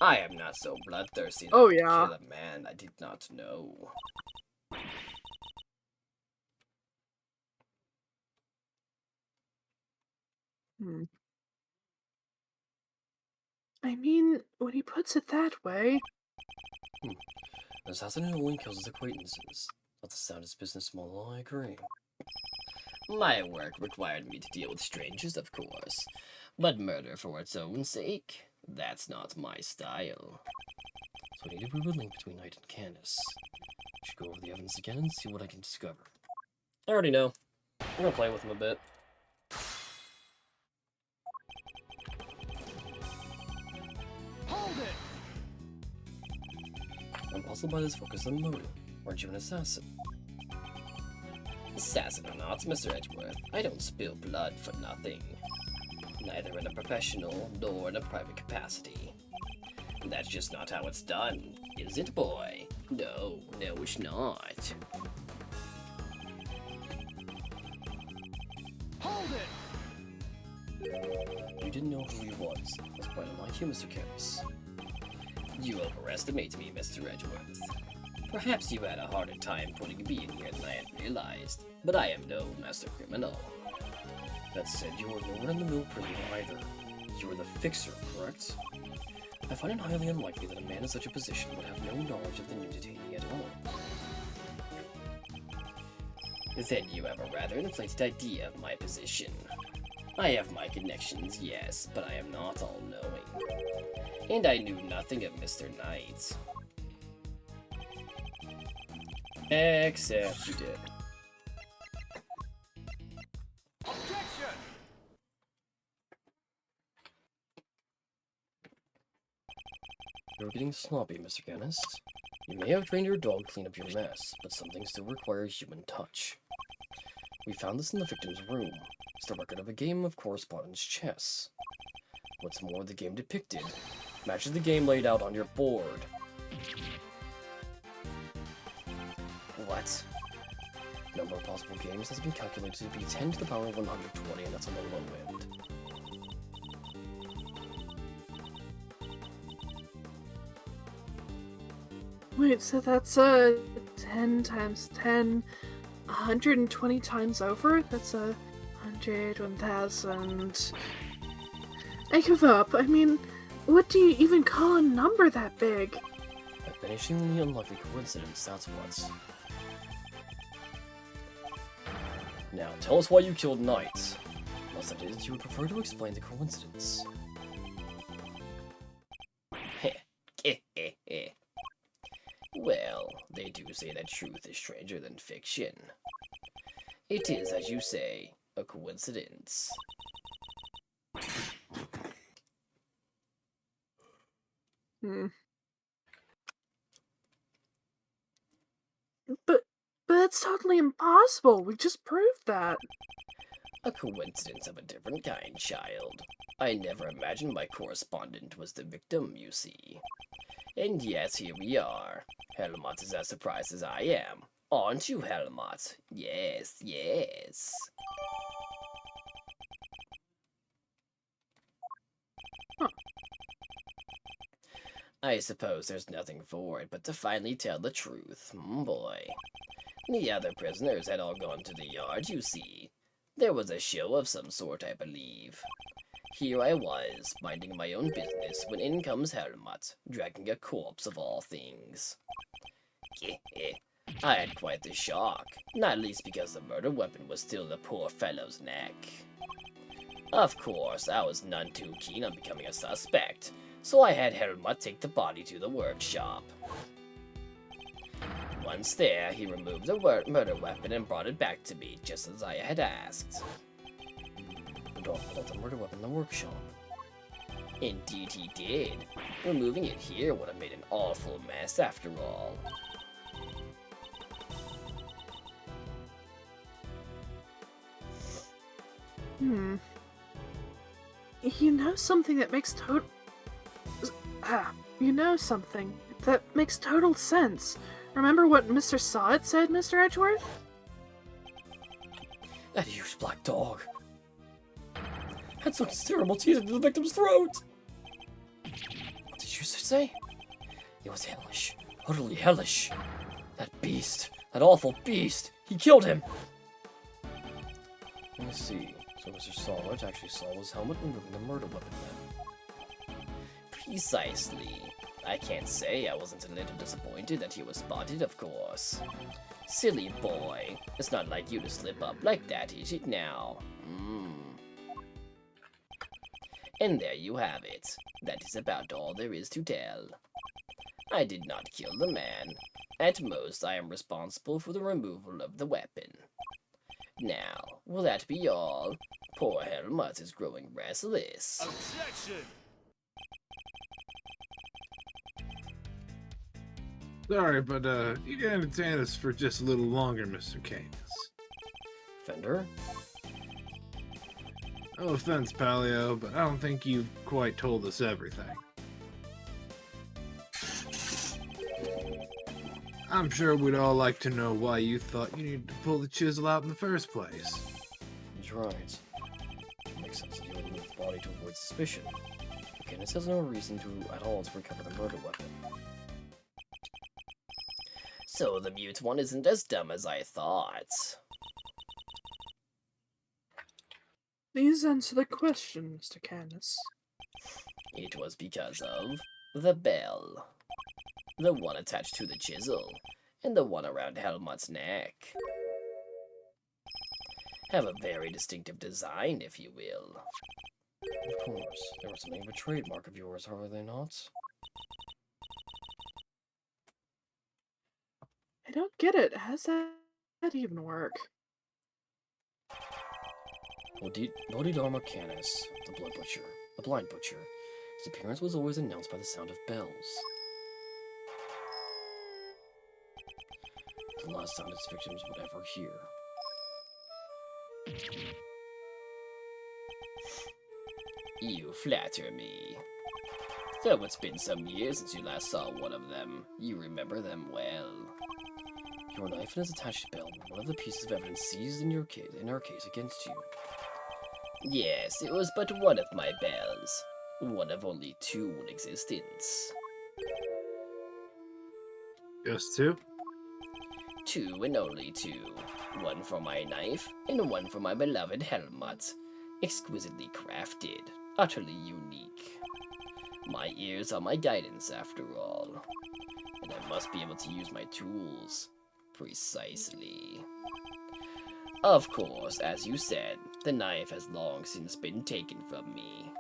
I am not so bloodthirsty that Oh, I would yeah. kill a man I did not know. I mean, when he puts it that way. An assassin who only kills his acquaintances. Not the soundest business model, I agree. My work required me to deal with strangers, of course. But murder for its own sake? That's not my style. So I need to prove a link between Knight and Candace. I should go over the evidence again and see what I can discover. I already know. I'm gonna play with him a bit. Hold it! I'm puzzled by this focus on motive. Weren't you an assassin? Assassin or not, Mr. Edgeworth, I don't spill blood for nothing. Neither in a professional nor in a private capacity. That's just not how it's done, is it, boy? No, it's not. Hold it! You didn't know who he was. That's quite unlike you, Mr. Karras. You overestimate me, Mr. Edgeworth. Perhaps you had a harder time putting me in here than I had realized, but I am no master criminal. That said, you were no run-of-the-mill prisoner either. You were the fixer, correct? I find it highly unlikely that a man in such a position would have no knowledge of the new detainee at all. Then you have a rather inflated idea of my position. I have my connections, yes, but I am not all-knowing. And I knew nothing of Mr. Knight. Except you did. Objection! You're getting sloppy, Mr. Chemist. You may have trained your dog to clean up your mess, but something still requires human touch. We found this in the victim's room. It's the record of a game of correspondence chess. What's more, the game depicted matches the game laid out on your board. What? Number of possible games has been calculated to be 10 to the power of 120, and that's on the low end. Wait, so that's 10 times 10, 120 times over? That's 100, 1000. I give up. I mean, what do you even call a number that big? A vanishingly unlikely coincidence, that's what. Now, tell us why you killed Knight. Unless it is, you would prefer to explain the coincidence. Well, they do say that truth is stranger than fiction. It is, as you say, a coincidence. But that's totally impossible. We just proved that. A coincidence of a different kind, child. I never imagined my correspondent was the victim, you see. And yes, here we are. Helmut is as surprised as I am. Aren't you, Helmut? Yes, yes. Huh. I suppose there's nothing for it but to finally tell the truth, boy. The other prisoners had all gone to the yard, you see. There was a show of some sort, I believe. Here I was, minding my own business, when in comes Helmut, dragging a corpse of all things. I had quite the shock, not least because the murder weapon was still in the poor fellow's neck. Of course, I was none too keen on becoming a suspect, so I had Helmut take the body to the workshop. Once there, he removed the murder weapon and brought it back to me, just as I had asked. Don't put the murder weapon in the workshop. Indeed he did. Removing it here would have made an awful mess after all. You know something that makes you know something that makes total sense. Remember what Mr. Sod said, Mr. Edgeworth? That huge black dog had such terrible teeth into the victim's throat! What did you say? It was hellish. Utterly hellish. That beast. That awful beast. He killed him! Let me see. So Mr. Solid actually saw his helmet removing the murder weapon then. Precisely. I can't say I wasn't a little disappointed that he was spotted, of course. Silly boy. It's not like you to slip up like that, is it now? And there you have it. That is about all there is to tell. I did not kill the man. At most, I am responsible for the removal of the weapon. Now, will that be all? Poor Helmut is growing restless. Objection! Sorry, but you can entertain us for just a little longer, Mr. Canis. Fender? No offense, Paleo, but I don't think you've quite told us everything. I'm sure we'd all like to know why you thought you needed to pull the chisel out in the first place. He's right. It makes sense that you would move the body to avoid suspicion. Kenneth has no reason at all to recover the murder weapon. So the mute one isn't as dumb as I thought. Please answer the question, Mr. Canis. It was because of the bell. The one attached to the chisel, and the one around Helmut's neck. Have a very distinctive design, if you will. Of course, they were something of a trademark of yours, are they not? I don't get it. How does that even work? Bodhidharma Canis, the blood butcher, the blind butcher. His appearance was always announced by the sound of bells. The last sound his victims would ever hear. You flatter me. Though it's been some years since you last saw one of them, you remember them well. Your knife and its attached bell were one of the pieces of evidence seized in our case against you. Yes, it was but one of my bells. One of only two in existence. Just two? Two and only two. One for my knife, and one for my beloved Helmut. Exquisitely crafted, utterly unique. My ears are my guidance, after all. And I must be able to use my tools. Precisely. Of course, as you said, the knife has long since been taken from me.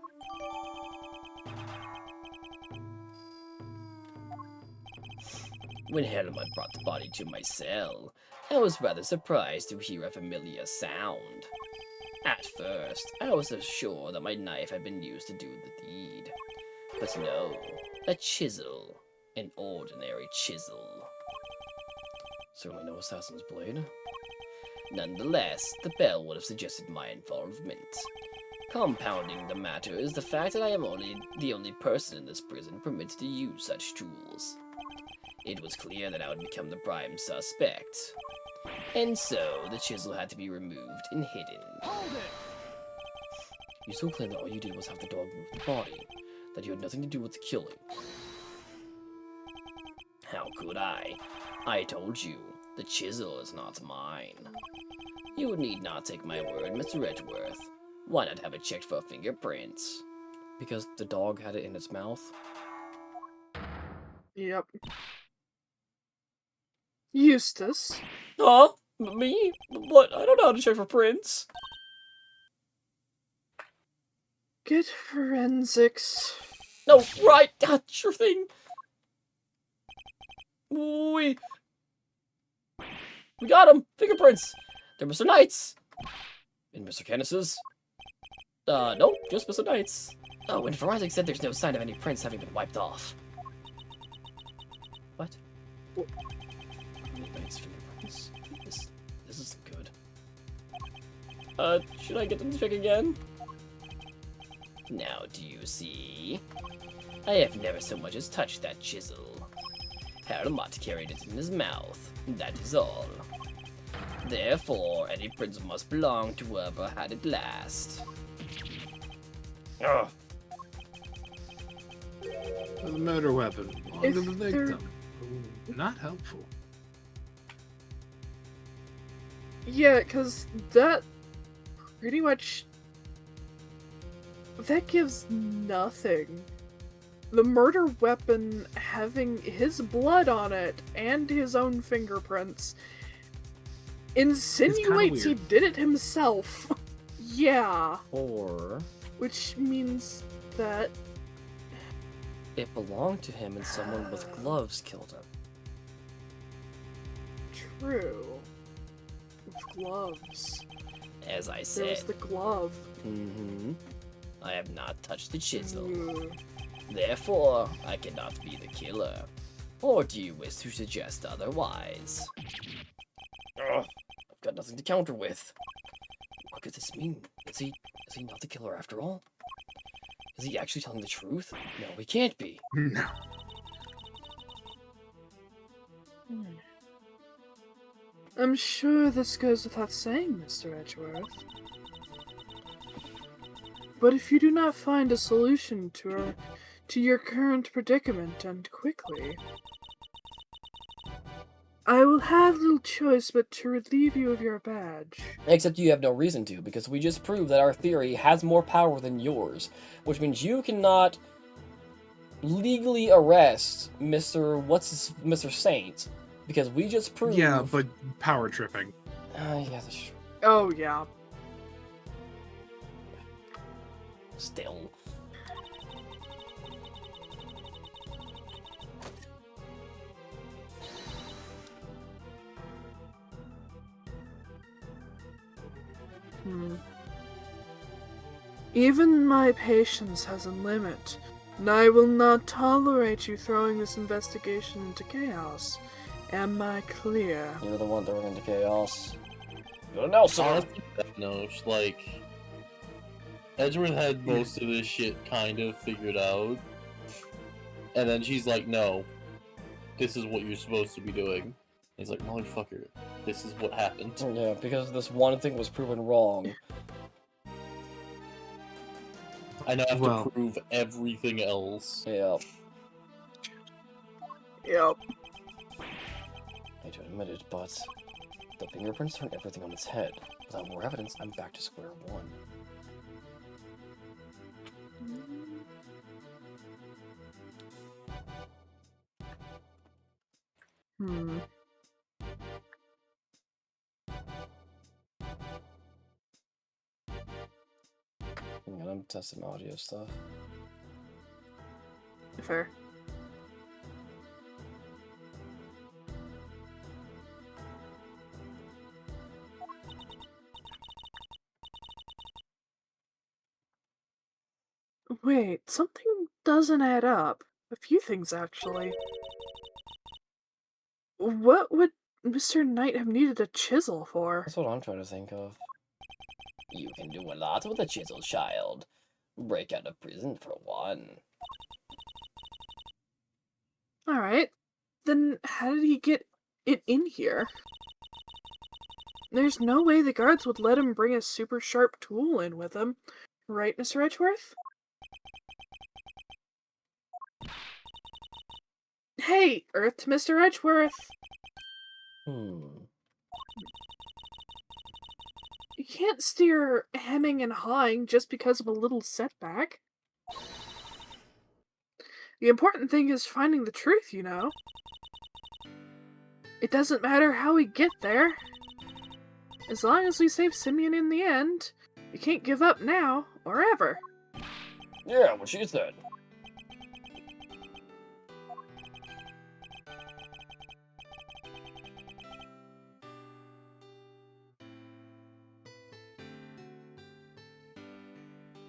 When Helmut brought the body to my cell, I was rather surprised to hear a familiar sound. At first, I was sure that my knife had been used to do the deed. But no, a chisel. An ordinary chisel. Certainly no assassin's blade. Nonetheless, the bell would have suggested my involvement. Compounding the matter is the fact that I am the only person in this prison permitted to use such tools. It was clear that I would become the prime suspect. And so, the chisel had to be removed and hidden. Hold it! You still claim that all you did was have the dog move the body, that you had nothing to do with the killing. How could I? I told you, the chisel is not mine. You need not take my word, Mr. Edgeworth. Why not have it checked for fingerprints? Because the dog had it in its mouth? Yep. Eustace. Huh? Me? But I don't know how to check for prints. Get forensics. No, right, sure thing. We got him! Fingerprints! They're Mr. Knight's! And Mr. Canis's? Nope, just Mr. Knight's. Oh, and Forensic said there's no sign of any prints having been wiped off. What? Knight's fingerprints? This isn't good. Should I get them to check again? Now, do you see? I have never so much as touched that chisel. Helmut carried it in his mouth, that is all. Therefore, any prints must belong to whoever had it last. Ugh. The murder weapon belonged If to the there- victim. Ooh, not helpful. Yeah, because that pretty much... that gives nothing. The murder weapon having his blood on it and his own fingerprints insinuates he weird. did it himself. Yeah. Or... Which means that It belonged to him and someone with gloves killed him. True. With gloves. As I There's said. the glove. Mm-hmm. I have not touched the chisel. Mm. Therefore, I cannot be the killer. Or do you wish to suggest otherwise? Ugh, I've got nothing to counter with. What could this mean? Is he not the killer after all? Is he actually telling the truth? No, he can't be. No. I'm sure this goes without saying, Mr. Edgeworth. But if you do not find a solution to your current predicament, and quickly, I will have little choice but to relieve you of your badge. Except you have no reason to, because we just proved that our theory has more power than yours. Which means you cannot legally arrest Mr. Saint. Because we just proved... Yeah, but power tripping. Yeah, that's true. Oh, yeah. Still. Even my patience has a limit, and I will not tolerate you throwing this investigation into chaos. Am I clear? You're the one throwing into chaos. You're Nelson! Honestly, no, like, Edgeworth had most of this shit kind of figured out. And then she's like, no, this is what you're supposed to be doing. And he's like, motherfucker, this is what happened. Yeah, because this one thing was proven wrong. I now have Well. to prove everything else. Yeah. Yep. I hate to admit it, but the fingerprints turned everything on its head. Without more evidence, I'm back to square one. I'm testing audio stuff. Fair. Wait, something doesn't add up. A few things, actually. What would Mr. Knight have needed a chisel for? That's what I'm trying to think of. You can do a lot with a chisel, child. Break out of prison for one. Alright. Then how did he get it in here? There's no way the guards would let him bring a super sharp tool in with him. Right, Mr. Edgeworth? Hey, Earth to Mr. Edgeworth! You can't steer hemming and hawing just because of a little setback. The important thing is finding the truth, you know. It doesn't matter how we get there. As long as we save Simeon in the end, we can't give up now, or ever. Yeah, what she said.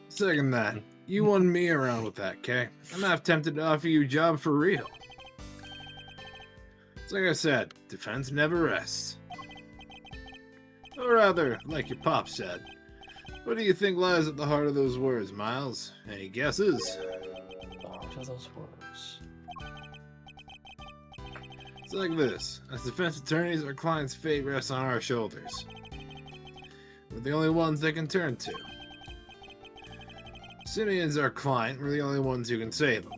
Second that. You won me around with that, Kay. I'm half tempted to offer you a job for real. It's like I said, defense never rests. Or rather, like your pop said. What do you think lies at the heart of those words, Miles? Any guesses? What are those words? It's like this. As defense attorneys, our client's fate rests on our shoulders. We're the only ones they can turn to. Simeon's our client, we're the only ones who can save him.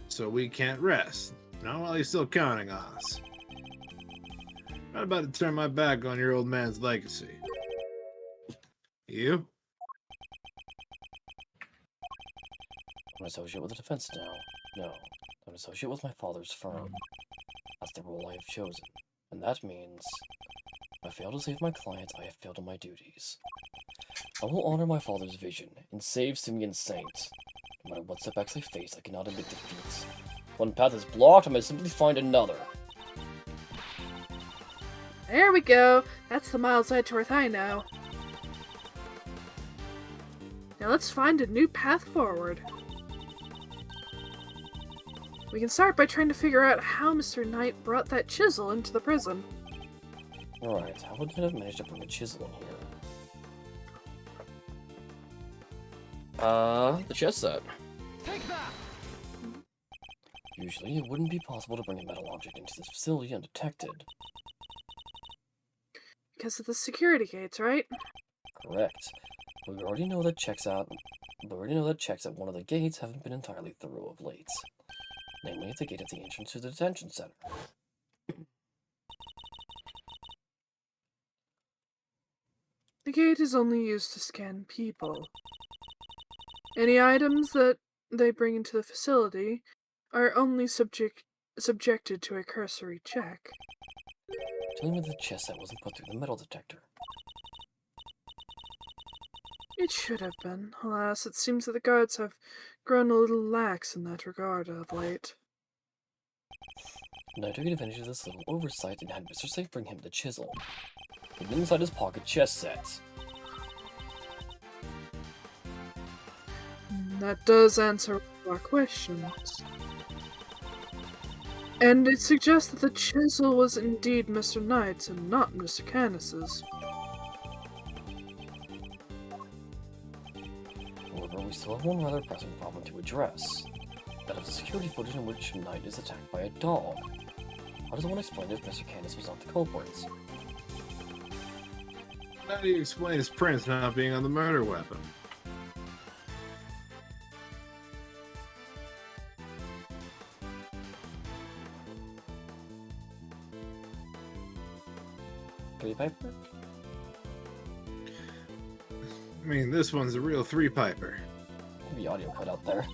So we can't rest, not while he's still counting on us. I'm not about to turn my back on your old man's legacy. You? I'm an associate with the defense now. No, I'm an associate with my father's firm. That's the role I have chosen. And that means, if I fail to save my client, I have failed in my duties. I will honor my father's vision and save Simeon Saint. No matter what setbacks I face, I cannot admit defeats. One path is blocked, I must simply find another. There we go. That's the Miles Edgeworth I know. Now let's find a new path forward. We can start by trying to figure out how Mr. Knight brought that chisel into the prison. Alright, how would I have managed to bring a chisel in here? The chess set. Take that! Usually, it wouldn't be possible to bring a metal object into this facility undetected. Because of the security gates, right? Correct. But we already know that checks at one of the gates haven't been entirely thorough of late. Namely, at the gate at the entrance to the detention center. The gate is only used to scan people. Any items that they bring into the facility are only subjected to a cursory check. Tell me the chess set wasn't put through the metal detector. It should have been. Alas, it seems that the guards have grown a little lax in that regard of late. And I took advantage of this little oversight and had Mr. Safe bring him the chisel. Hidden inside his pocket chess set. That does answer our questions. And it suggests that the chisel was indeed Mr. Knight's and not Mr. Canis's. However, we still have one rather pressing problem to address. That of the security footage in which Knight is attacked by a dog. How does one explain if Mr. Canis was not the culprit? How do you explain his prints not being on the murder weapon? Three Piper? I mean, this one's a real three-piper. Maybe audio cut out there.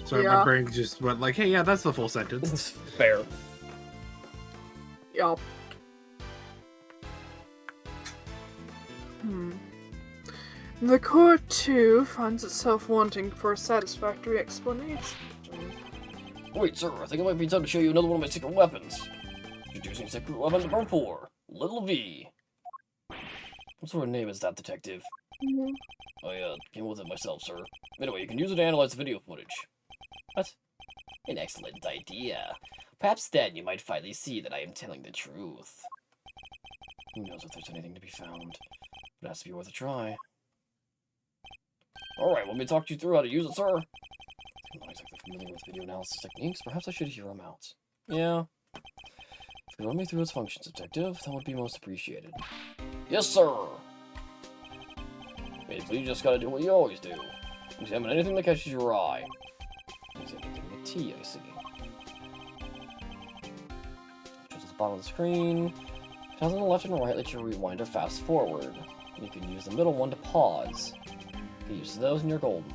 So Yeah. my brain just went like, hey, yeah, that's the full sentence. It's fair. Yup. The court, too, finds itself wanting for a satisfactory explanation. Wait, sir, I think it might be time to show you another one of my secret weapons. Introducing secret weapon number 4, Little V. What sort of name is that, detective? I came with it myself, sir. Anyway, you can use it to analyze the video footage. What? An excellent idea. Perhaps then you might finally see that I am telling the truth. Who knows if there's anything to be found. It has to be worth a try. Alright, let me talk you through how to use it, sir. I'm not exactly familiar with video analysis techniques. Perhaps I should hear them out. Yeah. If you run me through its functions, detective, that would be most appreciated. Yes, sir! Basically, you just gotta do what you always do. Examine anything that catches your eye. Examine anything with T, I see. Choose at the bottom of the screen. It has on the left and right let you rewind or fast forward. You can use the middle one to pause. You can use those and you're golden.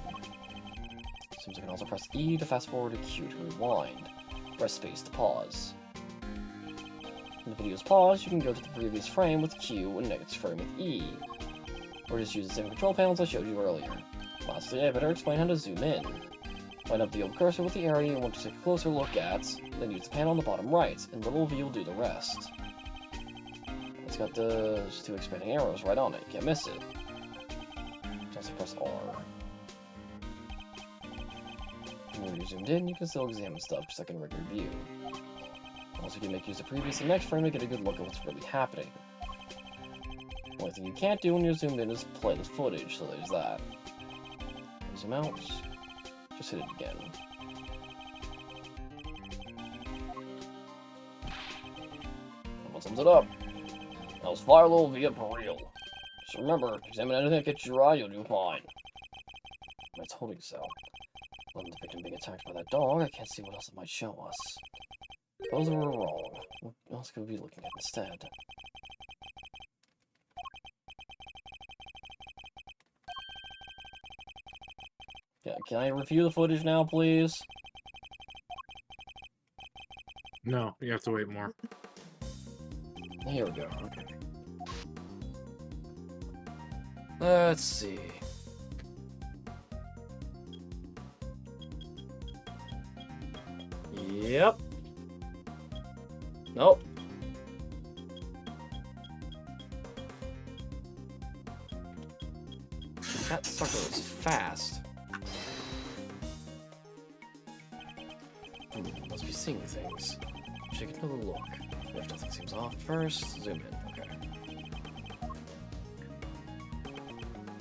Seems you can also press E to fast forward or Q to rewind. Press space to pause. When the video is paused, you can go to the previous frame with Q and next frame with E. Or just use the same control panels I showed you earlier. Lastly, I better explain how to zoom in. Line up the old cursor with the area you want to take a closer look at, then use the panel on the bottom right, and Little V will do the rest. It's got those 2 expanding arrows right on it, you can't miss it. Just press R. And when you're zoomed in, you can still examine stuff just like in regular view. Also, you can make use of previous and next frame to get a good look at what's really happening. The only thing you can't do when you're zoomed in is play the footage, so there's that. Zoom out. Just hit it again. And what sums it up? Now let's fire Little V up for real. Just remember, examine anything that catches your eye, you'll do fine. I told you so. Other than the victim being attacked by that dog, I can't see what else it might show us. Suppose we were wrong. What else could we be looking at instead? Yeah, can I review the footage now, please? No, you have to wait more. Here we go, okay. Let's see. Yep. Nope. That sucker is fast. Must be seeing things. Take another look. If nothing seems off at first, zoom in. Okay.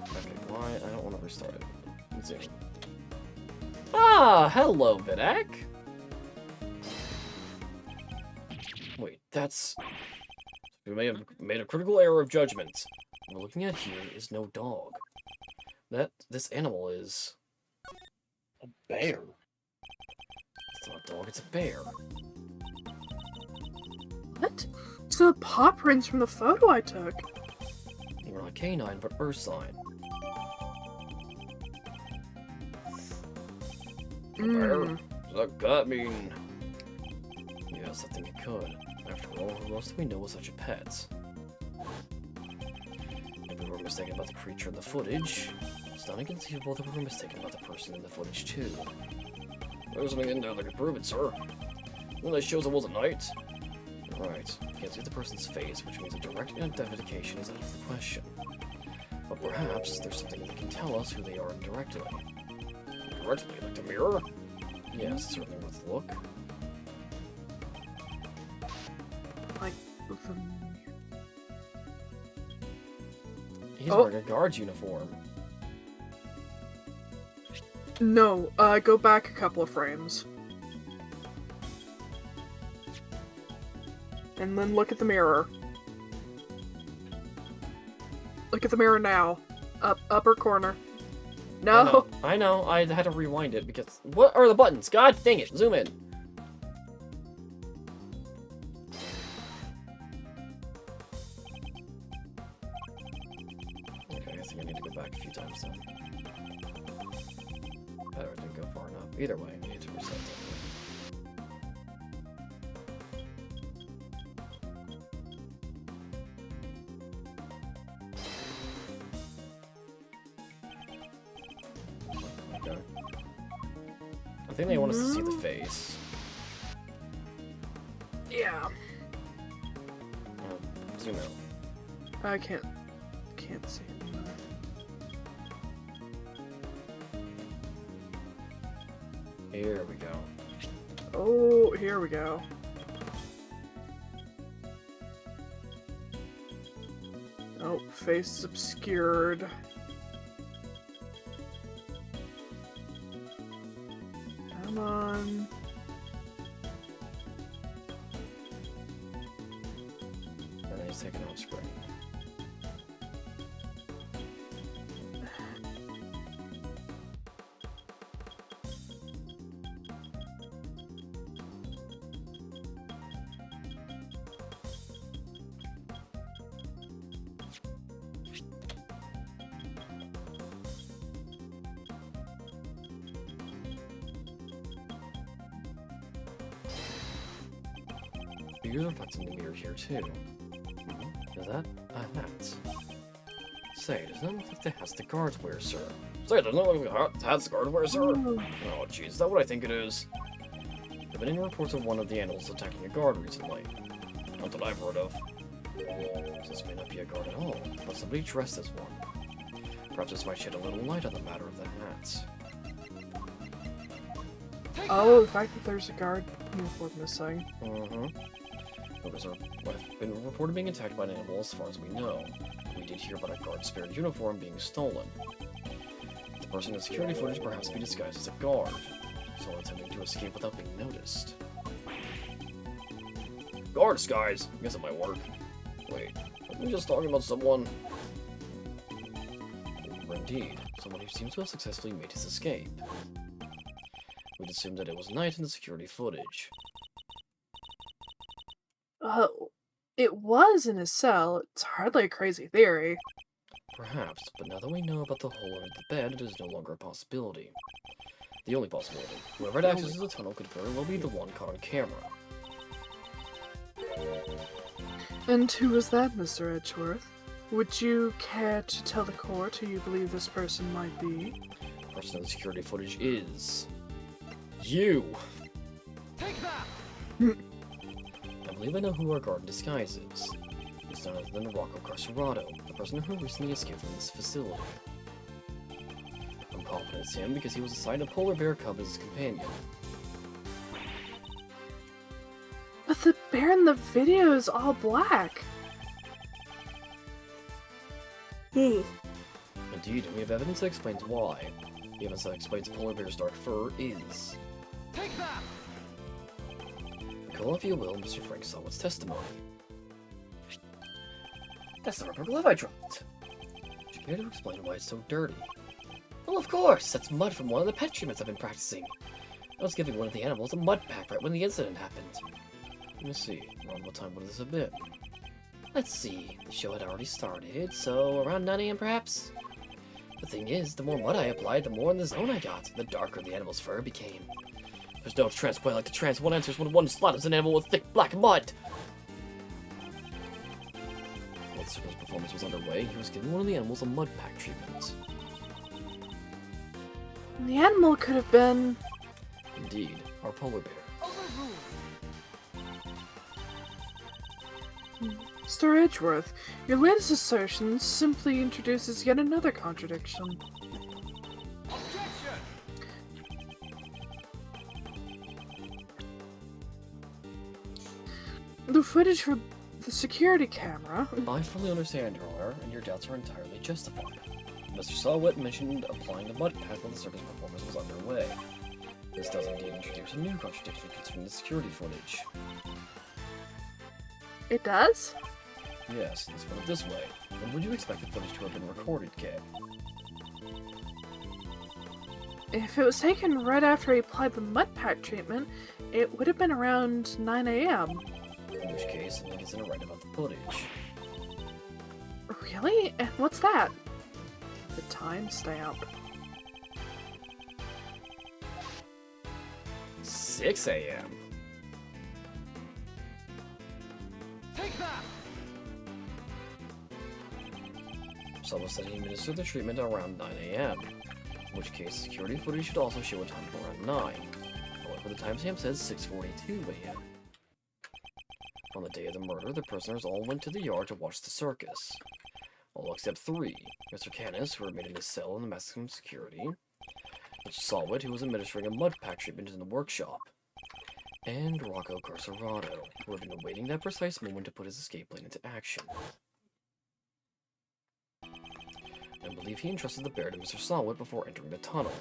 Okay, why? I don't want to restart it. Let's see. Ah, hello, Vidak. Wait, that's... We may have made a critical error of judgment. What we're looking at here is no dog. This animal is... A bear. It's not a dog, it's a bear. What? So the paw prints from the photo I took. They were not canine, but ursine. Bear? Does that mean... Yes, I think it could. After all, who else do we know with such a pet? If we were mistaken about the creature in the footage, it's not inconceivable that we were mistaken about the person in the footage too. There's something in there that could prove it, sir. Well, that shows it wasn't night. Right. Can't see the person's face, which means a direct identification is out of the question. But perhaps there's something that can tell us who they are indirectly. Indirectly, like the mirror? Yes, certainly worth a look. Like, He's wearing a guard's uniform. no, go back a couple of frames. And then look at the mirror. Look at the mirror now. Upper corner. No! I know, I had to rewind it because... What are the buttons? God dang it, zoom in. Okay, I think I need to go back a few times then. That didn't go far enough. Either way, I need to reset that. Okay. I think they want us to see the face. Yeah. Zoom out. I can't see it. Here we go. Oh, here we go. Oh, face is obscured. Come on. And then he's taking off screen. The user reflects in the mirror here too. Is that a hat? Say, does not look like the hats the guards wear, sir. Say, does not look like the hats the guards wear, sir. Oh, jeez, is that what I think it is? There have been any reports of one of the animals attacking a guard recently. Not that I've heard of. This may not be a guard at all, but somebody dressed as one. Perhaps this might shed a little light on the matter of the hats. Oh, the fact that there's a guard uniform missing. Others have been reported being attacked by an animal as far as we know. We did hear about a guard spared uniform being stolen. The person in the security footage perhaps be disguised as a guard, so attempting to escape without being noticed. Guard disguise? I guess it might work. Wait, are we just talking about someone? Indeed, someone who seems to have successfully made his escape. We'd assumed that it was night in the security footage. It was in his cell. It's hardly a crazy theory. Perhaps, but now that we know about the hole under the bed, it is no longer a possibility. The only possibility. Whoever had access to the tunnel could very well be the one caught on camera. And who was that, Mr. Edgeworth? Would you care to tell the court who you believe this person might be? The person in the security footage is... you! Take that! I believe I know who our guard in disguise is. It's none other than Rocco Carcerado, the person who recently escaped from this facility. I'm confident it's him because he was assigned a polar bear cub as his companion. But the bear in the video is all black. Indeed, and we have evidence that explains why. The evidence that explains polar bear's dark fur is... Take that! Recall, if you will, Mr. Frank Solid's testimony. That's the rubber glove I dropped. Would you care to explain why it's so dirty? Well, of course! That's mud from one of the pet treatments I've been practicing. I was giving one of the animals a mud pack right when the incident happened. Let me see, around what time would this have been? Let's see, the show had already started, so around 9 AM perhaps? The thing is, the more mud I applied, the more in the zone I got, the darker the animal's fur became. There's no trance quite like the trance one enters when one slathers an animal with thick black mud! While the circus performance was underway, he was giving one of the animals a mud pack treatment. The animal could have been... Indeed, our polar bear. Mr. Edgeworth, your latest assertion simply introduces yet another contradiction. Objection! The footage from the security camera... I fully understand, Your Honor, and your doubts are entirely justified. Mr. Sawit mentioned applying the mud pack while the circus performance was underway. This does indeed introduce a new contradiction concerning the security footage. It does? Yes, let's put it this way. When would you expect the footage to have been recorded, Kay? If it was taken right after he applied the mud pack treatment, it would have been around 9 AM. In which case, something isn't right about the footage. Really? And what's that? The timestamp. 6 AM. Take that! Someone said he administered the treatment around 9 AM. In which case, security footage should also show a time of around 9. However, the timestamp says 6:42 AM. On the day of the murder, the prisoners all went to the yard to watch the circus. All except 3. Mr. Canis, who remained in his cell in the maximum security. Mr. Sawit, who was administering a mud pack treatment in the workshop. And Rocco Carcerado, who had been awaiting that precise moment to put his escape plan into action. I believe he entrusted the bear to Mr. Sawit before entering the tunnel.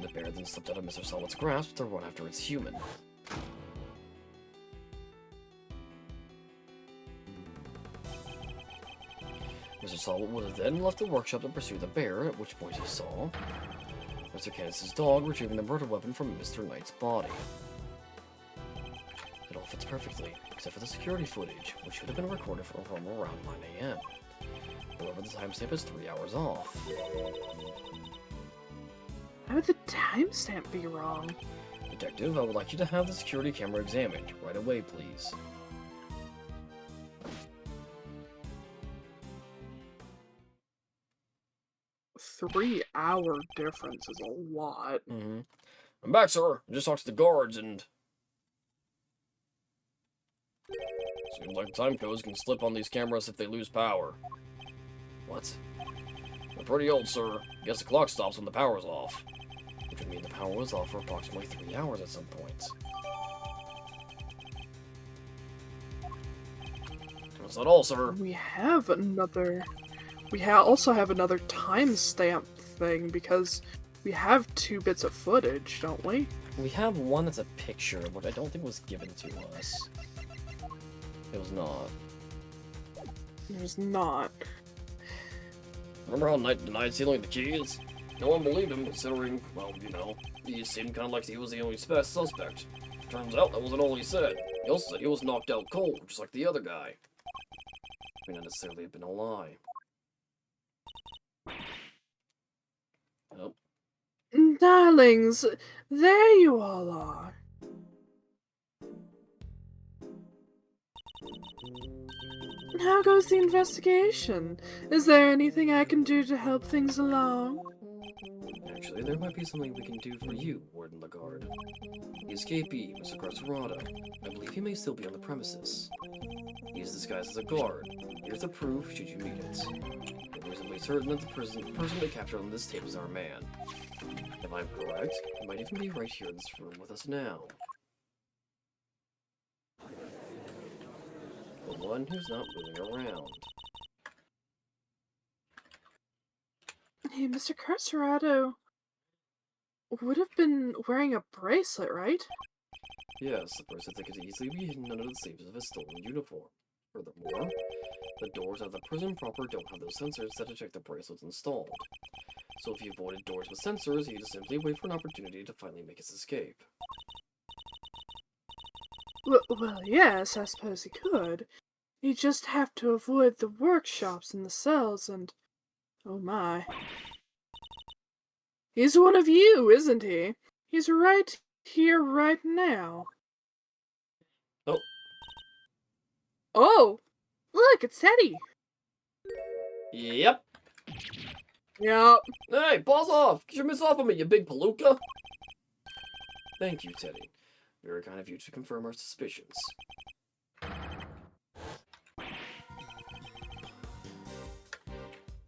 The bear then slipped out of Mr. Sawit's grasp to run after its human. Mr. Sawit would have then left the workshop to pursue the bear, at which point he saw Mr. Canis' dog retrieving the murder weapon from Mr. Knight's body. It all fits perfectly, except for the security footage, which should have been recorded from around 9 AM. However, the timestamp is 3 hours off. How would the timestamp be wrong? Detective, I would like you to have the security camera examined. Right away, please. Three-hour difference is a lot. I'm back, sir. I just talked to the guards and... Seems like time codes can slip on these cameras if they lose power. What? They're pretty old, sir. Guess the clock stops when the power's off. Which would mean the power was off for approximately 3 hours at some point. That's not all, sir. We have another... also have another timestamp thing, because we have 2 bits of footage, don't we? We have one that's a picture, but I don't think was given to us. It was not. There's not. Remember how Knight denied stealing the keys? No one believed him, considering, well, you know, he seemed kind of like he was the only suspect. Turns out that wasn't all he said. He also said he was knocked out cold, just like the other guy. May not necessarily have been a lie. Oh. Darlings, there you all are. How goes the investigation? Is there anything I can do to help things along? Actually, there might be something we can do for you, Warden Lagarde. The escapee, Mr. Carcerado. I believe he may still be on the premises. He is disguised as a guard. Here's the proof, should you need it. I'm reasonably certain that the person we captured on this tape is our man. If I'm correct, he might even be right here in this room with us now. The one who's not moving around. Hey, Mr. Carcerado would have been wearing a bracelet, right? Yes, the bracelet that could easily be hidden under the sleeves of his stolen uniform. Furthermore, the doors of the prison proper don't have those sensors that detect the bracelets installed. So if he avoided doors with sensors, he'd simply wait for an opportunity to finally make his escape. Well, yes, I suppose he could. You just have to avoid the workshops and the cells and... Oh my. He's one of you, isn't he? He's right here, right now. Oh. Oh! Look, it's Teddy! Yep. Yup. Hey, balls off! Get your mitts off of me, you big palooka! Thank you, Teddy. Very kind of you to confirm our suspicions.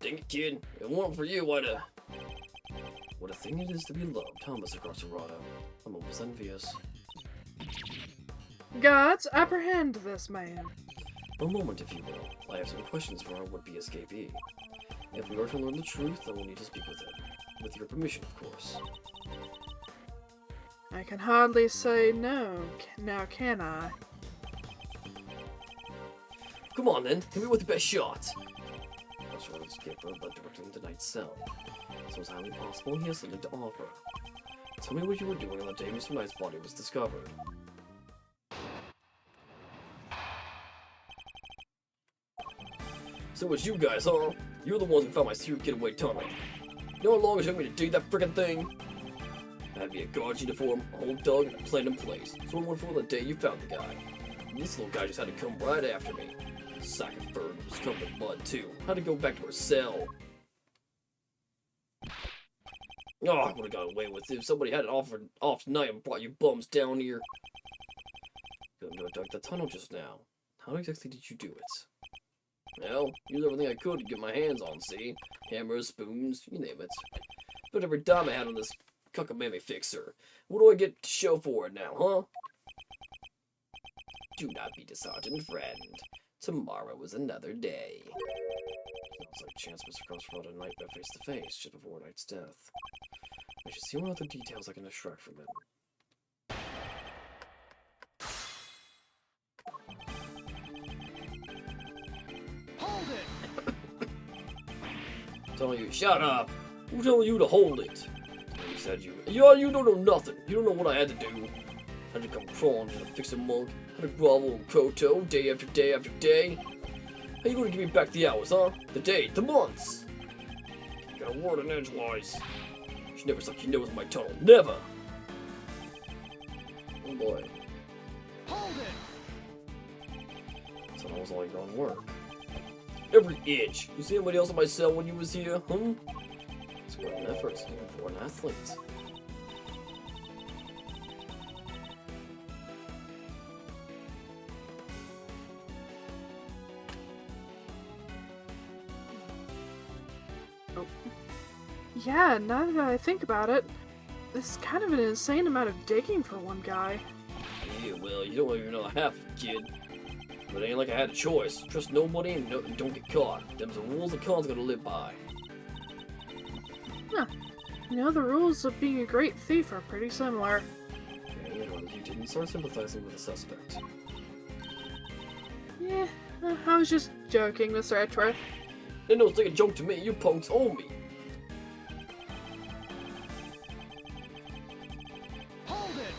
Dang it, kid. If it weren't for you, I'd What a thing it is to be loved, huh, Mr. Carcerado? I'm almost envious. Gods, apprehend this man. A moment, if you will. I have some questions for our would-be escapee. If we are to learn the truth, I will need to speak with him. With your permission, of course. I can hardly say no, now can I? Come on, then. Hit me with the best shot. Carcerado's skipper led directly into Knight's cell. So it's highly possible he has something to offer. Tell me what you were doing on the day Mr. Knight's body was discovered. So it's you guys, huh? You're the ones who found my secret getaway tunnel. You know how long it took me to dig that frickin' thing? I had me a guard's uniform, a whole dog, and a plan in place. So I went for the day you found the guy. And this little guy just had to come right after me. Sack of fur was covered in mud, too. Had to go back to her cell. Oh, I would've got away with it if somebody had it off tonight and brought you bums down here. You dug the tunnel just now. How exactly did you do it? Well, used everything I could to get my hands on, see? Hammers, spoons, you name it. Put every dime I had on this cockamamie fixer. What do I get to show for it now, huh? Do not be disheartened, friend. Tomorrow is another day. Sounds like chance Mr. Carcerado and Knight met face to face just before Knight's death. I should see what other details I can extract from him. Hold it! Telling you, shut up! Who told you to hold it? You said you don't know nothing. You don't know what I had to do. Had to come crawling to the fixing mug. Had to grovel in Koto day after day after day. How you gonna give me back the hours, huh? The day, the months? Got a word on edgewise. She never stuck your nose in my tunnel. Never! Oh boy. Hold it! Tunnel was all your own work. Every inch. You see anybody else in my cell when you was here, huh? It's quite an effort, even for an athlete. Yeah, now that I think about it, this is kind of an insane amount of digging for one guy. Yeah, well, you don't even know half of it, kid. But it ain't like I had a choice. Trust nobody and don't get caught. Them's the rules the con's gotta live by. Huh. You know, the rules of being a great thief are pretty similar. Okay, in order you didn't start sympathizing with the suspect. Yeah, I was just joking, Mr. Edgeworth. Then don't take a joke to me, you punks owe me. Hold it!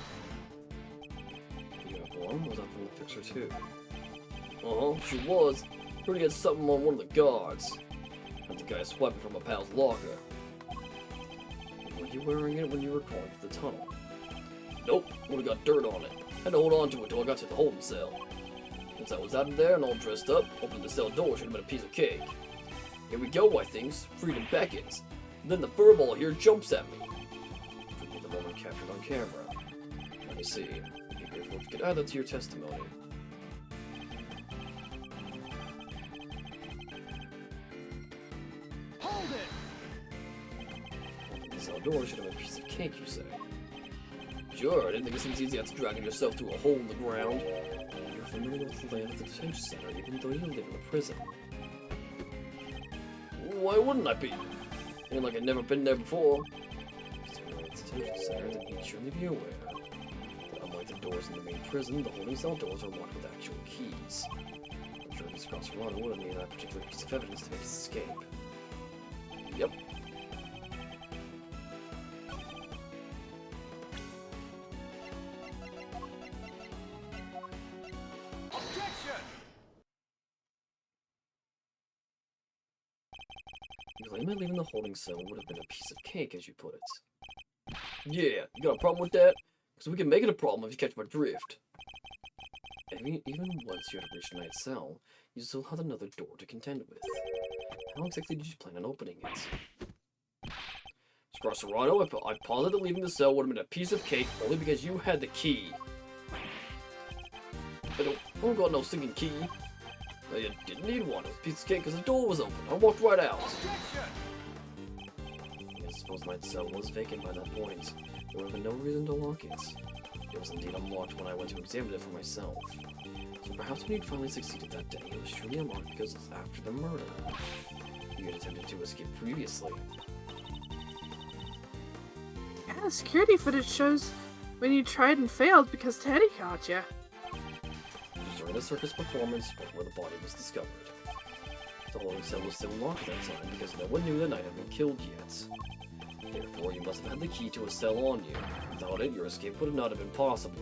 The uniform was up from the fixer too. She was. Heard he had something on one of the guards. Had the guy swiping from a pal's locker. Were you wearing it when you were crawling through the tunnel? Nope, would've got dirt on it. Had to hold on to it till I got to the holding cell. once I was out of there and all dressed up, opening the cell door should have been a piece of cake. Here we go, I thinks. Freedom beckons. Then the furball here jumps at me. Should be the moment captured on camera. Let me see. Be grateful if you could add that to your testimony. Hold it! Opening the cell door should have been a piece of cake, you say? Sure, I didn't think it seems easy after dragging yourself to a hole in the ground. You're familiar with the layout of the detention center, even though you live in the prison. Why wouldn't I be? Ain't like I've never been there before. If it's familiar with the detention center, then you'd surely be aware. But unlike the doors in the main prison, the holding cell doors are locked with actual keys. I'm sure Mr. Grosserano would have needed that particular piece of evidence to make his escape. Yep. Objection! You claim that leaving the holding cell would have been a piece of cake, as you put it. Yeah, you got a problem with that? Because we can make it a problem if you catch my drift. Even once you had reached Night's cell, you still had another door to contend with. How exactly did you plan on opening it? Grosserano, I posit that leaving the cell would have been a piece of cake only because you had the key. I don't got no stinking key. I didn't need one. It was a piece of cake because the door was open. I walked right out. Objection! I suppose my cell was vacant by that point. There would have been no reason to lock it. It was indeed unlocked when I went to examine it for myself. So perhaps when you'd finally succeeded that day, it was truly unlocked because it was after the murder. You had attempted to escape previously. Yeah, the security footage shows when you tried and failed because Teddy caught you. It was during a circus performance where the body was discovered. The holding cell was still locked at that time because no one knew the knight had been killed yet. Therefore, you must have had the key to a cell on you. Without it, your escape would not have been possible.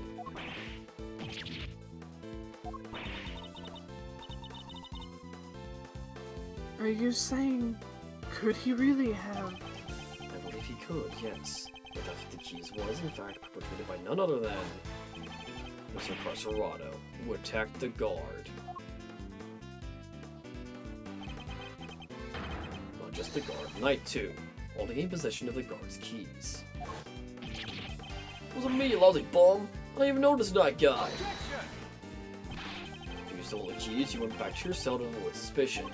Are you saying, could he really have? I believe he could, yes. But that the keys was, in fact, perpetrated by none other than Mr. Grosserano, who attacked the guard. Not just the guard, Knight too, holding in possession of the guard's keys. It wasn't me, you lousy bum! I didn't even notice that guy! You stole the keys, you went back to your cell to avoid suspicion.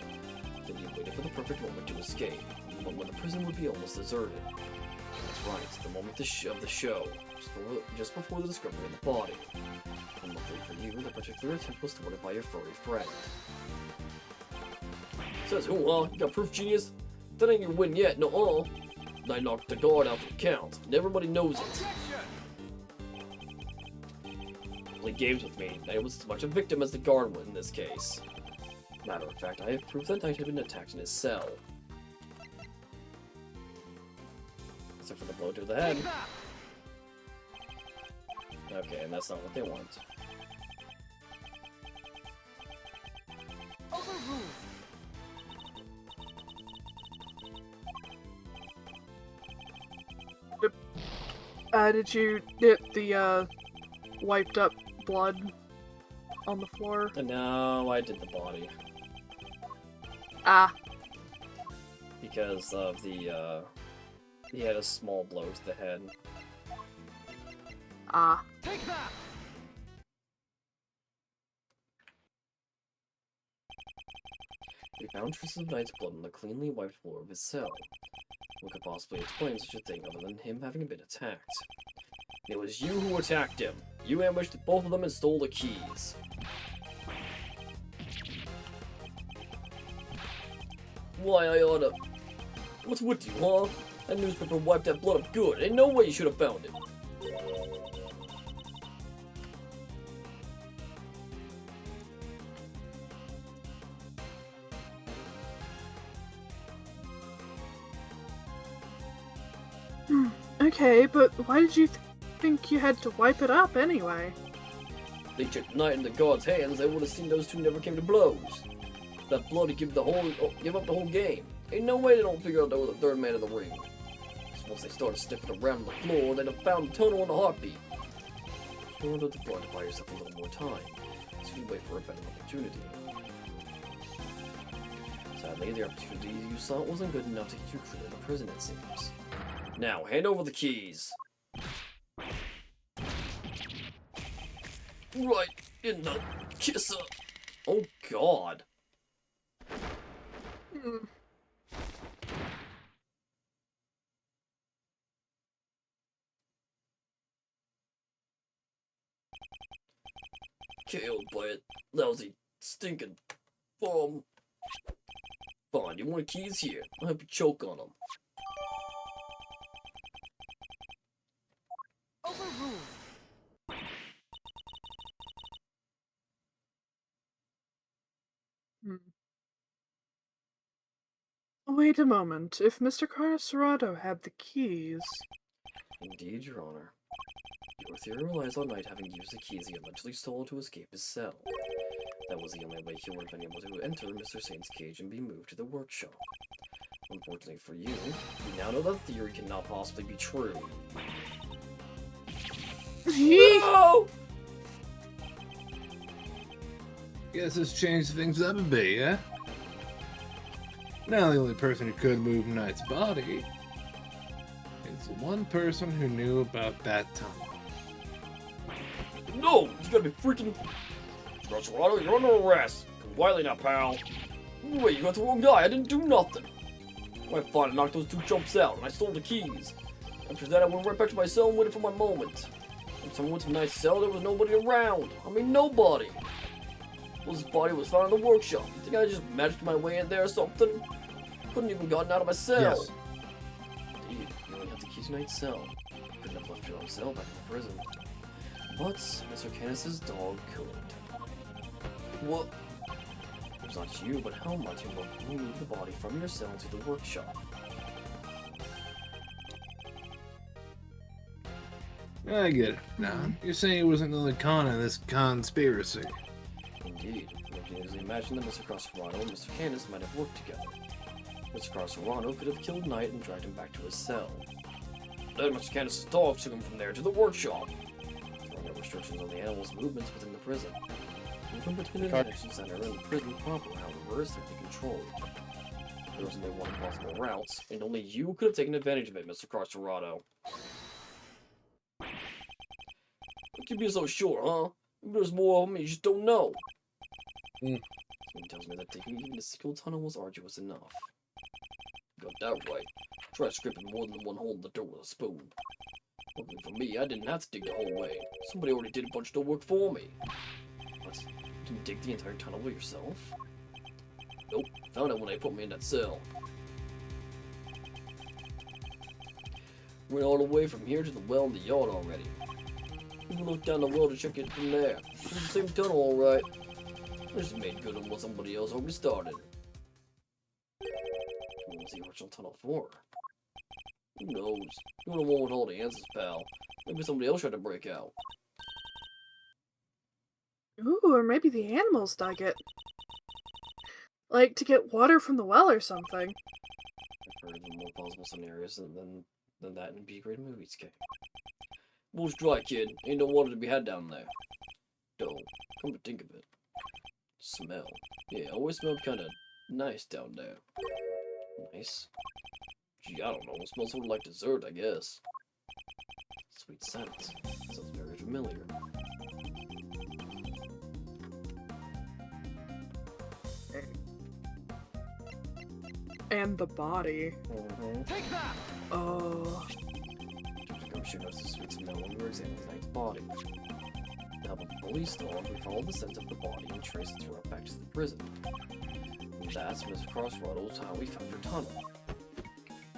Then you waited for the perfect moment to escape, but when the prison would be almost deserted. That's right, the moment of the show, just before the discovery of the body. And luckily for you, the particular attempt was thwarted by your furry friend. Says who, huh? You got proof, genius? That ain't your win yet, no-uh. I knocked the guard out for the count, and everybody knows it. Play games with me, I was as much a victim as the guard was in this case. Matter of fact, I have proof that Knight had been attacked in his cell. Except for the blow to the head. Okay, and that's not what they want. Did you get the, wiped up blood on the floor? No, I did the body. Ah. Because of the, he had a small blow to the head. Ah. Take that! We found traces of Knight's blood on the cleanly wiped floor of his cell. What could possibly explain such a thing other than him having been attacked? It was you who attacked him. You ambushed both of them and stole the keys. Why, I oughta... What's with you, huh? That newspaper wiped that blood up good. Ain't no way you should have found it. Okay, but why did you think you had to wipe it up anyway? They took Knight in the guard's hands, they would have seen those two never came to blows. That blood to give up the whole game. Ain't no way they don't figure out there was a third man in the ring. So once they started sniffing around on the floor, they'd have found the tunnel in a heartbeat. You wanted the blood to buy yourself a little more time. so you wait for a better opportunity. Sadly, the opportunity you sought wasn't good enough to get you clear of the prison, it seems. Now, hand over the keys. Right in the kisser. Oh, God. Hmm. KO'd by a lousy, stinking bomb. Fine, you want keys here? I'll help you choke on them. Overruled. Hmm. Wait a moment. If Mr. Carcerado had the keys... Indeed, Your Honor. Your theory relies on Knight having used the keys he allegedly stole to escape his cell. That was the only way he would have been able to enter Mr. Saint's cage and be moved to the workshop. Unfortunately for you, we now know that theory cannot possibly be true. No! Guess this changed things up a bit, yeah? Now the only person who could move Knight's body is the one person who knew about that tunnel. No! You gotta be freaking... Carcerado, you're under arrest. Come quietly now, pal. Wait, you got the wrong guy. I didn't do nothing. I finally knocked those two chumps out, and I stole the keys. After that, I went right back to my cell and waited for my moment. When someone went to Knight's cell, there was nobody around. I mean, nobody. Well, his body was found in the workshop. You think I just magicked my way in there or something? Couldn't even gotten out of my cell. Yes. Indeed, you only have the key to Knight's cell. You couldn't have left your own cell back in the prison. But Mr. Canis's dog could. What? It was not you, but Helmut who moved the body from your cell to the workshop. I get it. Now, you're saying it wasn't another con in this conspiracy. Indeed, you can easily imagine that Mr. Carcerado and Mr. Canis might have worked together. Mr. Carcerado could have killed Knight and dragged him back to his cell. Then Mr. Canis's dog took him from there to the workshop. There are no restrictions on the animal's movements within the prison. Movement between the detention center and the prison proper, however, is strictly controlled. There was only one possible route, and only you could have taken advantage of it, Mr. Carcerado. What could be so sure, huh? Maybe there's more of them you just don't know. Someone tells me that taking even a single tunnel was arduous enough. Got that right. Try scraping more than one hole in the door with a spoon. Luckily for me, I didn't have to dig the whole way. Somebody already did a bunch of the work for me. What? You didn't dig the entire tunnel by yourself? Nope. Found it when they put me in that cell. Went all the way from here to the well in the yard already. Even looked down the well to check it from there. It was the same tunnel, alright. I just made good on what somebody else already started. What was the original tunnel for? Who knows? You're the one with all the answers, pal. Maybe somebody else tried to break out. Ooh, or maybe the animals dug it. Like, to get water from the well or something. I've heard of more plausible scenarios than that in B-grade movies, Kay. Bull's dry, kid. Ain't no water to be had down there. Though, come to think of it. Smell. Yeah, always smelled kinda nice down there. Nice? Gee, I don't know. It smells sort of like dessert, I guess. Sweet scent. Sounds very familiar. And the body. Take that! Oh. She noticed the sweet smell when we were examining Knight's body. Now the police dog, we followed the scent of the body and traced its route back to the prison. And that's Mr. Crossroads how we found your tunnel.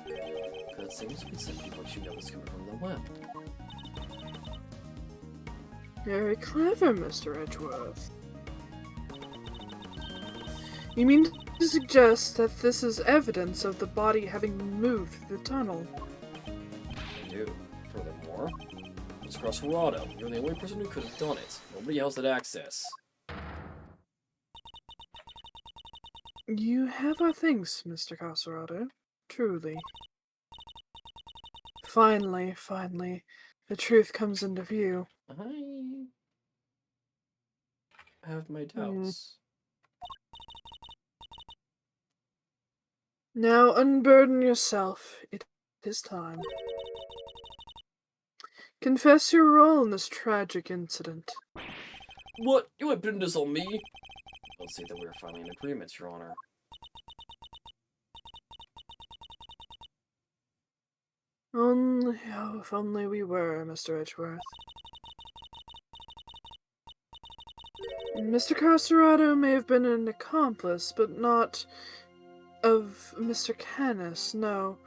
That same sweet scent is what you know is coming from the well. Very clever, Mr. Edgeworth. You mean to suggest that this is evidence of the body having been moved through the tunnel? I do. Furthermore, Mr. Crossroads, you're the only person who could have done it. Nobody else had access. You have our thanks, Mr. Caserado. Truly. Finally, the truth comes into view. have my doubts. Now unburden yourself. It is time. Confess your role in this tragic incident. What? You would pin this on me? I'll say that we're finally in agreement, Your Honor. Only, oh, if only we were, Mr. Edgeworth. Mr. Carcerado may have been an accomplice, but not of Mr. Canis, no.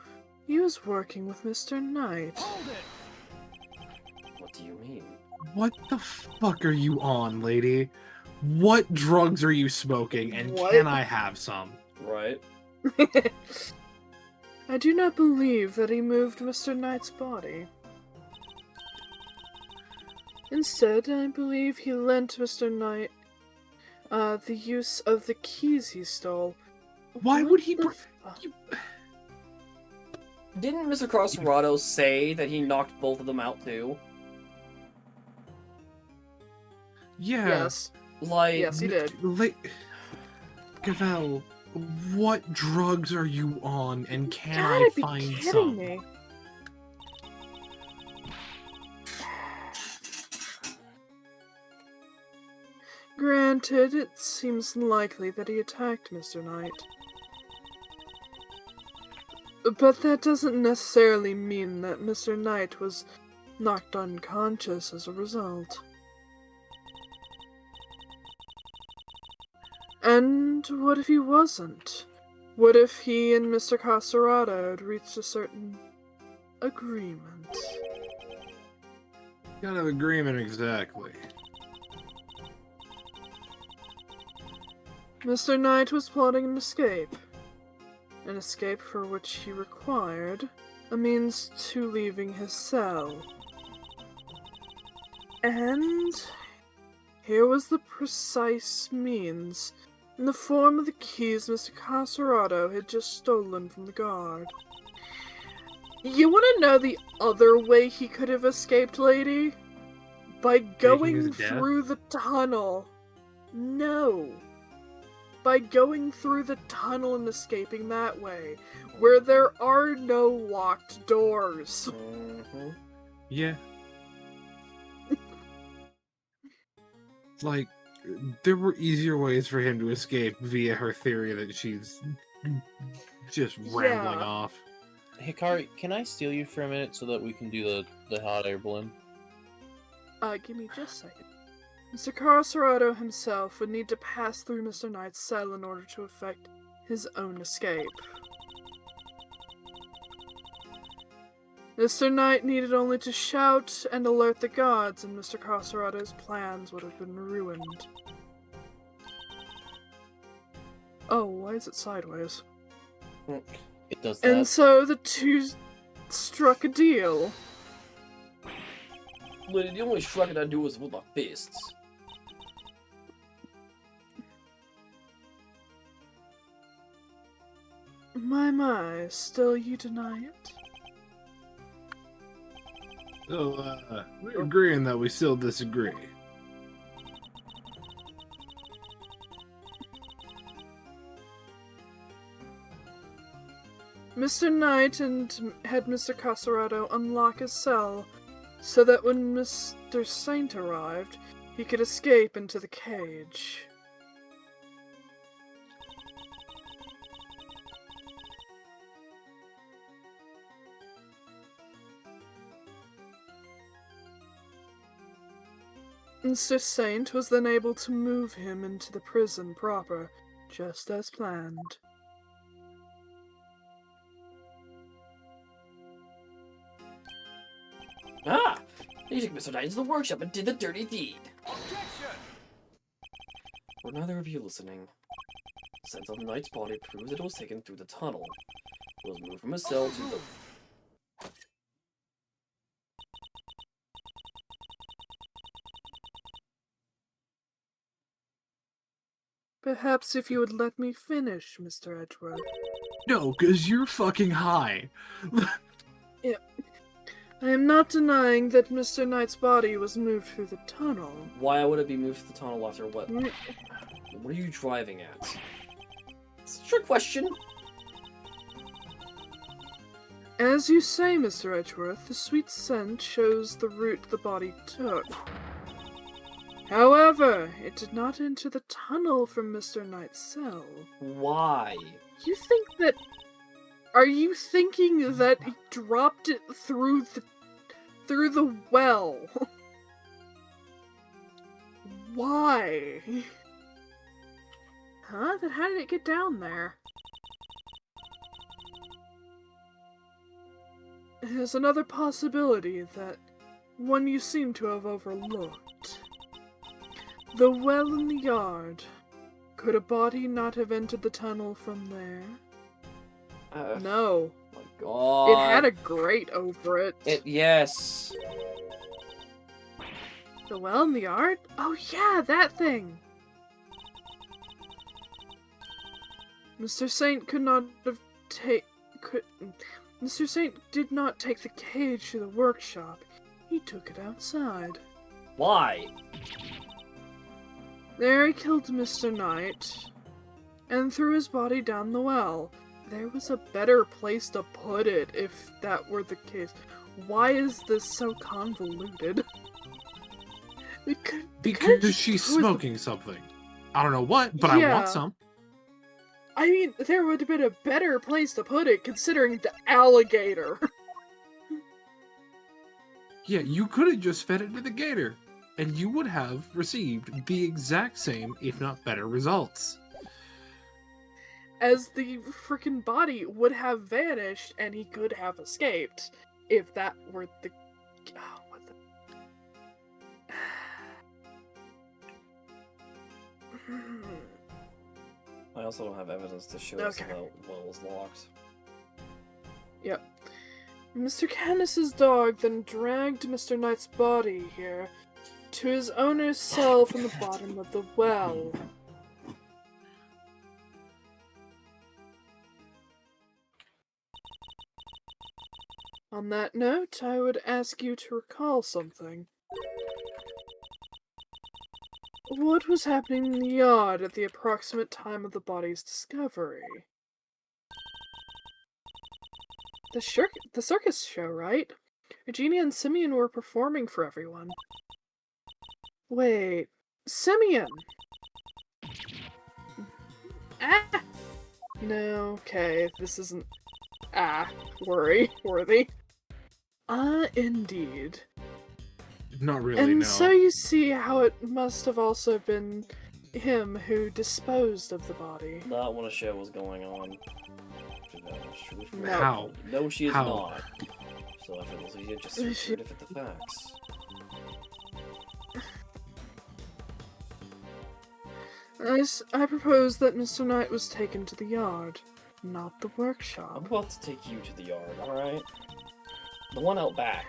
He was working with Mr. Knight. Hold it! What do you mean? What the fuck are you on, lady? What drugs are you smoking, and What? can I have some? Right? I do not believe that he moved Mr. Knight's body. Instead, I believe he lent Mr. Knight the use of the keys he stole. Why What would he the fuck? Didn't Mr. Carcerado say that he knocked both of them out too? Yeah. Yes. Like, Yes, he did. Gavel, what drugs are you on, and can Gotta I be find kidding some? me. Granted, it seems likely that he attacked Mr. Knight. But that doesn't necessarily mean that Mr. Knight was knocked unconscious as a result. And what if he wasn't? What if he and Mr. Carcerado had reached a certain agreement? What kind of agreement exactly? Mr. Knight was plotting an escape for which he required a means to leaving his cell. And here was the precise means, in the form of the keys Mr. Carcerado had just stolen from the guard. You want to know the other way he could have escaped, lady? By going his death? through the tunnel. No. By going through the tunnel and escaping that way, where there are no locked doors. mhm. Yeah. Like, there were easier ways for him to escape via her theory that she's just rambling Yeah. off. Hikari, can I steal you for a minute so that we can do the hot air balloon? Give me just a second. Mr. Carcerado himself would need to pass through Mr. Knight's cell in order to effect his own escape. Mr. Knight needed only to shout and alert the gods, and Mr. Carcerado's plans would have been ruined. Oh, why is it sideways? It does that. And so the two struck a deal. Lady, the only striking I do is with my fists. My, still you deny it? So, we're agreeing that we still disagree. Mr. Knight had Mr. Carcerado unlock his cell so that when Mr. Saint arrived, he could escape into the cage. Mr. Saint was then able to move him into the prison proper, just as planned. Ah! You took Mr. Knight into the workshop and did the dirty deed. Objection! Were neither of you listening? The scent of the Knight's body proves that it was taken through the tunnel. It was moved from his cell to the... Perhaps if you would let me finish, Mr. Edgeworth. No, because you're fucking high. I am not denying that Mr. Knight's body was moved through the tunnel. Why would it be moved to the tunnel after what? Mm. What are you driving at? It's a trick question. As you say, Mr. Edgeworth, the sweet scent shows the route the body took. However, it did not enter the tunnel from Mr. Knight's cell. Why? You think that... Are you thinking that he dropped it through the well? Why? Huh? Then how did it get down there? There's another possibility that one you seem to have overlooked. The well in the yard. Could a body not have entered the tunnel from there? No. Oh my god. It had a grate over it. Yes. The well in the yard? Oh yeah, that thing! Mr. Saint could not have Mr. Saint did not take the cage to the workshop. He took it outside. Why? There he killed Mr. Knight and threw his body down the well. There was a better place to put it if that were the case. Why is this so convoluted? Because she's smoking something. I don't know what, but I Yeah. want some. I mean, there would have been a better place to put it considering the alligator. Yeah, you could have just fed it to the gator, and you would have received the exact same, if not better, results. As the freaking body would have vanished and he could have escaped if that were the... Oh, what the... I also don't have evidence to show us Okay. that well was locked. Yep. Mr. Canis's dog then dragged Mr. Knight's body here to his owner's cell from the bottom of the well. On that note, I would ask you to recall something. What was happening in the yard at the approximate time of the body's discovery? The circus show, right? Eugenia and Simeon were performing for everyone. Wait, Simeon! Ah! No, okay, this isn't... worthy. Indeed. Not really, And no. so you see how it must have also been him who disposed of the body. Not when a show was going on. No. How? No, she is How? not. So if it was easier, just search for the facts. I propose that Mr. Knight was taken to the yard, not the I'm workshop. about to take you to the yard, alright? The one out back.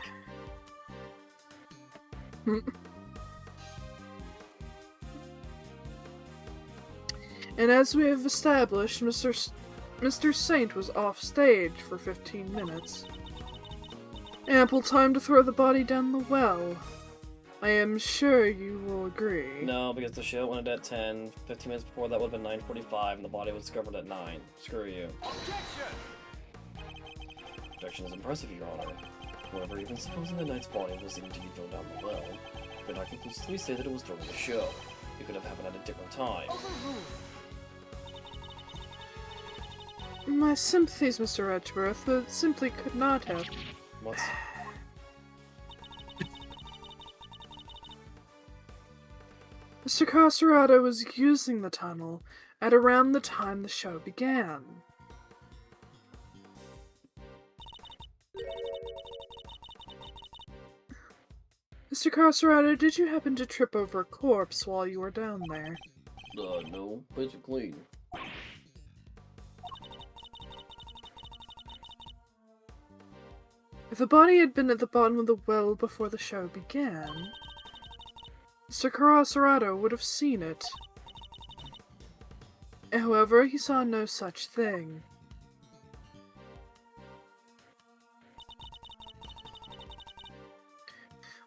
And as we have established, Mr. Saint was off stage for 15 minutes. Ample time to throw the body down the well. I am sure you will agree. No, because the show ended at 10. 15 minutes before that would have been 9:45, and the body was discovered at 9. Screw you. Objection! Objection is impressive, Your Honor. However, even supposing the knight's body was indeed thrown down the well, you could not conclusively say that it was during the show. It could have happened at a different time. My sympathies, Mr. Edgeworth, but it simply could not have. What? Mr. Carcerado was using the tunnel at around the time the show began. Mr. Carcerado, did you happen to trip over a corpse while you were down there? No. Place it clean. If the body had been at the bottom of the well before the show began, Mr. Carcerado would have seen it. However, he saw no such thing.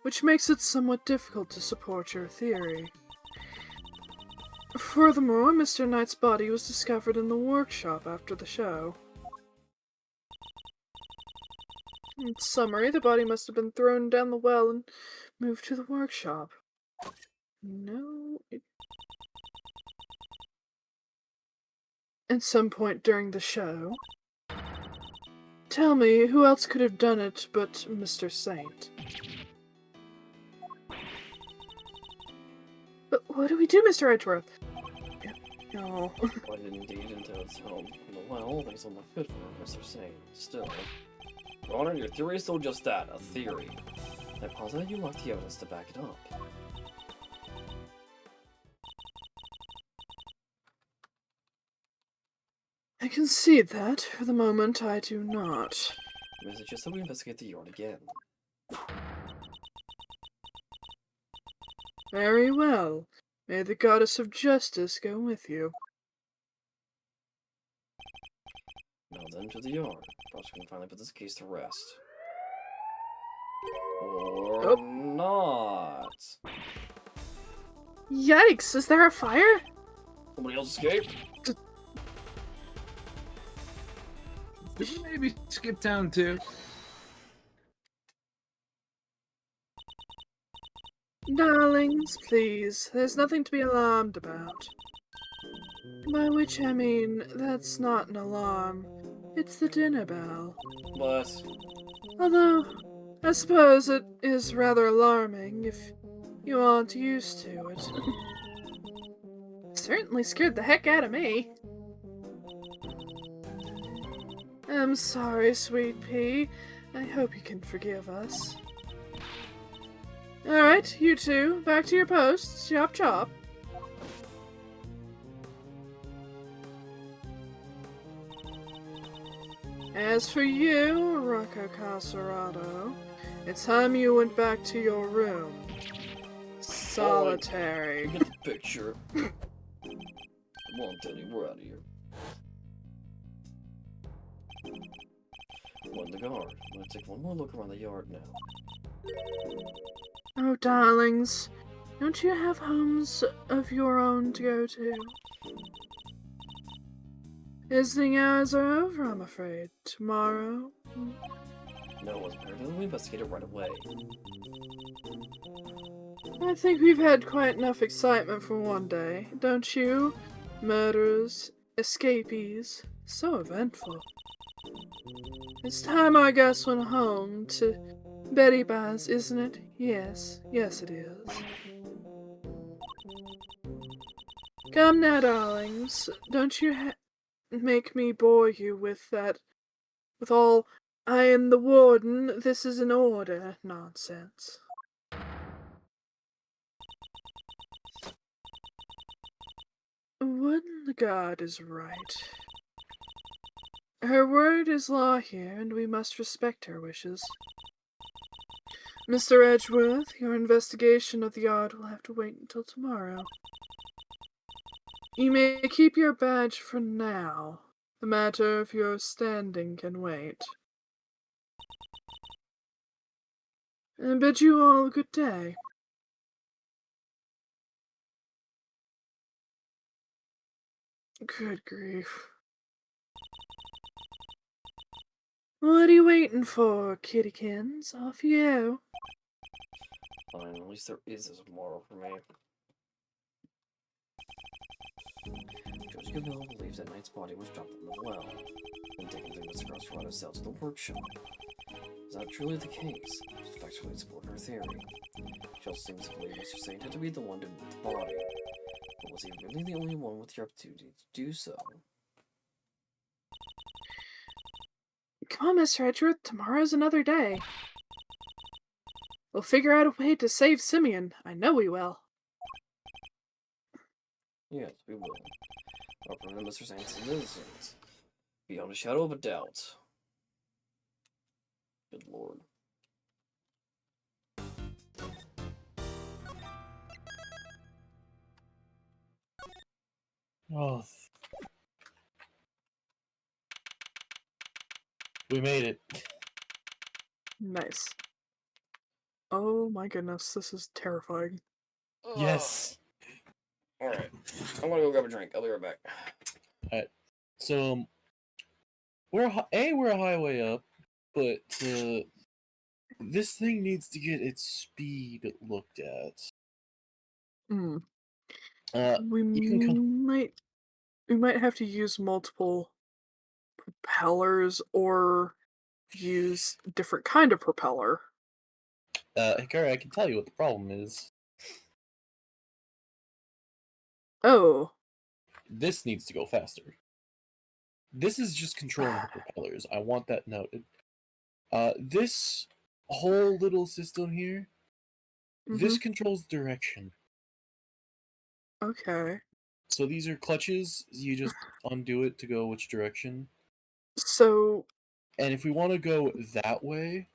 which makes it somewhat difficult to support your theory. Furthermore, Mr. Knight's body was discovered in the workshop after the show. In summary, the body must have been thrown down the well and moved to the workshop. No, at some point during the show. Tell me, who else could have done it but Mr. Saint? But what do we do, Mr. Edgeworth? No. Why didn't indeed into its home in the well, things don't look good for Mr. Saint. Still. Your Honor, your theory is still just that, a theory. I posit you lack the evidence to back it up. I concede that. For the moment, I do not. I suggest that we investigate the yard again. Very well. May the goddess of justice go with you. Now then, to the yard. Perhaps we can finally put this case to rest. Or not. Yikes! Is there a fire? Somebody else escaped? Did we maybe skip town too? Darlings, please. There's nothing to be alarmed about. By which I mean, that's not an alarm. It's the dinner bell. But Although, I suppose it is rather alarming if you aren't used to it. Certainly scared the heck out of me. I'm sorry, sweet pea. I hope you can forgive us. Alright, you two, back to your posts. Chop chop. As for you, Rocco Caserato, it's time you went back to your room. Solitary. get the picture. Come on, Teddy, we're out of here. One the guard. I'm gonna take one more look around the yard now. Oh, darlings, don't you have homes of your own to go to? Visiting hours are over, I'm afraid. Tomorrow? No, it's better than we investigate it right away. I think we've had quite enough excitement for one day, don't you? Murderers, escapees, so eventful. It's time our guests went home to Betty Baz, isn't it? Yes, yes it is. Come now, darlings, don't you make me bore you with that, with all I am the warden, this is an order nonsense. Wooden the guard is right. Her word is law here, and we must respect her wishes. Mr. Edgeworth, your investigation of the yard will have to wait until tomorrow. You may keep your badge for now. The matter of your standing can wait. I bid you all a good day. Good grief. What are you waiting for, kittykins? Off you go. Fine, at least there is a tomorrow for me. Judge Gavel believes that Knight's body was dropped in the well, and taken through Mr. Crossrider's cell to the workshop. Is that truly the case? It's factually support her theory. She also seems to believe Mr. Saint had to be the one to move the body. But was he really the only one with the opportunity to do so? Come on, Mr. Edgeworth, tomorrow's another day. We'll figure out a way to save Simeon. I know we will. Yes, we will. I'll prevent Mr. Saint's innocence. Beyond a shadow of a doubt. Good lord. Oh, we made it. Nice. Oh my goodness, this is terrifying. Yes. Alright. I'm gonna go grab a drink. I'll be right back. Alright. So, we're a highway up, but this thing needs to get its speed looked at. Hmm. You can come. We might have to use multiple propellers or use different kind of propeller. Hikari, I can tell you what the problem is. Oh. This needs to go faster. This is just controlling the propellers. I want that noted. This whole little system here, this controls direction. Okay. So these are clutches. You just undo it to go which direction. So. And if we want to go that way,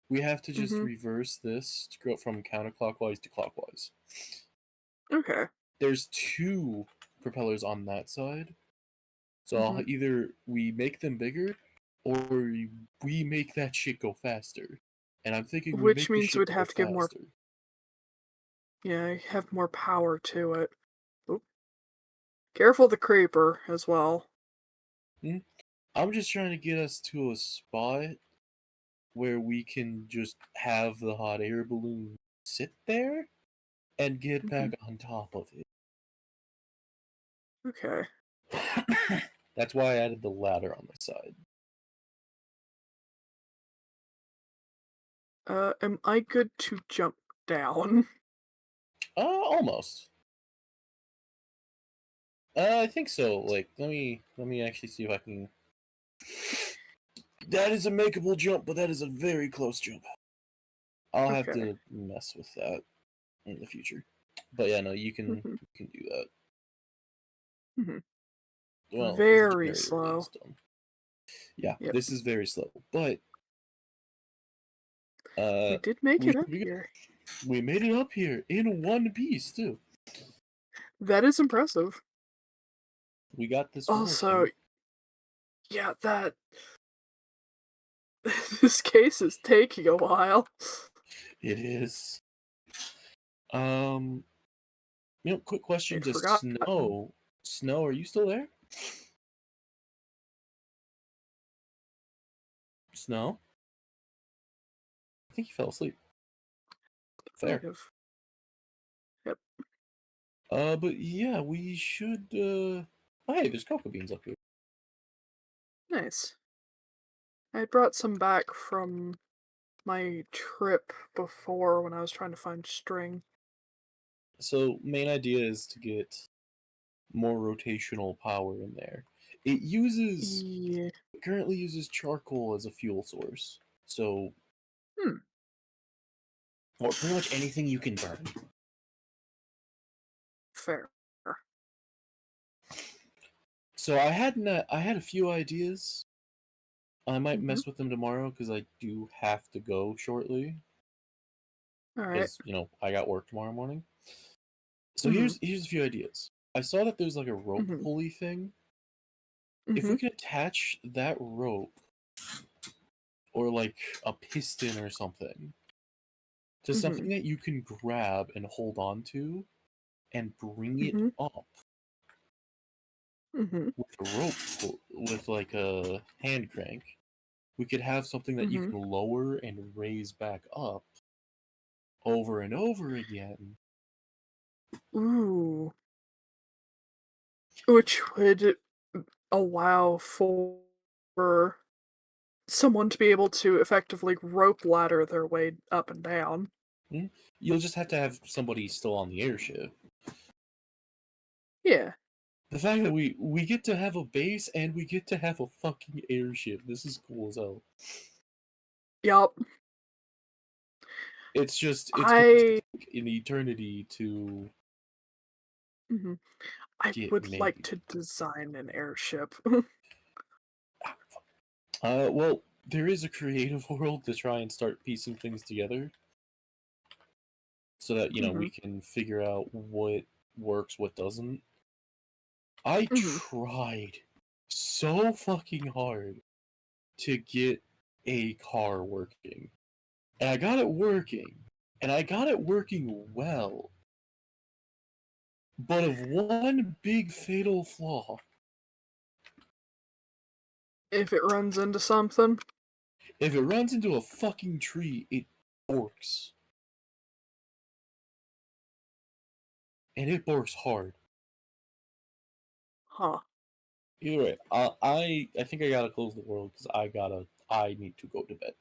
we have to just Mhm. reverse this to go from counterclockwise to clockwise. Okay. There's two propellers on that side. So either we make them bigger, or we make that shit go faster. And I'm thinking we Which make the means shit we'd go have to give more. faster. Yeah, have more power to it. Oop. Careful the creeper as well. I'm just trying to get us to a spot where we can just have the hot air balloon sit there and get back on top of it. Okay. That's why I added the ladder on the side. Am I good to jump down? Almost. I think so. Like, let me actually see if I can. That is a makeable jump, but that is a very close jump. I'll have Okay. to mess with that in the future. But yeah, no, you can do that. Well, it's Very very slow. done. Yeah, Yep. this is very slow, but We did make it up we here. we made it up here in one piece too. That is impressive. We got this Also, working. yeah, that this case is taking a while. It is. Quick question I'd to forgotten. Snow. Snow, are you still there? Snow? I think he fell asleep. Fair. Might have. Yep. But yeah, we should, Oh, hey, there's cocoa beans up here. Nice. I brought some back from my trip before when I was trying to find string. So, main idea is to get more rotational power in there. It uses, Yeah. it currently uses charcoal as a fuel source. So, or pretty much anything you can burn. Fair. So I had a few ideas. I might mess with them tomorrow because I do have to go shortly. Alright. Because I got work tomorrow morning. So here's a few ideas. I saw that there's like a rope pulley thing. If we could attach that rope or like a piston or something to something that you can grab and hold on to and bring it up with a with like a hand crank, we could have something that you can lower and raise back up over and over again. Ooh. Which would allow for someone to be able to effectively rope ladder their way up and down. You'll just have to have somebody still on the airship. Yeah. The fact that we get to have a base and we get to have a fucking airship. This is cool as hell. Yup. It's going to take an eternity to I get would made. like to design an airship. Well, there is a creative world to try and start piecing things together. So that, we can figure out what works, what doesn't. I tried so fucking hard to get a car working. And I got it working, and I got it working well. But of one big fatal flaw. If it runs into something. If it runs into a fucking tree, it borks. And it borks hard. Huh. Either way, I think I gotta close the world because I need to go to bed.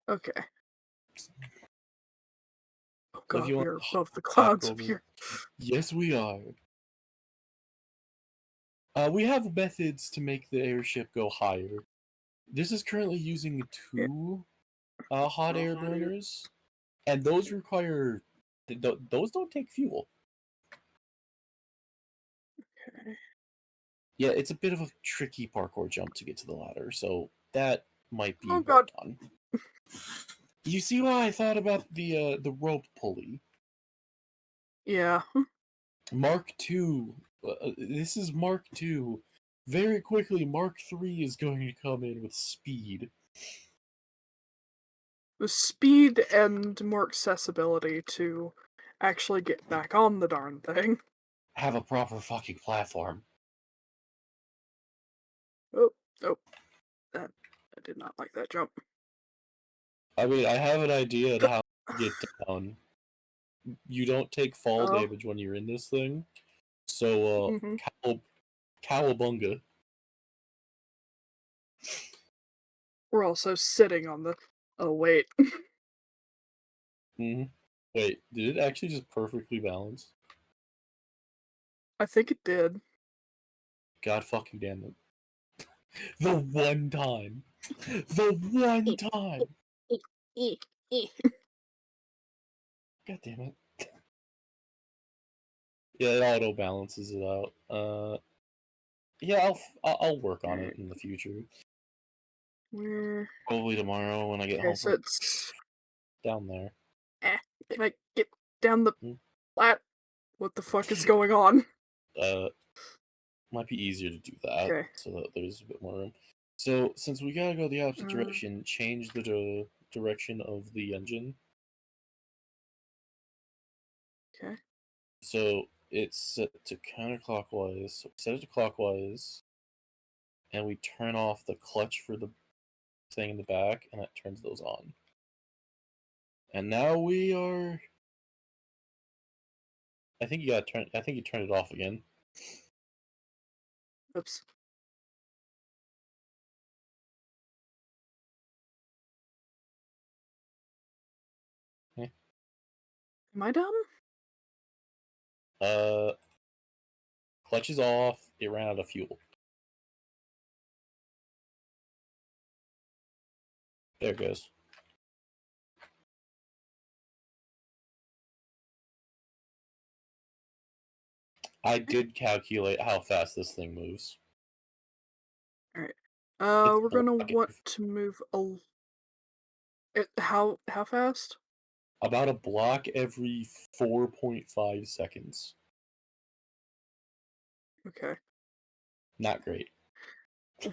Okay. Oh So if god, you we want are to above the clouds tackle up me, here. yes, we are. We have methods to make the airship go higher. This is currently using two hot air hot air. burners, and those require those don't take fuel. Okay. Yeah, it's a bit of a tricky parkour jump to get to the ladder, so that might be Oh god. worked on. You see why I thought about the rope pulley? Yeah. Mark II. This is Mark II. Very quickly, Mark III is going to come in with speed. The speed and more accessibility to actually get back on the darn thing. Have a proper fucking platform. Oh, oh. That I did not like that jump. I mean, I have an idea on how to get down. You don't take fall Oh. damage when you're in this thing. So, cowabunga. We're also sitting on the. Oh wait. Mm-hmm. Wait, did it actually just perfectly balance? I think it did. God fucking damn it. The one time. The one time. God damn it. Yeah, it auto balances it out. Yeah, I'll work on it in the future. Where? Probably tomorrow when I get Okay, home so from it's. down there. Can I get down the Hmm. flat? What the fuck is going on? Might be easier to do that Okay. so that there's a bit more room. So since we gotta go the opposite direction, change the direction of the engine. Okay. So it's set to counterclockwise. So set it to clockwise, and we turn off the clutch for the thing in the back, and that turns those on. And now we are. I think you turn it off again. Oops. Okay. Am I dumb? Clutch is off. It ran out of fuel. There it goes. I did calculate how fast this thing moves. Alright. It's We're gonna block want to move how fast? about a block every 4.5 seconds. Okay. Not great.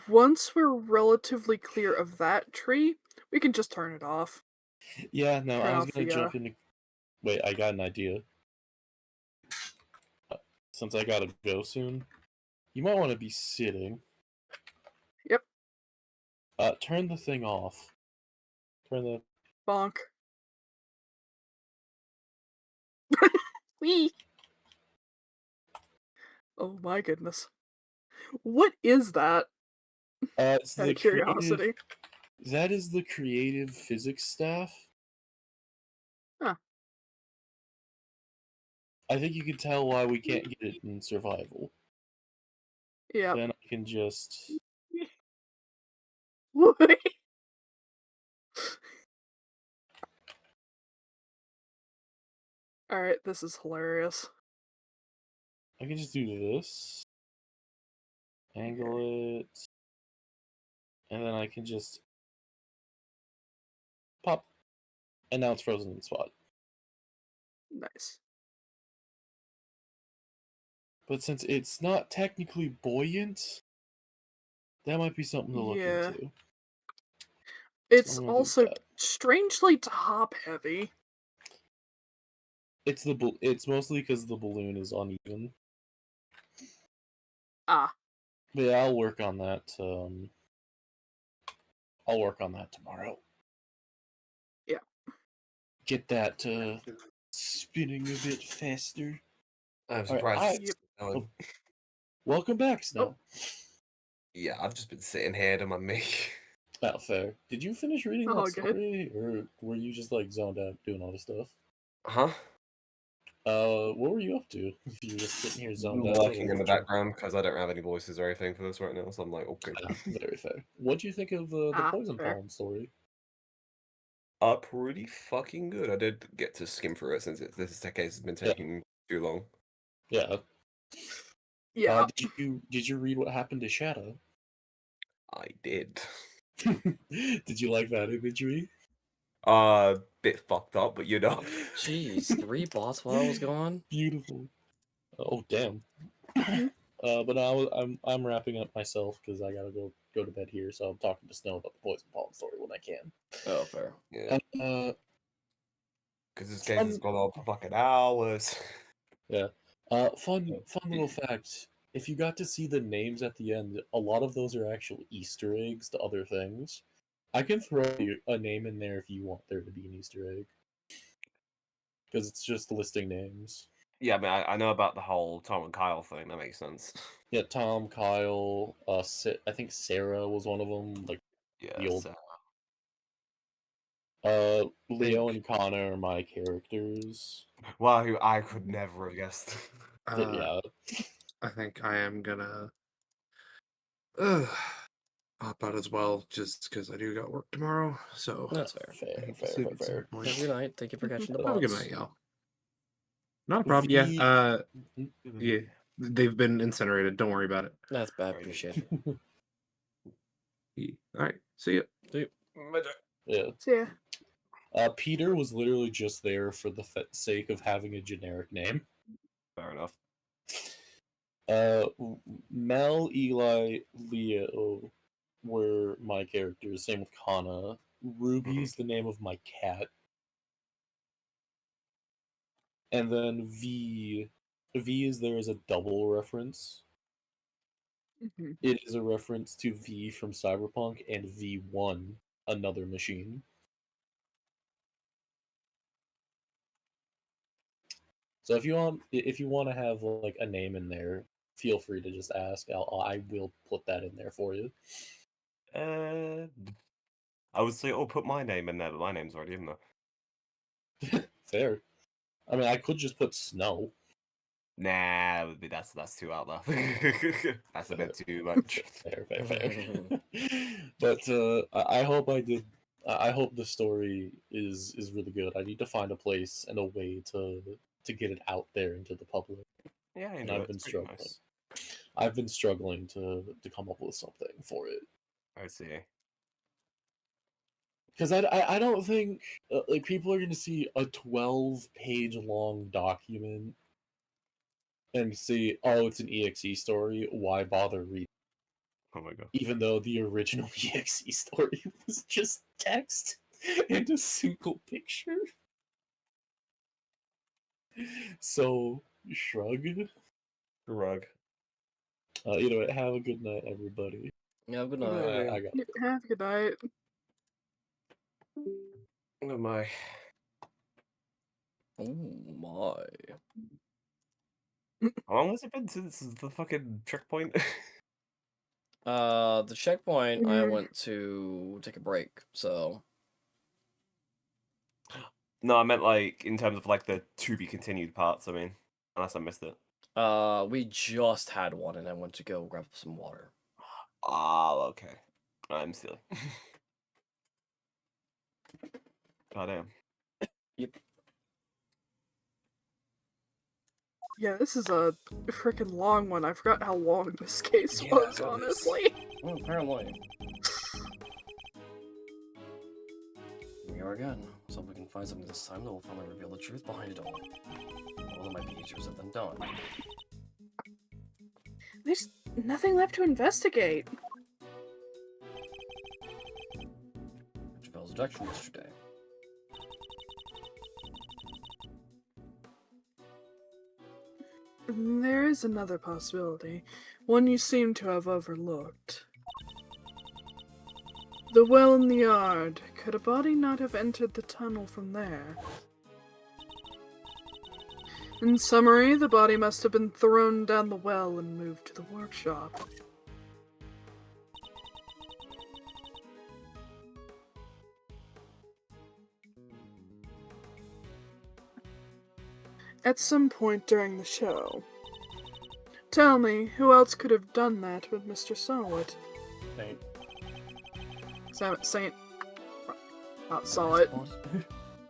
Once we're relatively clear of that tree, we can just turn it off. Yeah, no, Turn I was off gonna the jump into. Wait, I got an idea. Since I gotta go soon, you might want to be sitting. Yep. Turn the thing off. Turn the. Bonk. Wee. Oh my goodness. What is that? It's Out the of curiosity. That is the creative physics staff. Huh. I think you can tell why we can't get it in survival. Yep. Then I can just. Alright, this is hilarious. I can just do this. Angle it. And then I can just. Pop. And now it's frozen in the spot. Nice. But since it's not technically buoyant, that might be something to look Yeah. into. It's I'm gonna do also that. strangely top heavy. It's mostly because the balloon is uneven. Ah. But yeah, I'll work on that. I'll work on that tomorrow. Yeah. Get that spinning a bit faster. I'm Alright, surprised. Yep. Oh, welcome back, Snow. Yeah, I've just been sitting here to my make. Oh, fair. Did you finish reading that Oh, good. story, or were you just like zoned out doing all this stuff? Huh? What were you up to? If you were just sitting here zoned out. Working in the background because I don't have any voices or anything for this right now, so I'm like, okay. Very fair. What do you think of the Ah, poison fair. pollen story? Pretty fucking good. I did get to skim through it since this case has been taking too long. Yeah. Yeah. Did you read what happened to Shadow? I did. Did you like that imagery? Bit fucked up, but you know. Jeez, 3 boss battles gone? Beautiful. Oh damn. Mhm. But I'm wrapping up myself because I gotta go to bed here. So I'm talking to Snow about the poison pollen story when I can. Oh, fair. Yeah. Because this case has fun, gone on for fucking hours. yeah. Fun little fact. If you got to see the names at the end, a lot of those are actual Easter eggs to other things. I can throw you a name in there if you want there to be an Easter egg. Because it's just listing names. Yeah, I mean, I know about the whole Tom and Kyle thing. That makes sense. Yeah, Tom, Kyle, I think Sarah was one of them. Like Yeah, the old. so. Leo and Connor are my characters. Wow, I could never have guessed. Yeah. I think I am gonna hop out as well, just because I do got work tomorrow. So That's fair. I Fair, hate to fair, sleep fair, at some fair. point. Have a good night. Thank you for catching the Have a good bots. night, y'all. Not a problem. Yeah. Yeah. They've been incinerated. Don't worry about it. That's bad. Appreciate it. All right. See ya. See Yeah. So yeah. Peter was literally just there for the sake of having a generic name. Fair enough. Mel, Eli, Leo were my characters. Same with Kana. Ruby's the name of my cat. And then V is there as a double reference. Mhm. It is a reference to V from Cyberpunk and V1, another machine. So if you want to have like a name in there, feel free to just ask. I will put that in there for you. I would say, oh, put my name in there, but my name's already in there. Fair. I mean, I could just put Snow. Nah, that's too out there. That's a bit too much. Fair. But I hope I did. I hope the story is really good. I need to find a place and a way to get it out there into the public. Yeah, I And know I've it's been pretty struggling. nice. I've been struggling to come up with something for it. I see. Because I don't think like people are going to see a 12-page long document and see, oh, it's an EXE story. Why bother reading? Oh my god. Even though the original EXE story was just text and a single picture. So, shrug. Rug. Either way, have a good night, everybody. Yeah, good Good night. night. I got Yep, have a good night. Oh my. Oh my. How long has it been since the fucking checkpoint? The checkpoint, I Mhm. went to take a break, so. No, I meant like in terms of like the to be continued parts. I mean, unless I missed it. We just had one, and I went to go grab some water. Ah, okay. I'm silly. Goddamn. Yep. Yeah, this is a freaking long one. I forgot how long this case Yeah, was, that is. honestly. Well, apparently. Here we are again. So if we can find something this time that will finally reveal the truth behind it all. Well, it might be easier said than done. There's nothing left to investigate. Jabel's abduction yesterday. There is another possibility, one you seem to have overlooked. The well in the yard. Could a body not have entered the tunnel from there? In summary, the body must have been thrown down the well and moved to the workshop. At some point during the show. Tell me, who else could have done that with Mr. Solid? Saint. Not Solid.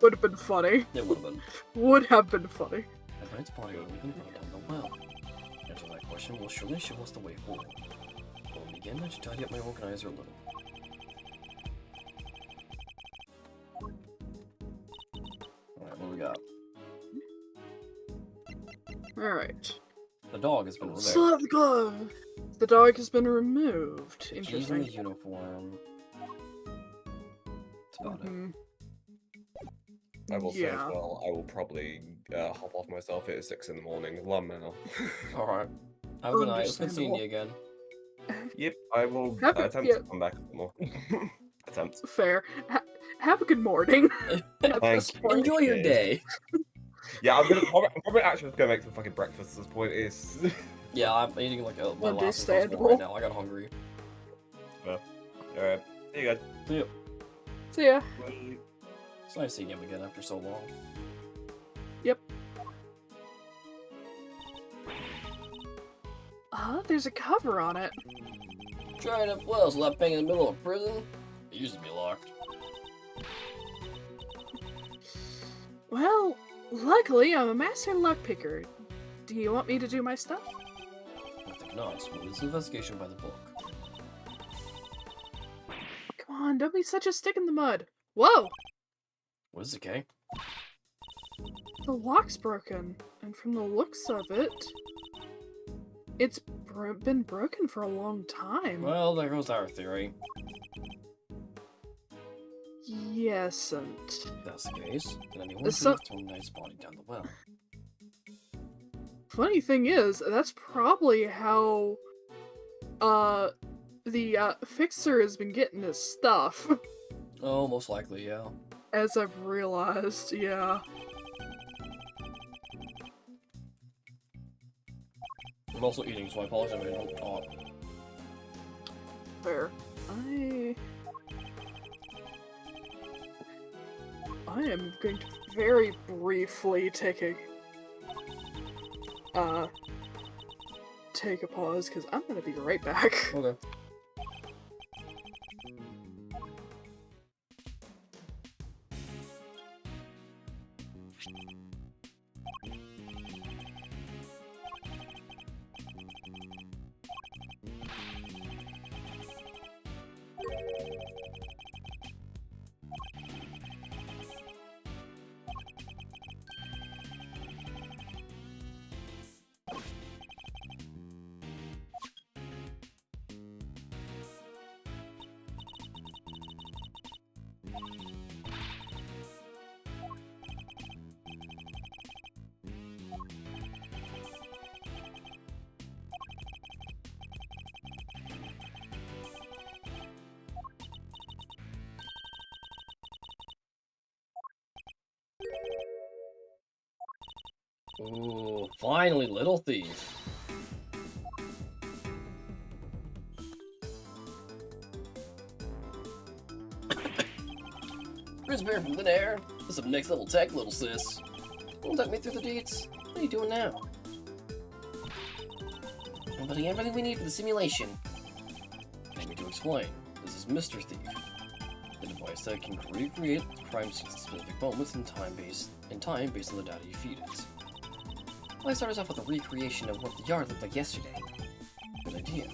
Would have been funny. It would have been. Would have been funny. At night's party, we can put down the well. Answer that question will surely show us the way forward. Before we begin, I should tidy up my organizer a little. Alright, what do we got? Alright. The dog has been removed. Slap the glove! The dog has been removed. She's in Interesting. the uniform. That's about it. Mhm. I will say as Yeah. well, I will probably hop off myself at 6 in the morning. Lum now. Alright. Have a good night. It's good seeing Understandable. you again. Yep, I will Have a- attempt yeah. to come back a bit more. Attempt. Fair. Have a good morning. At this Thank you. point. Enjoy your day. Yeah, I'm probably actually just gonna make some fucking breakfast at this point. It's Yeah, I'm eating like my last impossible Understandable. right now. I got hungry. alright. There you go. See ya. It's nice seeing him again after so long. There's a cover on it. Trying up wells left hanging in the middle of prison. It used to be locked. Well, luckily I'm a master luck picker. Do you want me to do my stuff? I think not. So it's an investigation by the book. Come on, don't be such a stick in the mud. Whoa! What is it, Kay? The lock's broken, and from the looks of it, it's been broken for a long time. Well, there goes our theory. Yes, and If that's the case, then anyone The could so- have thrown Knight's body down the well. funny thing is, that's probably how the fixer has been getting his stuff. Oh, most likely, yeah. As I've realized, yeah. I'm also eating, so I apologize if I don't talk. Fair. I am going to very briefly take a pause because I'm gonna be right back. Okay. Ooh, finally, Little Thief. Prisoners from thin air. This is some next level tech, little sis. Don't talk me through the deets. What are you doing now? I'm putting everything we need for the simulation. Allow me to explain. This is Mr. Thief, the device that can recreate crime scenes at specific moments in time based on the data you feed it. Well, I started off with a recreation of what the yard looked like yesterday. Good idea.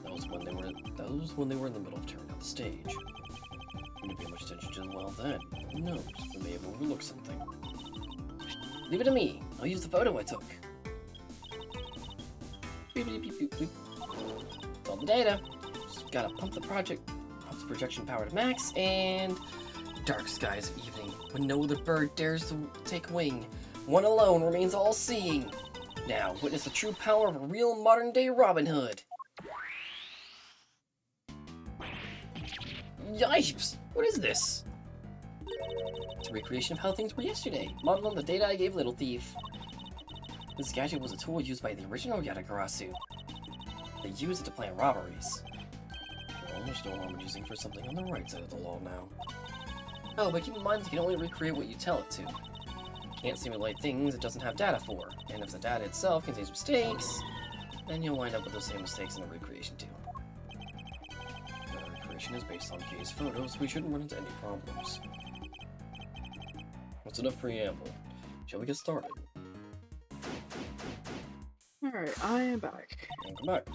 That was when they were in the middle of tearing out the stage. We didn't pay much attention to the well then. Who knows? We may have overlooked something. Leave it to me. I'll use the photo I took. Beep, beep, beep, beep, beep. It's all the data. Just gotta pump the projection power to max, and dark skies of evening, when no other bird dares to take wing. One alone remains all-seeing. Now, witness the true power of a real modern-day Robin Hood. Yipes! What is this? It's a recreation of how things were yesterday, modeled on the data I gave Little Thief. This gadget was a tool used by the original Yatagarasu. They used it to plan robberies. Well, there's no harm in using for something on the right side of the law now. Oh, but keep in mind you can only recreate what you tell it to. You can't simulate things it doesn't have data for, and if the data itself contains mistakes, then you'll wind up with those same mistakes in the recreation too. The recreation is based on Kay's photos, so we shouldn't run into any problems. That's enough preamble. Shall we get started? Alright, I am back. Welcome back.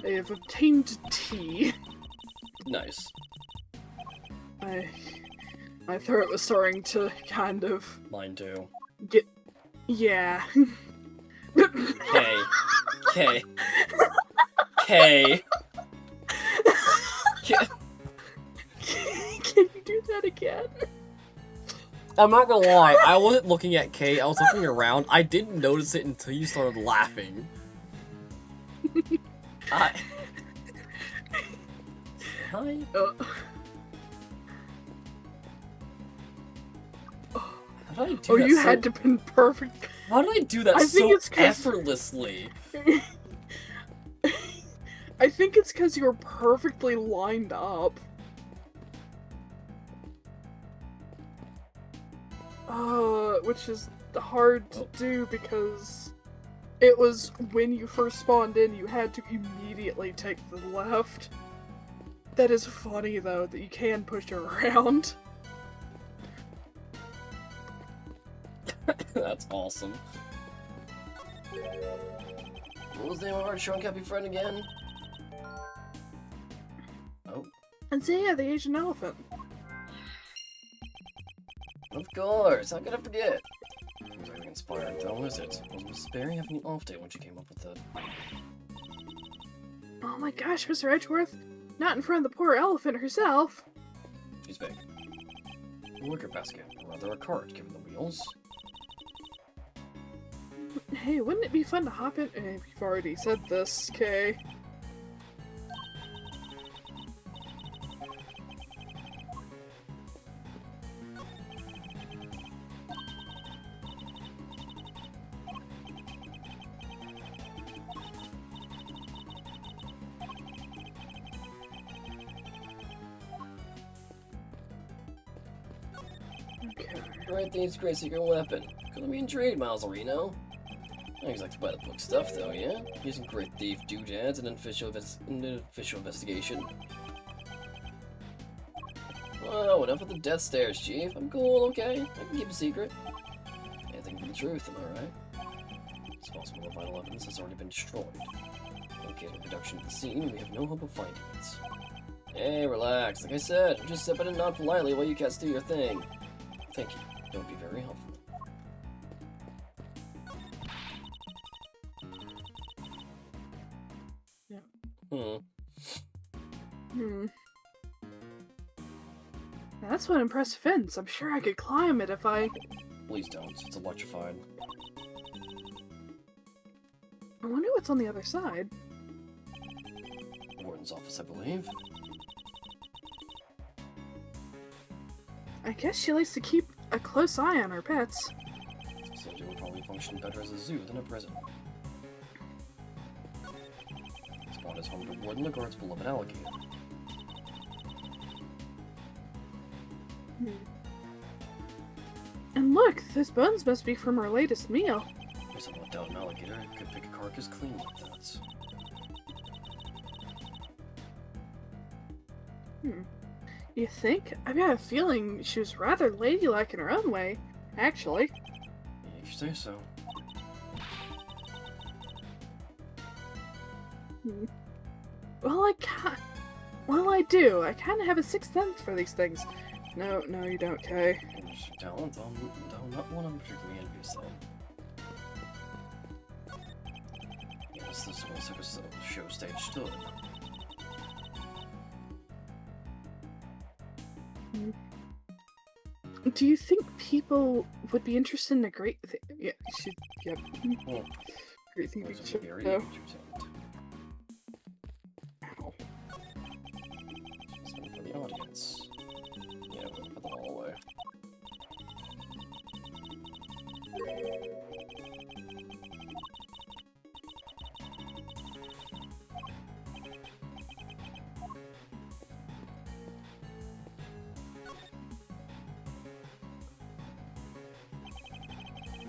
I have obtained tea. Nice. My throat was starting to kind of Mine too. get... Yeah. K. K. K. K. Can you do that again? I'm not gonna lie, I wasn't looking at K, I was looking around. I didn't notice it until you started laughing. Hi. How did I do that you so... had to been perfect. How did I do that I think so it's 'cause- effortlessly? I think it's because you were perfectly lined up. Which is hard to do because it was when you first spawned in, you had to immediately take the left. That is funny though, that you can push her around. That's awesome. What was the name of our shrunk happy friend again? Oh. And Zaya, the Asian elephant. Of course, how could I forget? Was very inspiring though, is it? Was Miss Berry having an off day when she came up with that? Oh my gosh, Mr. Edgeworth! Not in front of the poor elephant herself! She's vague. A wicker basket, or rather a cart, given the wheels. Hey, wouldn't it be fun to hop in? We've already said this, Kay. Okay. Right thing is great secret weapon. Could be in trade, Miles Reno. Not exactly by the book stuff, though, yeah? Using great thief doodads and an official investigation. Whoa, enough with the death stares, Chief. I'm cool, okay? I can keep a secret. Anything for the truth, am I right? It's possible the vital evidence has already been destroyed. Located reproduction of the scene, we have no hope of finding it. Hey, relax. Like I said, I'm just sipping and nod politely while you cats do your thing. Thank you. Don't be very helpful. That's one impressive fence. I'm sure I could climb it if I... Please don't. It's electrified. I wonder what's on the other side. Warden's office, I believe. I guess she likes to keep a close eye on her pets. So it will probably function better as a zoo than a prison. Spawn is home to Warden the Guard's beloved alligator. And look, those bones must be from her latest meal. There's a doubt an alligator could pick a carcass clean like that. You think? I've got a feeling she was rather ladylike in her own way, actually. Yeah, you say so. Well, I do. I kind of have a sixth sense for these things. No, you don't, Kay. There's your talent, I'm not one I'm particularly envious of. Yes, this was like a show stage stood. Do you think people would be interested in a great thing? Yeah, yep. Well, Great thing those to are show. very No. interesting. Ow. Just one for the audience. Yeah, we'll put them all away.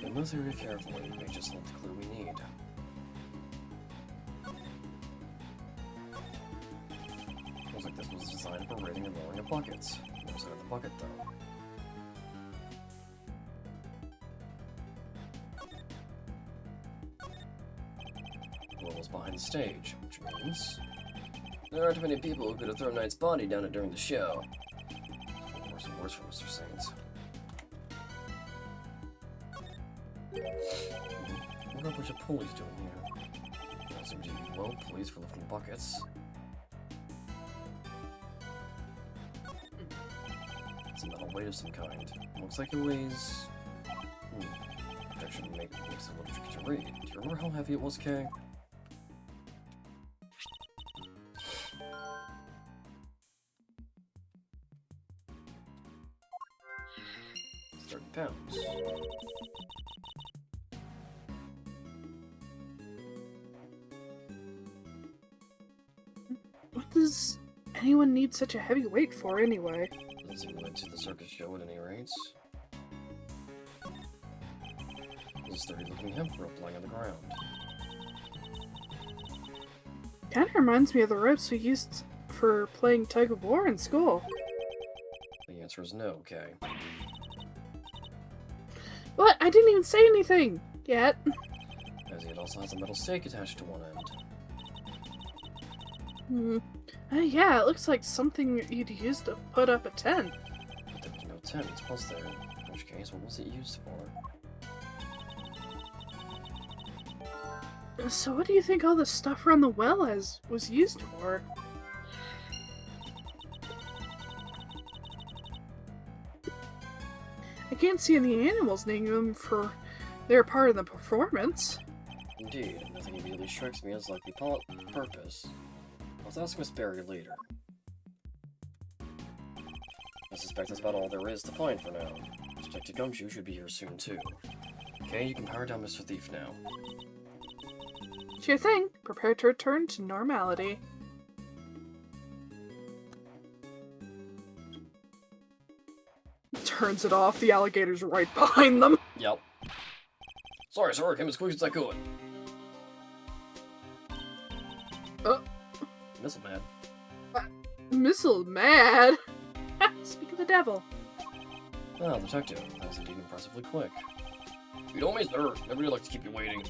In this area carefully, we may just select the clue we need. Looks like this was designed for raiding and rolling of buckets. No sign of the bucket though. The roll is behind the stage, which means there aren't many people who could have thrown Knight's body down it during the show. Worse and worse for Mr. Saints. What are a bunch of pulleys doing here? There seem to be well pulleys for lifting buckets. It's a metal weight of some kind. Looks like it weighs. Protection makes it a little tricky to read. Do you remember how heavy it was, Kay? It's 30 pounds. What does anyone need such a heavy weight for anyway? Doesn't seem to to the circus show at any rates. There's a sturdy looking hemp rope lying on the ground. Kinda reminds me of the ropes we used for playing tug of war in school. The answer is no, Kay. What? I didn't even say anything yet. As it also has a metal stake attached to one end. Yeah, it looks like something you'd use to put up a tent. But there was no tent, was there? In which case, what was it used for? So what do you think all the stuff around the well was used for? I can't see any animals naming them for their part of the performance. Indeed, nothing immediately strikes me as likely purpose. Let's ask Miss Barry later. I suspect that's about all there is to find for now. Detective Gumshoe should be here soon too. Okay, you can power down Mr. Thief now. Sure thing. Prepare to return to normality. Turns it off. The alligator's right behind them. Yep. Sorry, sir. Came as quick as I could. Missile man. Missile mad. Speak of the devil. Well, detective, that was indeed impressively quick. You don't miss, sir. Never like to keep you waiting.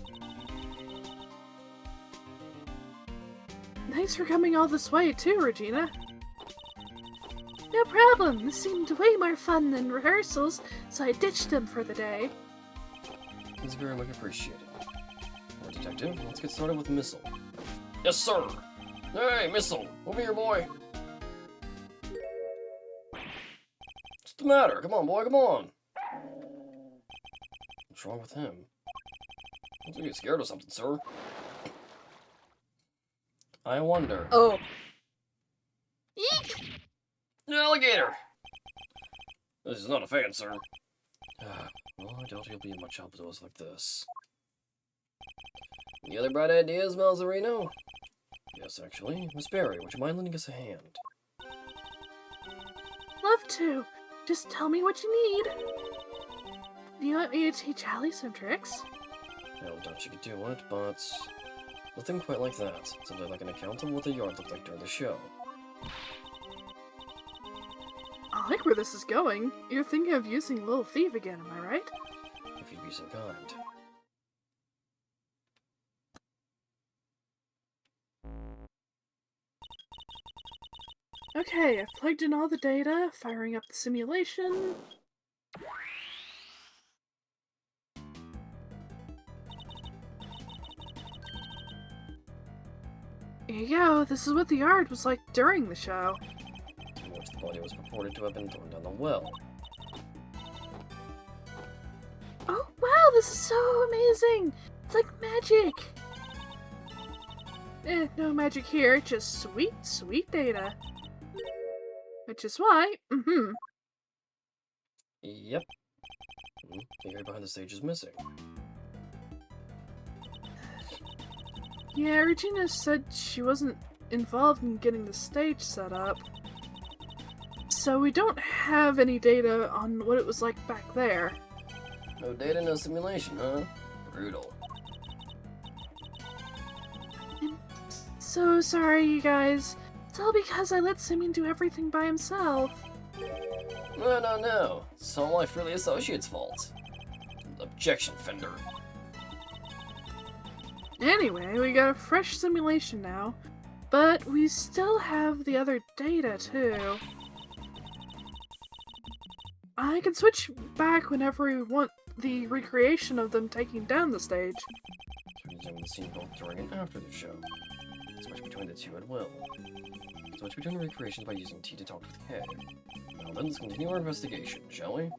Thanks for coming all this way, too, Regina. No problem. This seemed way more fun than rehearsals, so I ditched them for the day. It's very much appreciated. Alright, detective, let's get started with Missile. Yes, sir! Hey, Missile! Over here, boy! What's the matter? Come on, boy, come on! What's wrong with him? Looks like you get scared of something, sir. I wonder. Oh. Eek! An alligator! This is not a fan, sir. Well, I doubt he'll be much help to us like this. Any other bright ideas, Malzarino? Yes, actually. Miss Barry, would you mind lending us a hand? Love to. Just tell me what you need. Do you want me to teach Allie some tricks? I don't doubt she could do it, but nothing quite like that. Something like an account of what the yard looked like during the show. I like where this is going. You're thinking of using Little Thief again, am I right? If you'd be so kind. Okay, I've plugged in all the data, firing up the simulation. Here you go, this is what the yard was like during the show. In which the body was purported to have been thrown down the well. Oh, this is so amazing! It's like magic! No magic here, just sweet, sweet data. Which is why, Yep. The guy behind the stage is missing. Yeah, Regina said she wasn't involved in getting the stage set up. So we don't have any data on what it was like back there. No data, no simulation, huh? Brutal. I'm so sorry, you guys. It's all because I let Simeon do everything by himself. No. It's all my Freely Associates' fault. Objection, Fender. Anyway, we got a fresh simulation now, but we still have the other data, too. I can switch back whenever we want the recreation of them taking down the stage. Switching the scene both during and after the show. Switch between the two at will. Switch between the recreations by using T to talk with K. Now then, let's continue our investigation, shall we?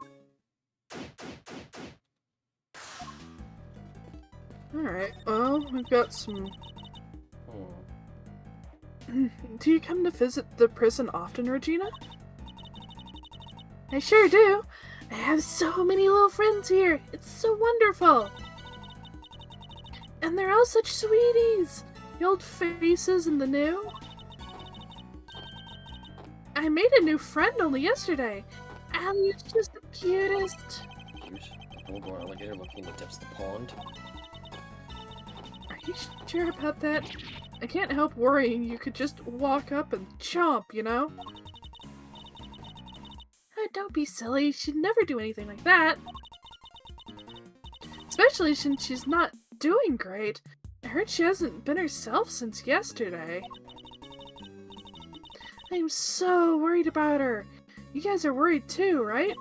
Alright, well, we've got some... Hmm. Do you come to visit the prison often, Regina? I sure do. I have so many little friends here. It's so wonderful. And they're all such sweeties. The old faces and the new. I made a new friend only yesterday. Allie is just the cutest. Cute. A little alligator looking in the depths of the pond. Are you sure about that? I can't help worrying you could just walk up and chomp, you know? Oh, don't be silly. She'd never do anything like that. Especially since she's not doing great. I heard she hasn't been herself since yesterday. I'm so worried about her. You guys are worried too, right?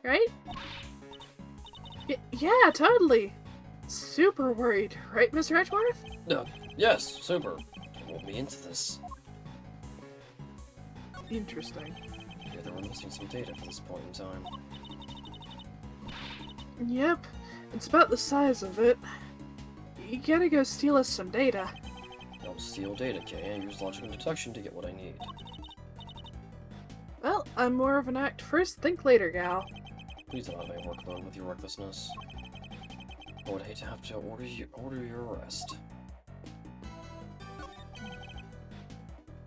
Right? Yeah, totally. Super worried, right, Mr. Edgeworth? Yes, super. Won't be into this. Interesting. Yeah, they were missing some data for this point in time. Yep, it's about the size of it. You gotta go steal us some data. Don't steal data, Kay, and use logical deduction to get what I need. Well, I'm more of an act first, think later gal. Please don't have my workload with your recklessness. I would hate to have to order your arrest.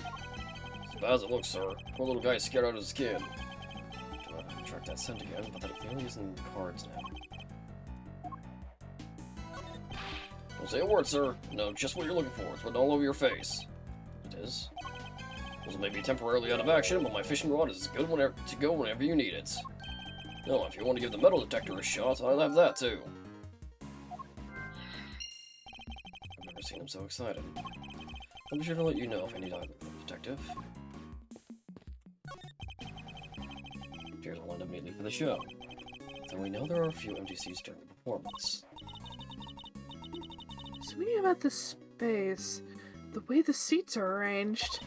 As bad as it looks, sir. Poor little guy is scared out of his skin. Do not have to track that scent again, but that clearly is in the cards now. Don't say a word, sir. No, just what you're looking for. It's written all over your face. It is. This may be temporarily out of action, but my fishing rod is good to go whenever you need it. No, if you want to give the metal detector a shot, I'll have that too. I've never seen him so excited. I'll be sure to let you know if I need either, detective. Cheers, I'll end up immediately for the show. So we know there are a few empty seats during the performance. Something about the space, the way the seats are arranged,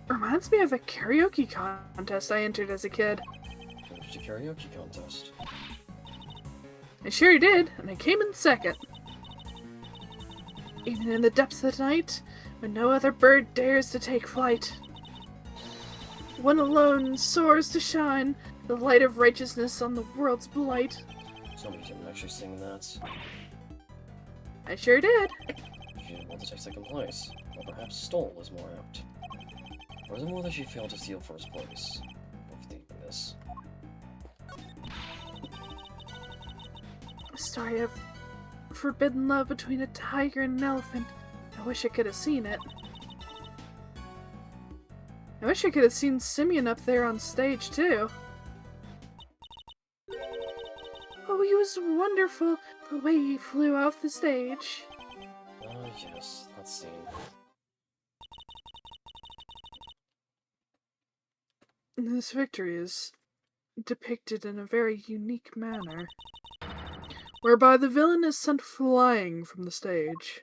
reminds me of a karaoke contest I entered as a kid. Finished a karaoke contest. I sure did, and I came in second. Even in the depths of the night, when no other bird dares to take flight. One alone soars to shine, the light of righteousness on the world's blight. Somebody didn't actually sing that. I sure did. She didn't want to take second place, or perhaps stole is more apt. Or is it more that she failed to steal first place? Overthinking this. A story of forbidden love between a tiger and an elephant. I wish I could have seen it. I wish I could have seen Simeon up there on stage, too. Oh, he was wonderful, the way he flew off the stage. Ah, yes, that scene. This victory is depicted in a very unique manner, whereby the villain is sent flying from the stage.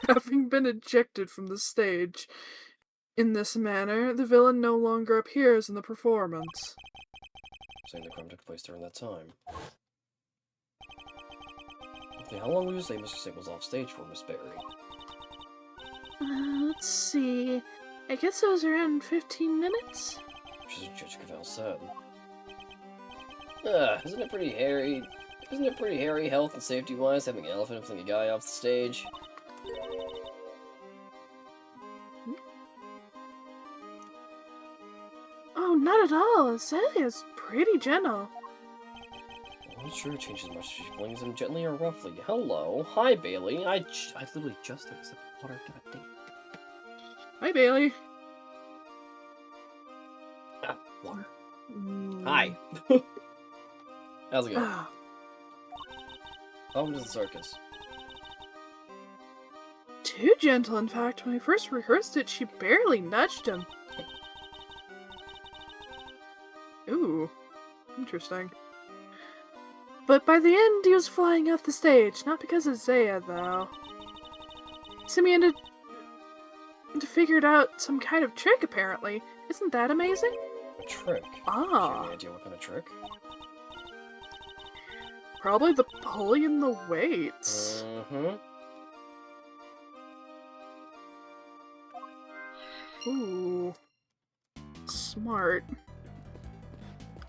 Having been ejected from the stage, In this manner, the villain no longer appears in the performance. Saying the crime took place during that time. Okay, how long would you say Mr. Singh was off stage for, Miss Berry? Let's see. I guess it was around 15 minutes? Which is what Judge Cavell said. Isn't it pretty hairy? Isn't it pretty hairy, health and safety-wise, having an elephant fling a guy off the stage? Oh, not at all. Azalea's pretty gentle. I'm not sure it changes much if she flings him gently or roughly. Hello. Hi, Bailey. I literally just took a sip of water. God damn. Hi, Bailey. Ah, water. Mm. Hi. How's it going? Ah, Welcome to the circus. too gentle, in fact. When I first rehearsed it, she barely nudged him. Ooh, interesting. But by the end, he was flying off the stage. Not because of Zaya, though. Simeon had figured out some kind of trick, apparently. Isn't that amazing? A trick? Do you have Ah, any idea what kind of trick? probably the pulley and the weights. Mm-hmm. Ooh. Smart.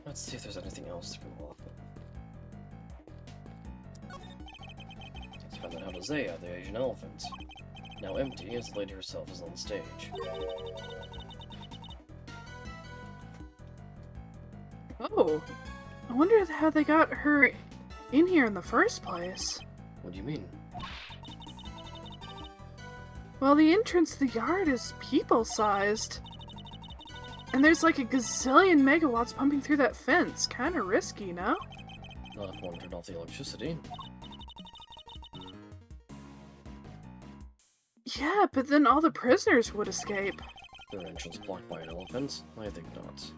Let's see if there's anything else to go off of. Let's find out how to Zaya, the Asian elephant. Now empty, as the lady herself is on the stage. Oh. I wonder how they got her in here in the first place. What do you mean? Well, the entrance to the yard is people-sized. And there's like a gazillion megawatts pumping through that fence. Kinda risky, no? Not if one turned off the electricity. Yeah, but then all the prisoners would escape. Their entrance blocked by an elephant? I think not.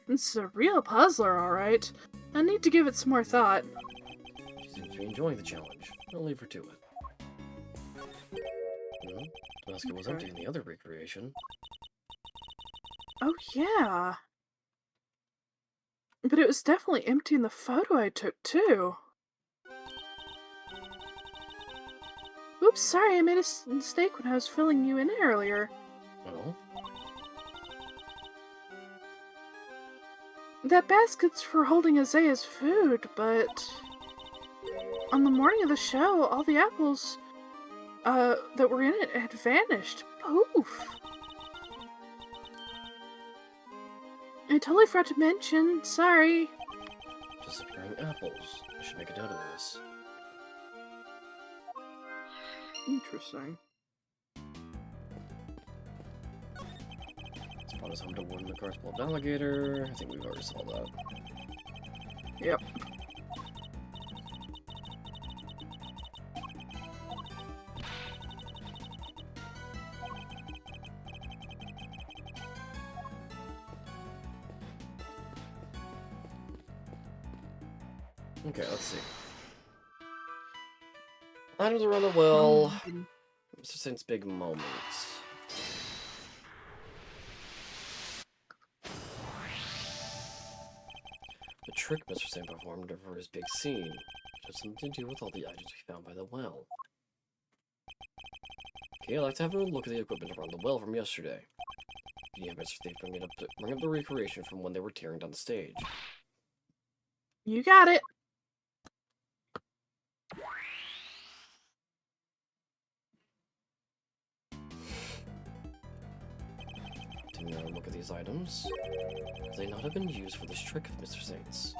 This is a real puzzler, alright. I need to give it some more thought. She seems to be enjoying the challenge. I'll leave her to it. Well, the basket was empty in the other recreation. Oh, yeah. But it was definitely empty in the photo I took, too. Oops, sorry, I made a mistake when I was filling you in earlier. Well, That basket's for holding Isaiah's food, but... on the morning of the show, all the apples, that were in it had vanished. Poof! I totally forgot to mention. Sorry. disappearing apples. I should make a note of this. Interesting. Spot is home to Warden the Car's Blood Alligator. I think we've already saw that. Yep. Okay, let's see. Items around the well. Mr. Saint's big moments. The trick Mr. Saint performed for his big scene had something to do with all the items we found by the well. Okay, I'd like to have a look at the equipment around the well from yesterday. Can you have Mr. Saint bring up the recreation from when they were tearing down the stage? You got it. Taking another look at these items. Could they not have been used for this trick of Mr. Saint's?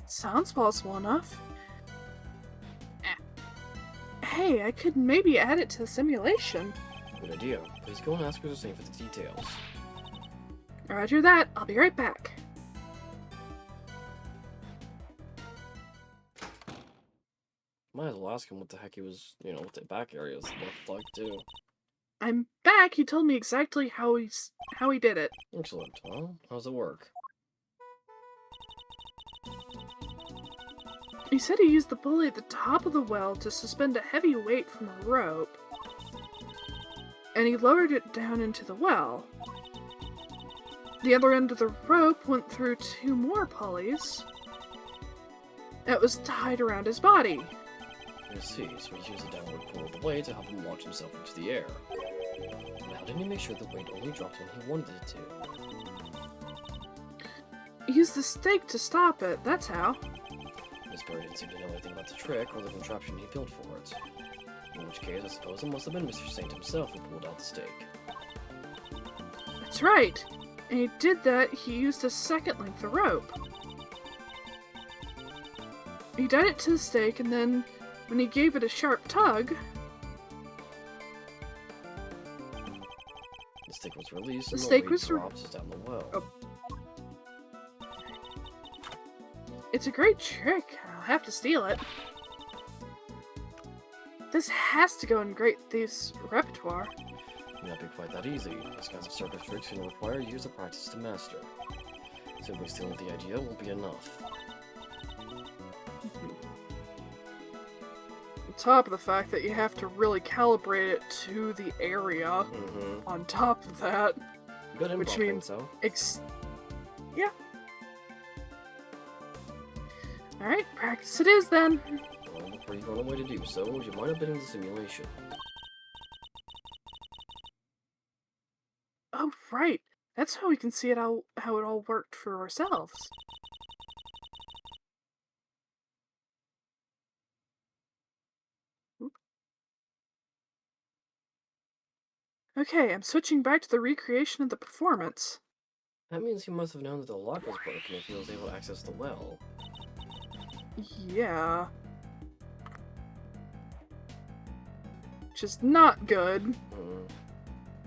Sounds plausible enough. Hey, I could maybe add it to the simulation. Good idea. Please go and ask Mr. Saint for the details. Roger that. I'll be right back. Might as well ask him what the heck he was, what the back areas looked like too. I'm back. He told me exactly how he did it. Excellent. Well, how's it work? He said he used the pulley at the top of the well to suspend a heavy weight from a rope, and he lowered it down into the well. The other end of the rope went through 2 more pulleys that was tied around his body. I see, so he used the downward pull of the weight to help him launch himself into the air. But how did he make sure the weight only dropped when he wanted it to? He used the stake to stop it, that's how. Miss Berry didn't seem to know anything about the trick or the contraption he built for it. In which case, I suppose it must have been Mr. Saint himself who pulled out the stake. That's right. And he did that, he used a second length of rope. He tied it to the stake, and then when he gave it a sharp tug, The stake was released The and the stake weight was dropped down the well. Oh. It's a great trick. I'll have to steal it. This has to go in Great Thief's repertoire. It may not be quite that easy. These kinds of circus tricks can require years of practice to master. Simply stealing the idea won't be enough. On top of the fact that you have to really calibrate it to the area. On top of that, Good which improv, means though. yeah. Alright, practice it is then. Well, before you run away to do so, would you mind opening the simulation? Oh, right. That's how we can see it how it all worked for ourselves. Okay, I'm switching back to the recreation of the performance. That means he must have known that the lock was broken if he was able to access the well. Yeah. Which is not good.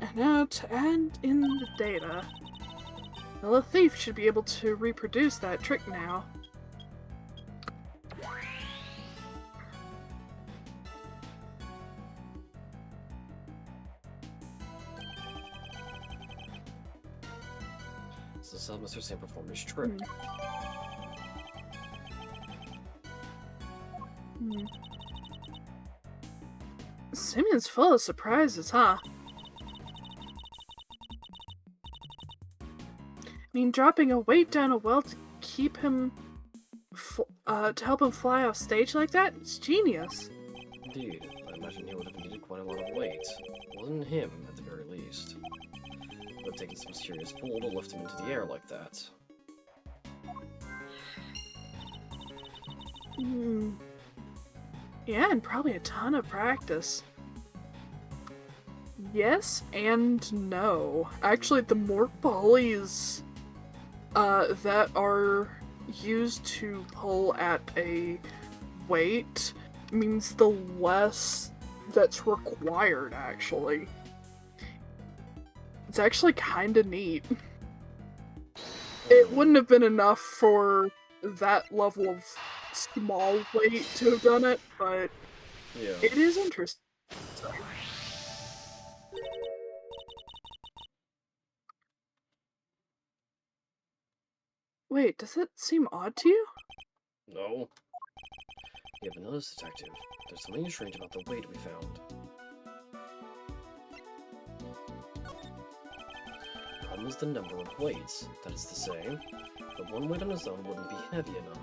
And now to add in the data. Well, the thief should be able to reproduce that trick now. This is how Mr. Sam performed his trick. Simeon's full of surprises, huh? I mean, dropping a weight down a well to keep him, to help him fly off stage like that? It's genius. Indeed, I imagine he would have needed quite a lot of weight. It wasn't him, at the very least. It would have taken some serious pull to lift him into the air like that. Yeah, and probably a ton of practice. Yes and no. Actually, the more pulleys that are used to pull at a weight means the less that's required, actually. It's actually kind of neat. It wouldn't have been enough for that level of small weight to have done it, but Yeah. it is interesting. Wait, does it seem odd to you? No. You have noticed, Detective. There's something strange about the weight we found. The problem is the number of weights. That is to say, the one weight on its own wouldn't be heavy enough.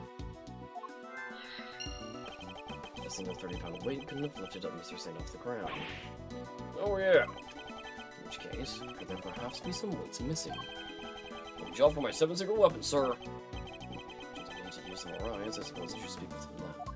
A single 30-pound weight couldn't have lifted up Mr. Saint off the ground. Oh yeah. In which case, could there perhaps be some weights missing? Good job for my 7-secret weapon, sir. Should I need to use some more eyes, I suppose I should speak with him now.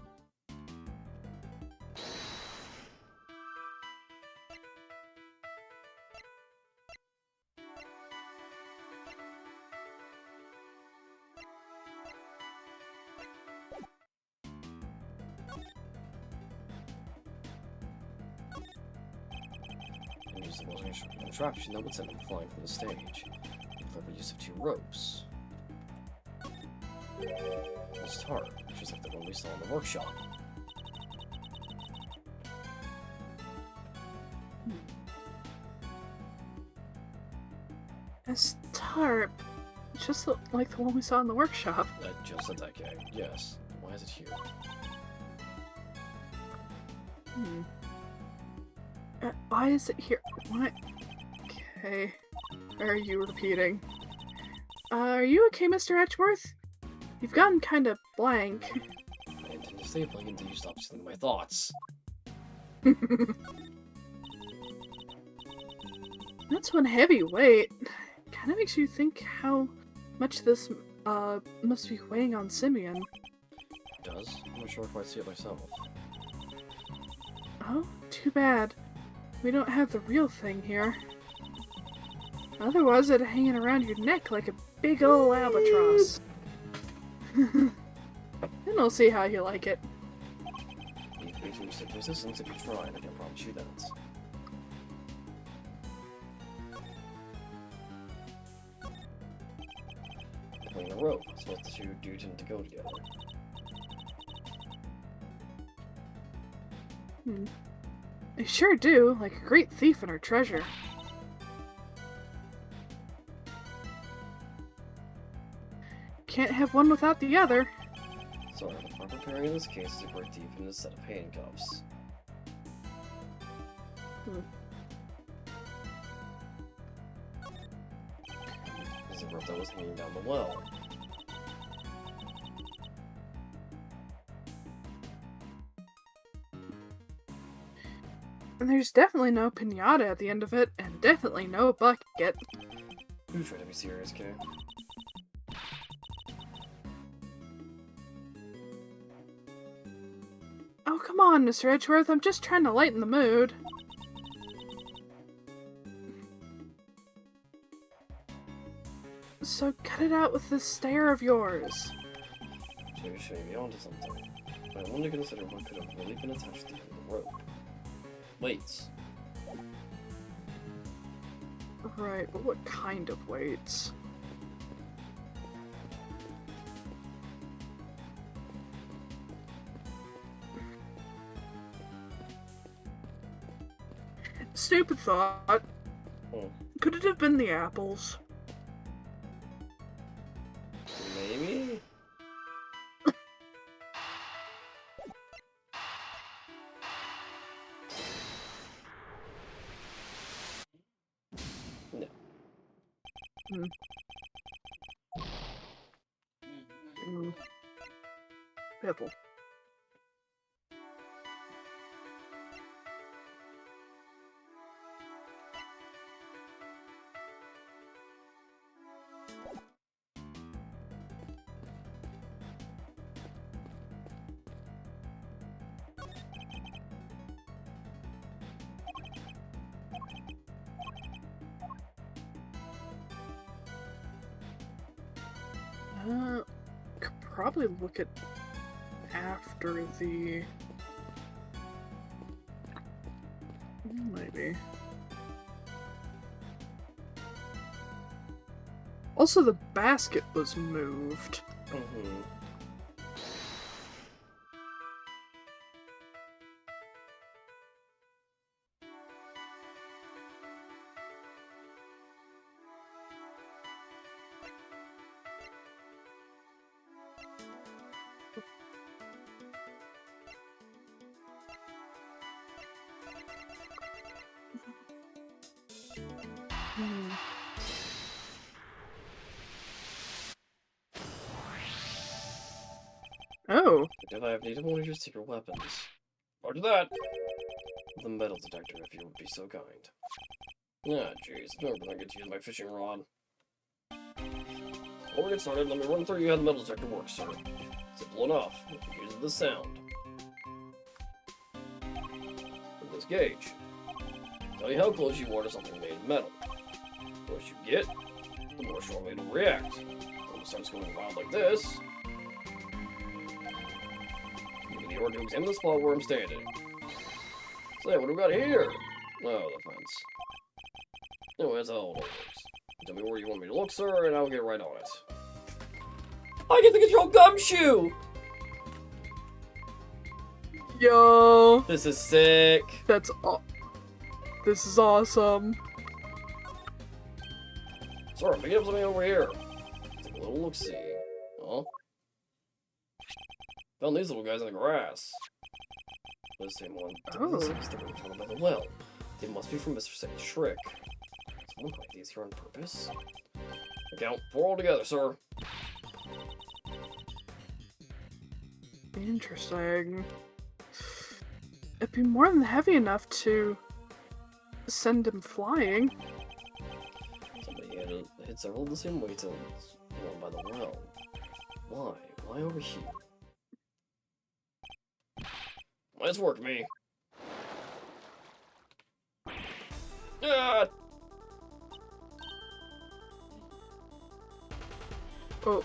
And use the most contraption that would send him flying from the stage. The clever use of 2 ropes. This tarp, just like the one we saw in the workshop. This tarp, just like the one we saw in the workshop. I just said that, gang. Yes. Why Why is it here? Why is it here? What? Okay. Why are you repeating? Are you okay, Mr. Edgeworth? You've gotten kind of blank. I intend to stay blank until you stop stealing my thoughts. That's one heavy weight. Kind of makes you think how much this must be weighing on Simeon. It does? I'm not sure if I see it myself. Oh, too bad. We don't have the real thing here. Otherwise, it'd hanging around your neck like a big ol' albatross. And I'll see how you like it. You've been through some resistance if you try, and I can promise you that. Pulling a rope. I suppose the two do tend to go together. They sure do, like a great thief in her treasure. Can't have one without the other. Sorry, the proper pairing in this case is a great thief and a set of handcuffs. This is a rope that was hanging down the well. And there's definitely no pinata at the end of it, and definitely no bucket. You try to be serious, Kay. Oh, come on, Mr. Edgeworth, I'm just trying to lighten the mood. So cut it out with this stare of yours. So you're showing me onto something. But I want to consider what could have really been attached to the rope. Weights. Right, but what kind of weights? Stupid thought. Oh. Could it have been the apples? Maybe? No. Pebble. Could probably look at after the... Maybe. Also, the basket was moved. Mm-hmm. Oh. Did I have needed one of your secret weapons? Roger that! The metal detector, if you would be so kind. Ah, jeez, I've never been that good to use my fishing rod. Before we get started, let me run through you how the metal detector works, sir. Simple enough. It uses the sound. With this gauge. Tell you how close you are to something made of metal. The closer you get, the more strongly it'll react. When it starts going wild like this, give me the order to examine the spot where I'm standing. So, what do we got here? Oh, the fence. Anyway, that's how it works. Tell me where you want me to look, sir, and I'll get right on it. I get to control Gumshoe! Yo. This is sick. That's this is awesome. Sir, I'm picking up something over here. Take a little look-see. Huh? Found these little guys in the grass. The same one. Oh. They were found by the well. They must be from Mr. Saint's trick. Someone hide these here on purpose? I count 4 altogether, sir. Interesting. It'd be more than heavy enough to send him flying. Somebody hit several of the same weights as the one by the well. Why? Why over here? Nice work, me. Ah! Oh.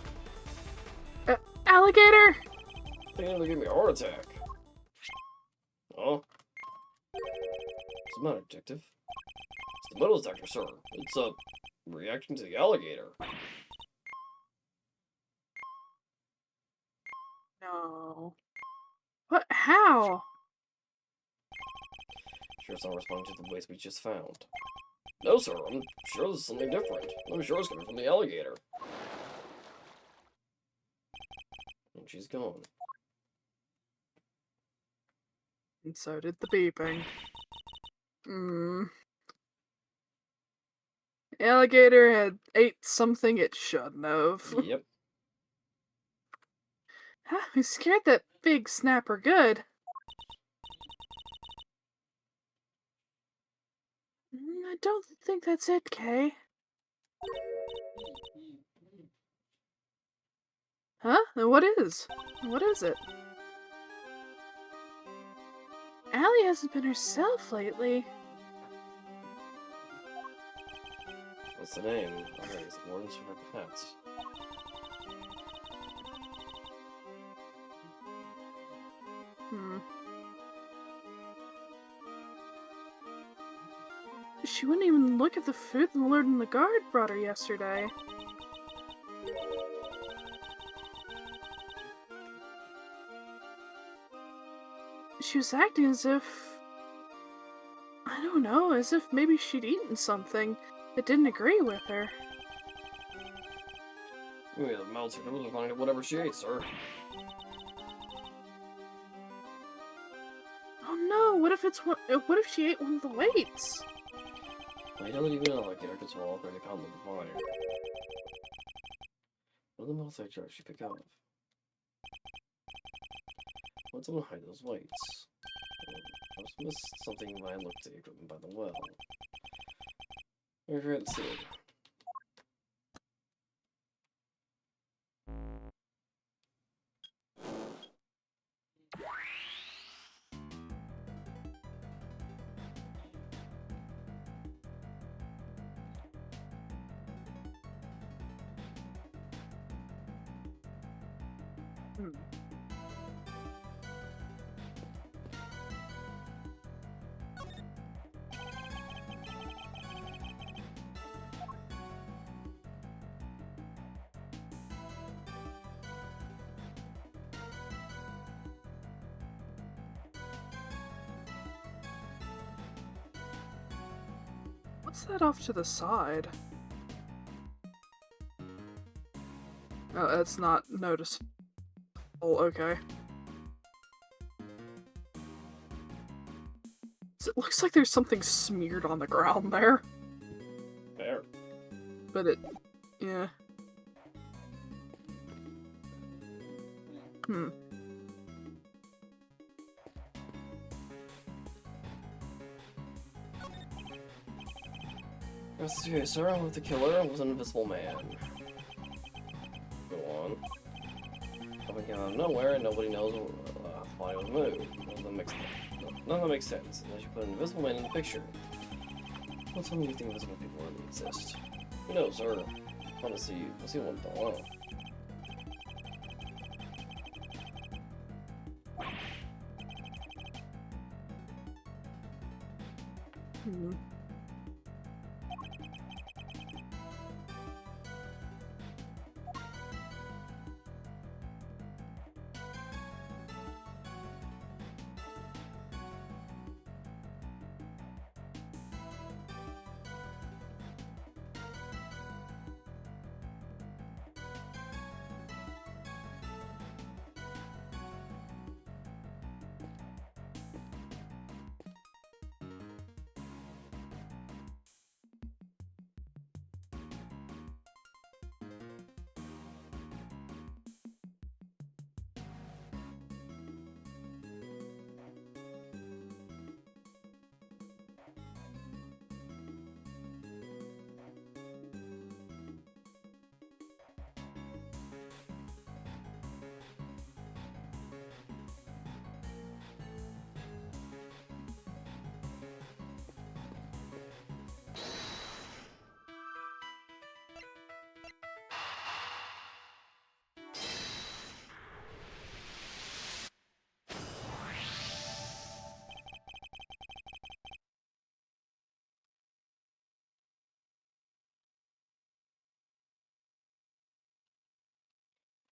Alligator! I think it'll give me a heart attack. Oh? What's the matter, detective? It's the metal detector, sir. It's, reacting to the alligator. No. What? How? Sure it's not responding to the waste we just found. No, sir, I'm sure this is something different. I'm sure it's coming from the alligator. And she's gone. And so did the beeping. Alligator had ate something it shouldn't have. Yep. I'm scared that big snapper good. I don't think that's it, Kay. Huh? Then what is? What is it? Allie hasn't been herself lately. What's the name? Alright, it's Warden's for pets. She wouldn't even look at the food the Lord and the guard brought her yesterday. She was acting as if... I don't know, as if maybe she'd eaten something that didn't agree with her. Maybe the mouse are able to find whatever she ate, sir. Oh no, what if she ate one of the weights? I don't even know alligator could swallow 30 pounds of the fire. What are the mouse I she pick up? Why'd someone hide those weights? I must miss something when I looked at the equipment by the well. Wherever it's sealed. What's that off to the side? Oh, that's not noticeable. Okay. So it looks like there's something smeared on the ground there. There. But it... yeah. Rest assured, sir, I'm with the killer was an invisible man. Go on. Coming came out of nowhere and nobody knows why it was moved. None of that makes sense, unless you put an invisible man in the picture. Don't tell me you think invisible people really exist. Who knows, sir? I want to see one alone.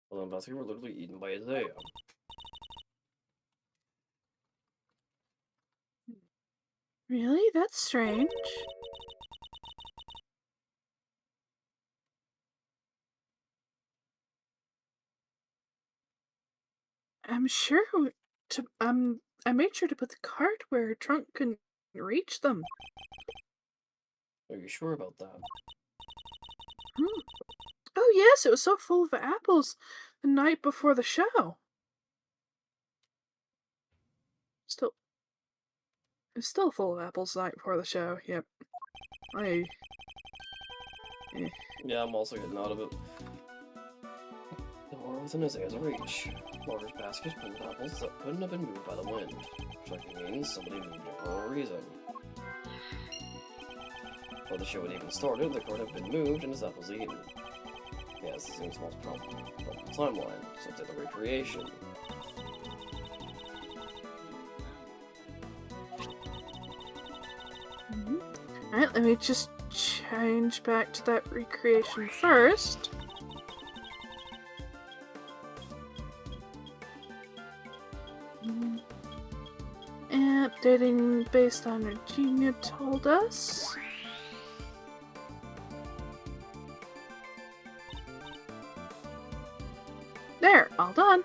Well, then Basket were literally eaten by Isaiah. Really? That's strange. I'm sure I made sure to put the cart where Trunk couldn't reach them. Are you sure about that? Hmm. Oh yes, it was so full of apples the night before the show. Still, it's still full of apples the night before the show. Yep. I. Yeah, I'm also getting out of it. The door within Isaiah's reach. Margaret's basket full of apples that couldn't have been moved by the wind, which likely means somebody moved it for a reason. Before the show had even started, the cart had been moved and his apples eaten. Yes, this seems most probable timeline, so it's a recreation. Alright, let me just change back to that recreation first. And updating based on what Gina told us. There, all done.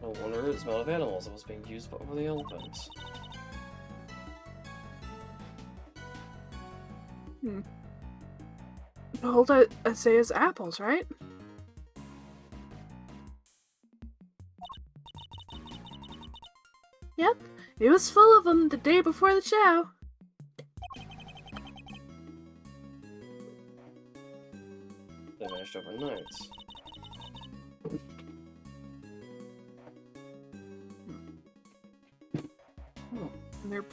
No wonder the smell of animals that was being used over the elephants. Hold Isaiah's apples, right? Yep, it was full of them the day before the show. They vanished overnight. And they're...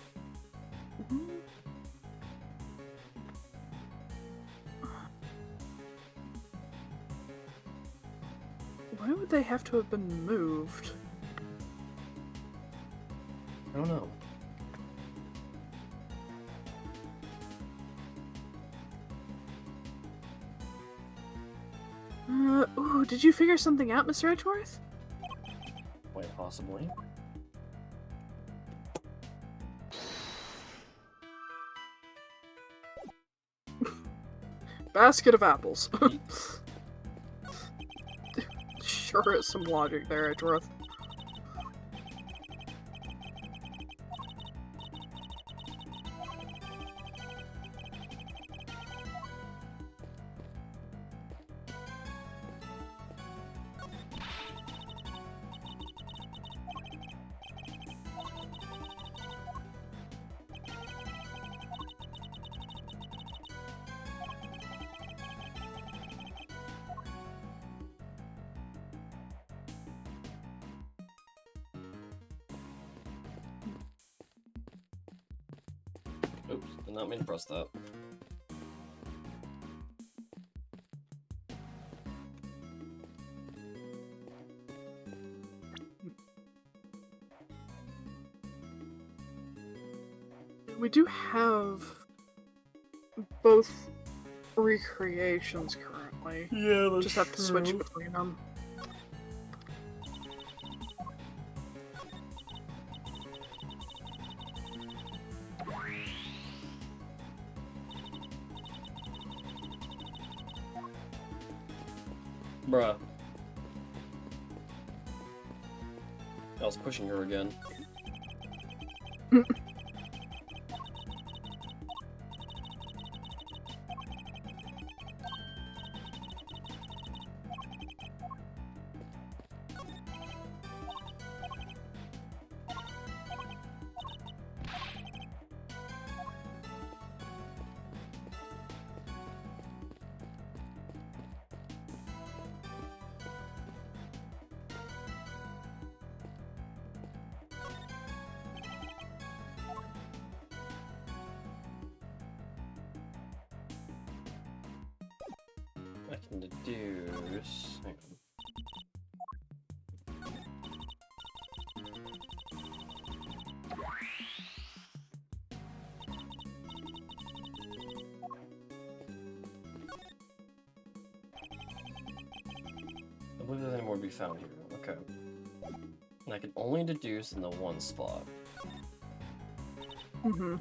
Why would they have to have been moved? I don't know. Ooh, did you figure something out, Mr. Edgeworth? Quite possibly. Basket of apples. Sure is some logic there, Edgeworth. Oops, did not mean to press that. We do have both recreations currently. Yeah, that's Just have to switch between them. Bruh. I was pushing her again. deduce. Hang on. I believe there's any more to be found here. Okay. And I can only deduce in the one spot. Mm-hmm.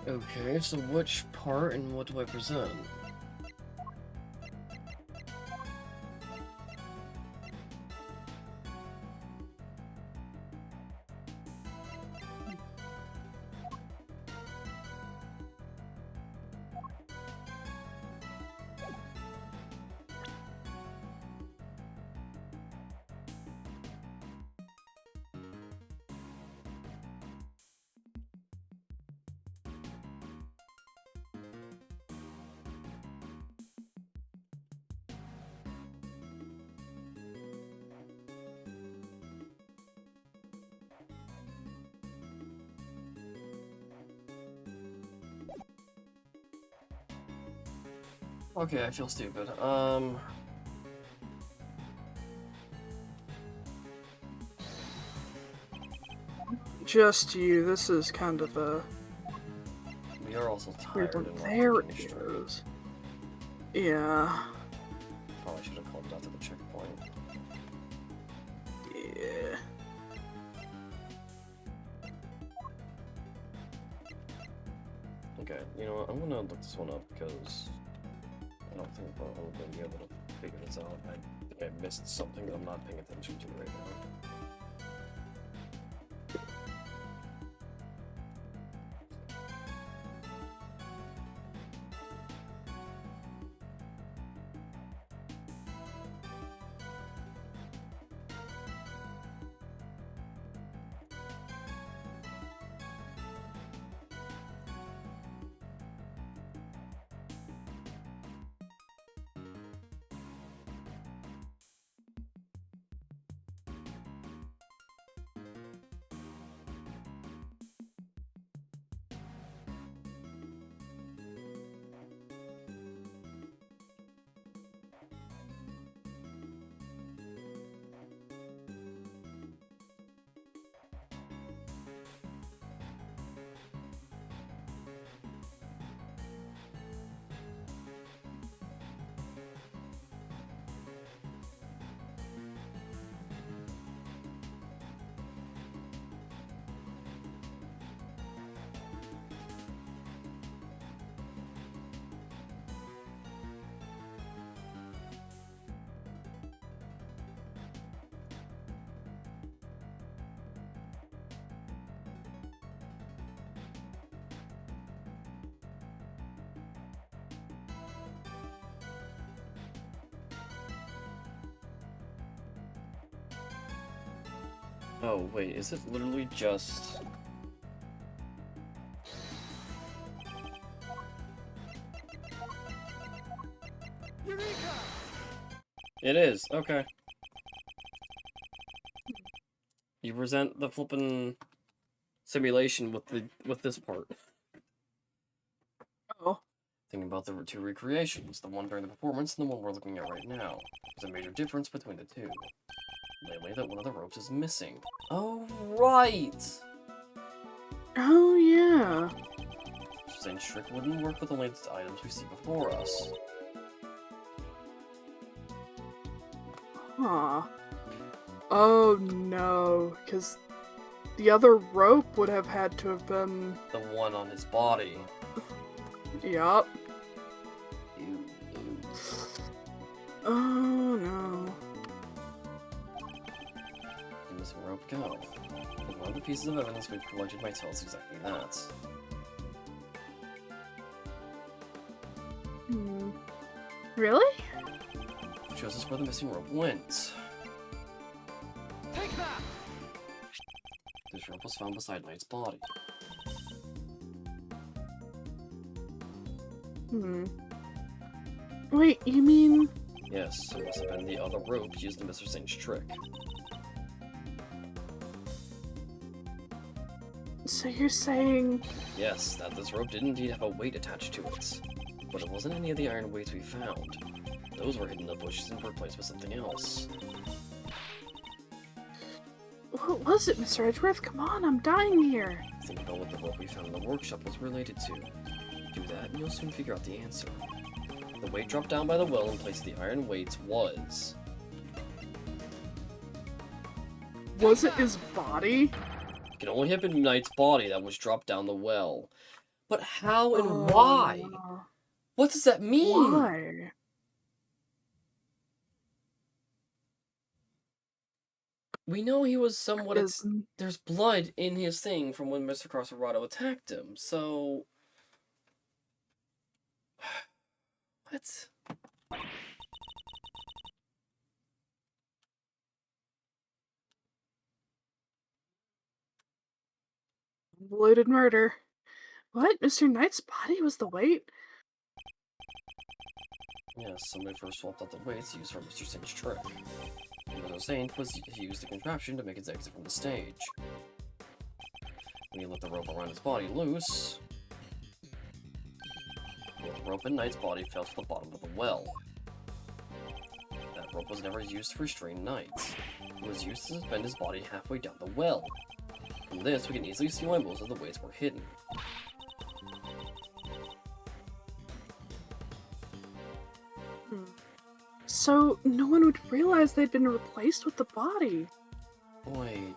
Okay, so which part and what do I present? Okay, I feel stupid. Just you. This is kind of a We are also weird tired one. and There not it thinking straight. goes. Yeah. Probably should have called it after the checkpoint. Yeah. Okay, you know what? I'm gonna look this one up because I don't think I'm gonna be able to figure this out. I think I missed something that I'm not paying attention to right now. Oh, wait, is it literally just... It is, okay. You present the flippin' simulation with this part. Oh. Thinking about the two recreations, the one during the performance and the one we're looking at right now. There's a major difference between the two. Namely, that one of the ropes is missing. Oh, right! Oh, yeah. Saying trick wouldn't work with the latest items we see before us. Huh. Oh, no. Because the other rope would have had to have been... The one on his body. Yup. Oh no. The missing rope go. And one of the pieces of evidence we've collected might tell us exactly that. Hmm. Really? It shows us where the missing rope went. Take that! This rope was found beside Knight's body. Hmm. Wait, you mean... Yes, it must have been the other rope used in Mr. Saint's trick. So you're saying... Yes, that this rope did indeed have a weight attached to it. But it wasn't any of the iron weights we found. Those were hidden in the bushes and replaced with something else. What was it, Mr. Edgeworth? Come on, I'm dying here. Think about what the rope we found in the workshop was related to. Do that and you'll soon figure out the answer. The weight dropped down by the well in place of the iron weights was... Was it his body? It can only have been Knight's body that was dropped down the well. But how and why? What does that mean? Why? We know he was somewhat... Isn't- There's blood in his thing from when Mr. Carcerado attacked him, so... What? Bloated murder. What? Mr. Knight's body was the weight? Yes, somebody first swapped out the weights used for Mr. Saint's trick. Mr. Saint was he used the contraption to make his exit from the stage. When he let the rope around his body loose, the rope in Knight's body fell to the bottom of the well. That rope was never used to restrain Knight. It was used to suspend his body halfway down the well. From this, we can easily see why most of the weights were hidden. So no one would realize they'd been replaced with the body. Wait.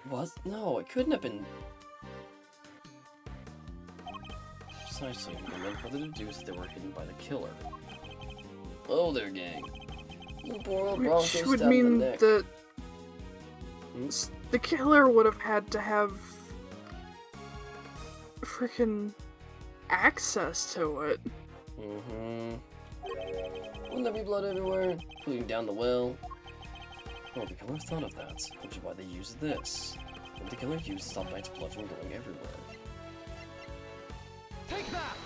What? No, it couldn't have been... Precisely, and then further deduce that they were hidden by the killer. Oh there, gang. You poor old Bronco Which would stabbed in mean the neck. that Hmm? the killer would have had to have freaking access to it. Mm-hmm. Wouldn't there be blood everywhere? Bleeding down the well? Well, the killer thought of that, which is why they used this. What the killer used to stop Knight's blood from going everywhere. Take that!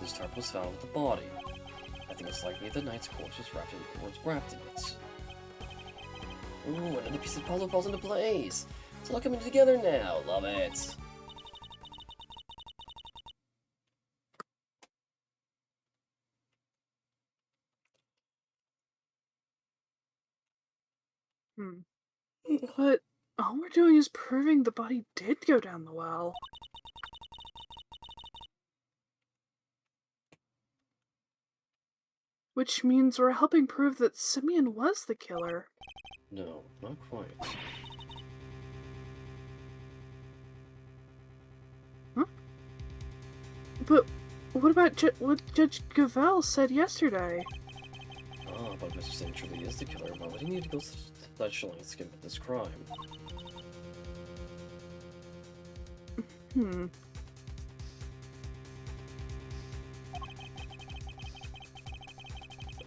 This tarp was found with the body. I think it's likely that Knight's corpse was wrapped in it. Ooh, another piece of puzzle falls into place! It's all coming together now, love it! But all we're doing is proving the body did go down the well. Which means we're helping prove that Simeon was the killer. No, not quite. Huh? But what about what Judge Gavelle said yesterday? Ah, but Mr. Saint truly is the killer. Why would he need to go such lengths to commit this crime?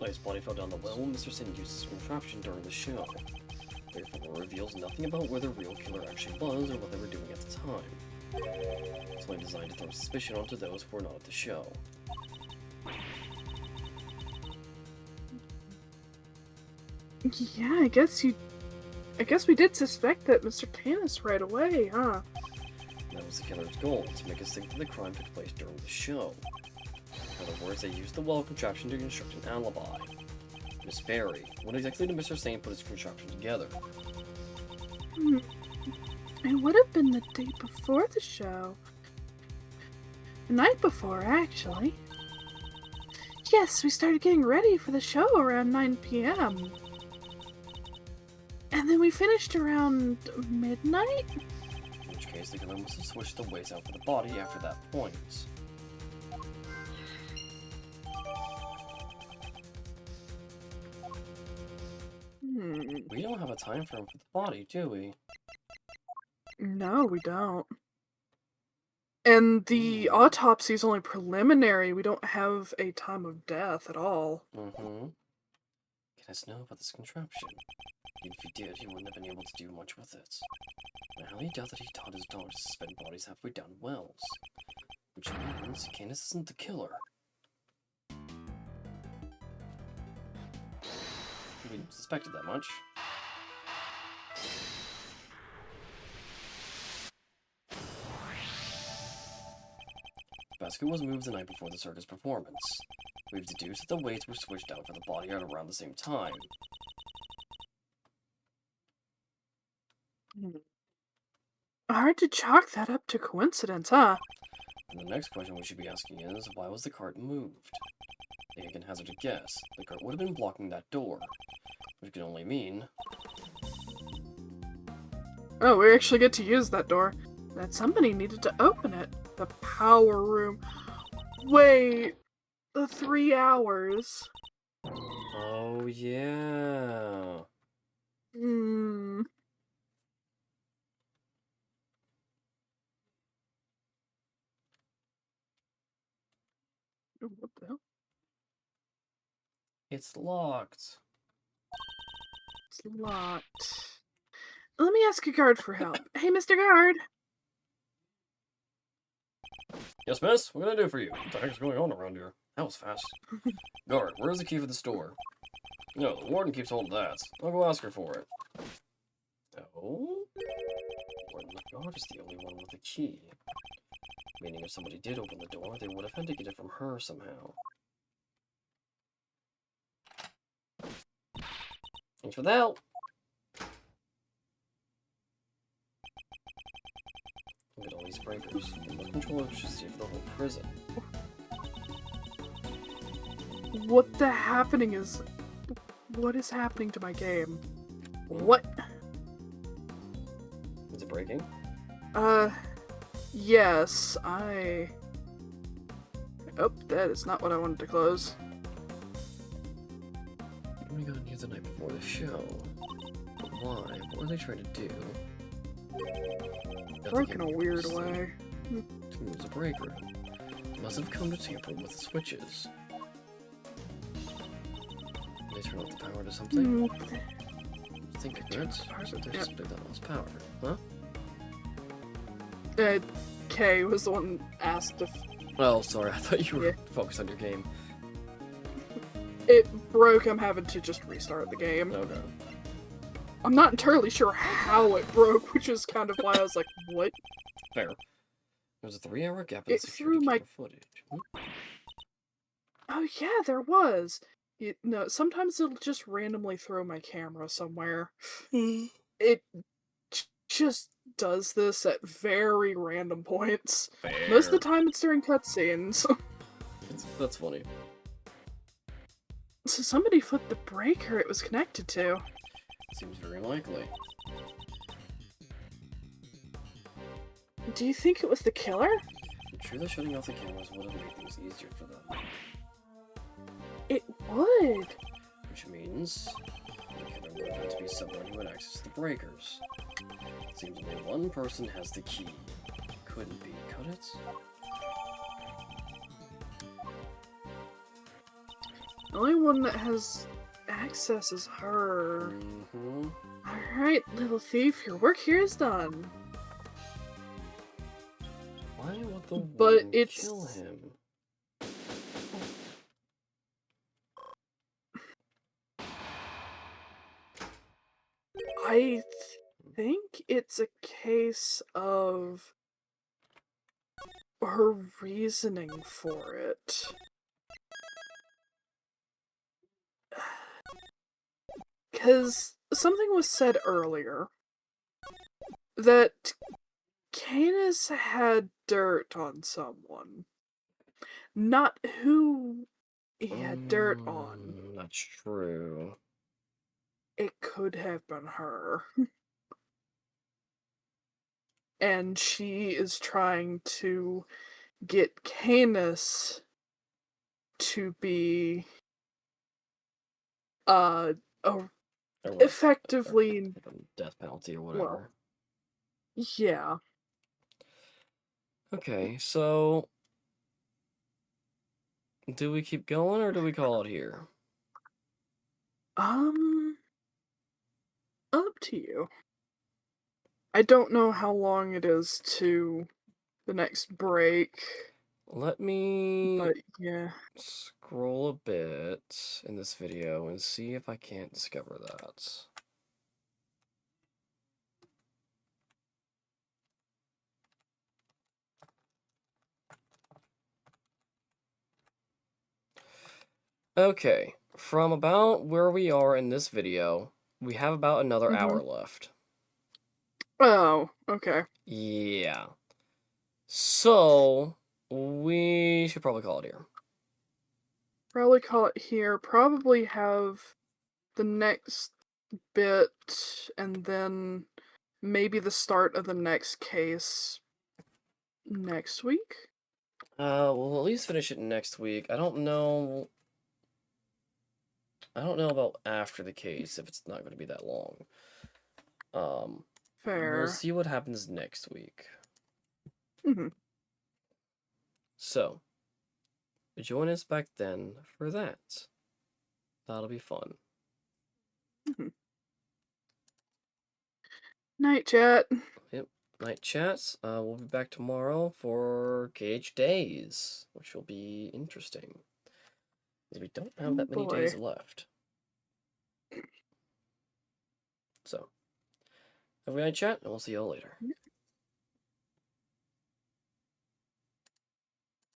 Knight's body fell down the well when Mr. Saint used his contraption during the show. Therefore, it reveals nothing about where the real killer actually was or what they were doing at the time. It's only designed to throw suspicion onto those who were not at the show. Yeah, I guess we did suspect that Mr. Canis right away, huh? That was the killer's goal, to make us think that the crime took place during the show. In other words, they used the well contraption to construct an alibi. Miss Barry, when exactly did Mr. Saint put his contraption together? It would have been the day before the show. The night before, actually. Yes, we started getting ready for the show around 9 p.m. And then we finished around midnight? In which case, the killer must have switched the weights out for the body after that point. a time frame for the body, do we? No, we don't. And the autopsy is only preliminary. We don't have a time of death at all. Mm-hmm. Kenneth know about this contraption. Even if he did, he wouldn't have been able to do much with it. I highly doubt that he taught his daughter to suspend bodies halfway down wells. Which means Candace isn't the killer. We suspected that much. The basket was moved the night before the circus performance. We've deduced that the weights were switched out for the body at around the same time. Hard to chalk that up to coincidence, huh? And the next question we should be asking is, why was the cart moved? I think I can hazard a guess. The cart would have been blocking that door. Which could only mean... Oh, we actually get to use that door. That somebody needed to open it. The power room. Wait, the 3 hours. Oh, yeah. Hmm. Oh, what the hell? It's locked. It's locked. Let me ask a guard for help. Hey, Mr. Guard. Yes, miss? What can I do for you? What the heck is going on around here? That was fast. Guard, where's the key for the store? No, the warden keeps hold of that. I'll go ask her for it. Oh? Warden, the guard is the only one with the key. Meaning if somebody did open the door, they would have had to get it from her somehow. Thanks for the help! Look at all these breakers. The controller should see for the whole prison. What the happening is... What is happening to my game? What? Is it breaking? Yes, Oh, that is not what I wanted to close. We got here the night before the show. But why? What are they trying to do? Broke in a weird way. To move the breaker. They must have come to tamper with the switches. They turn off the power to something? Think of it. So there's something that lost power. Huh? Kay was the one asked if Well, sorry, I thought you were focused on your game. it broke. I'm having to just restart the game. Okay. I'm not entirely sure how it broke, which is kind of why I was like, what? Fair. There was a 3-hour gap in It the security threw my- camera footage. Oh yeah, there was. No, sometimes it'll just randomly throw my camera somewhere. It just does this at very random points. Fair. Most of the time it's during cutscenes. That's funny. So somebody flipped the breaker it was connected to. Seems very likely. Do you think it was the killer? I'm sure that shutting off the cameras would have made things easier for them. It would. Which means the killer would have had to be someone who had access to the breakers. Seems only one person has the key. Couldn't be, could it? The only one that has access is her. Mm-hmm. Alright, little thief, your work here is done. Why would the But woman it's- kill him? I think it's a case of her reasoning for it. Because something was said earlier that Canis had dirt on someone. Not who he had dirt on. That's true. It could have been her. And she is trying to get Canis to be Or like, effectively, death penalty or well, whatever. yeah. Okay, so do we keep going or do we call it here? Up to you. I don't know how long it is to the next break, Let me but yeah. scroll a bit in this video and see if I can't discover that. Okay, from about where we are in this video, we have about another hour left. Oh, okay. Yeah. So, we should probably call it here. Probably call it here. Probably have the next bit and then maybe the start of the next case next week. We'll at least finish it next week. I don't know about after the case if it's not going to be that long. We'll Fair. see what happens next week. Mhm. So, join us back then for that. That'll be fun. Mhm. Night, chat. Yep. Night chats. We'll be back tomorrow for Cage Days, which will be interesting. We don't have that many days Boy. left. So, have a good night, chat, and we'll see y'all later.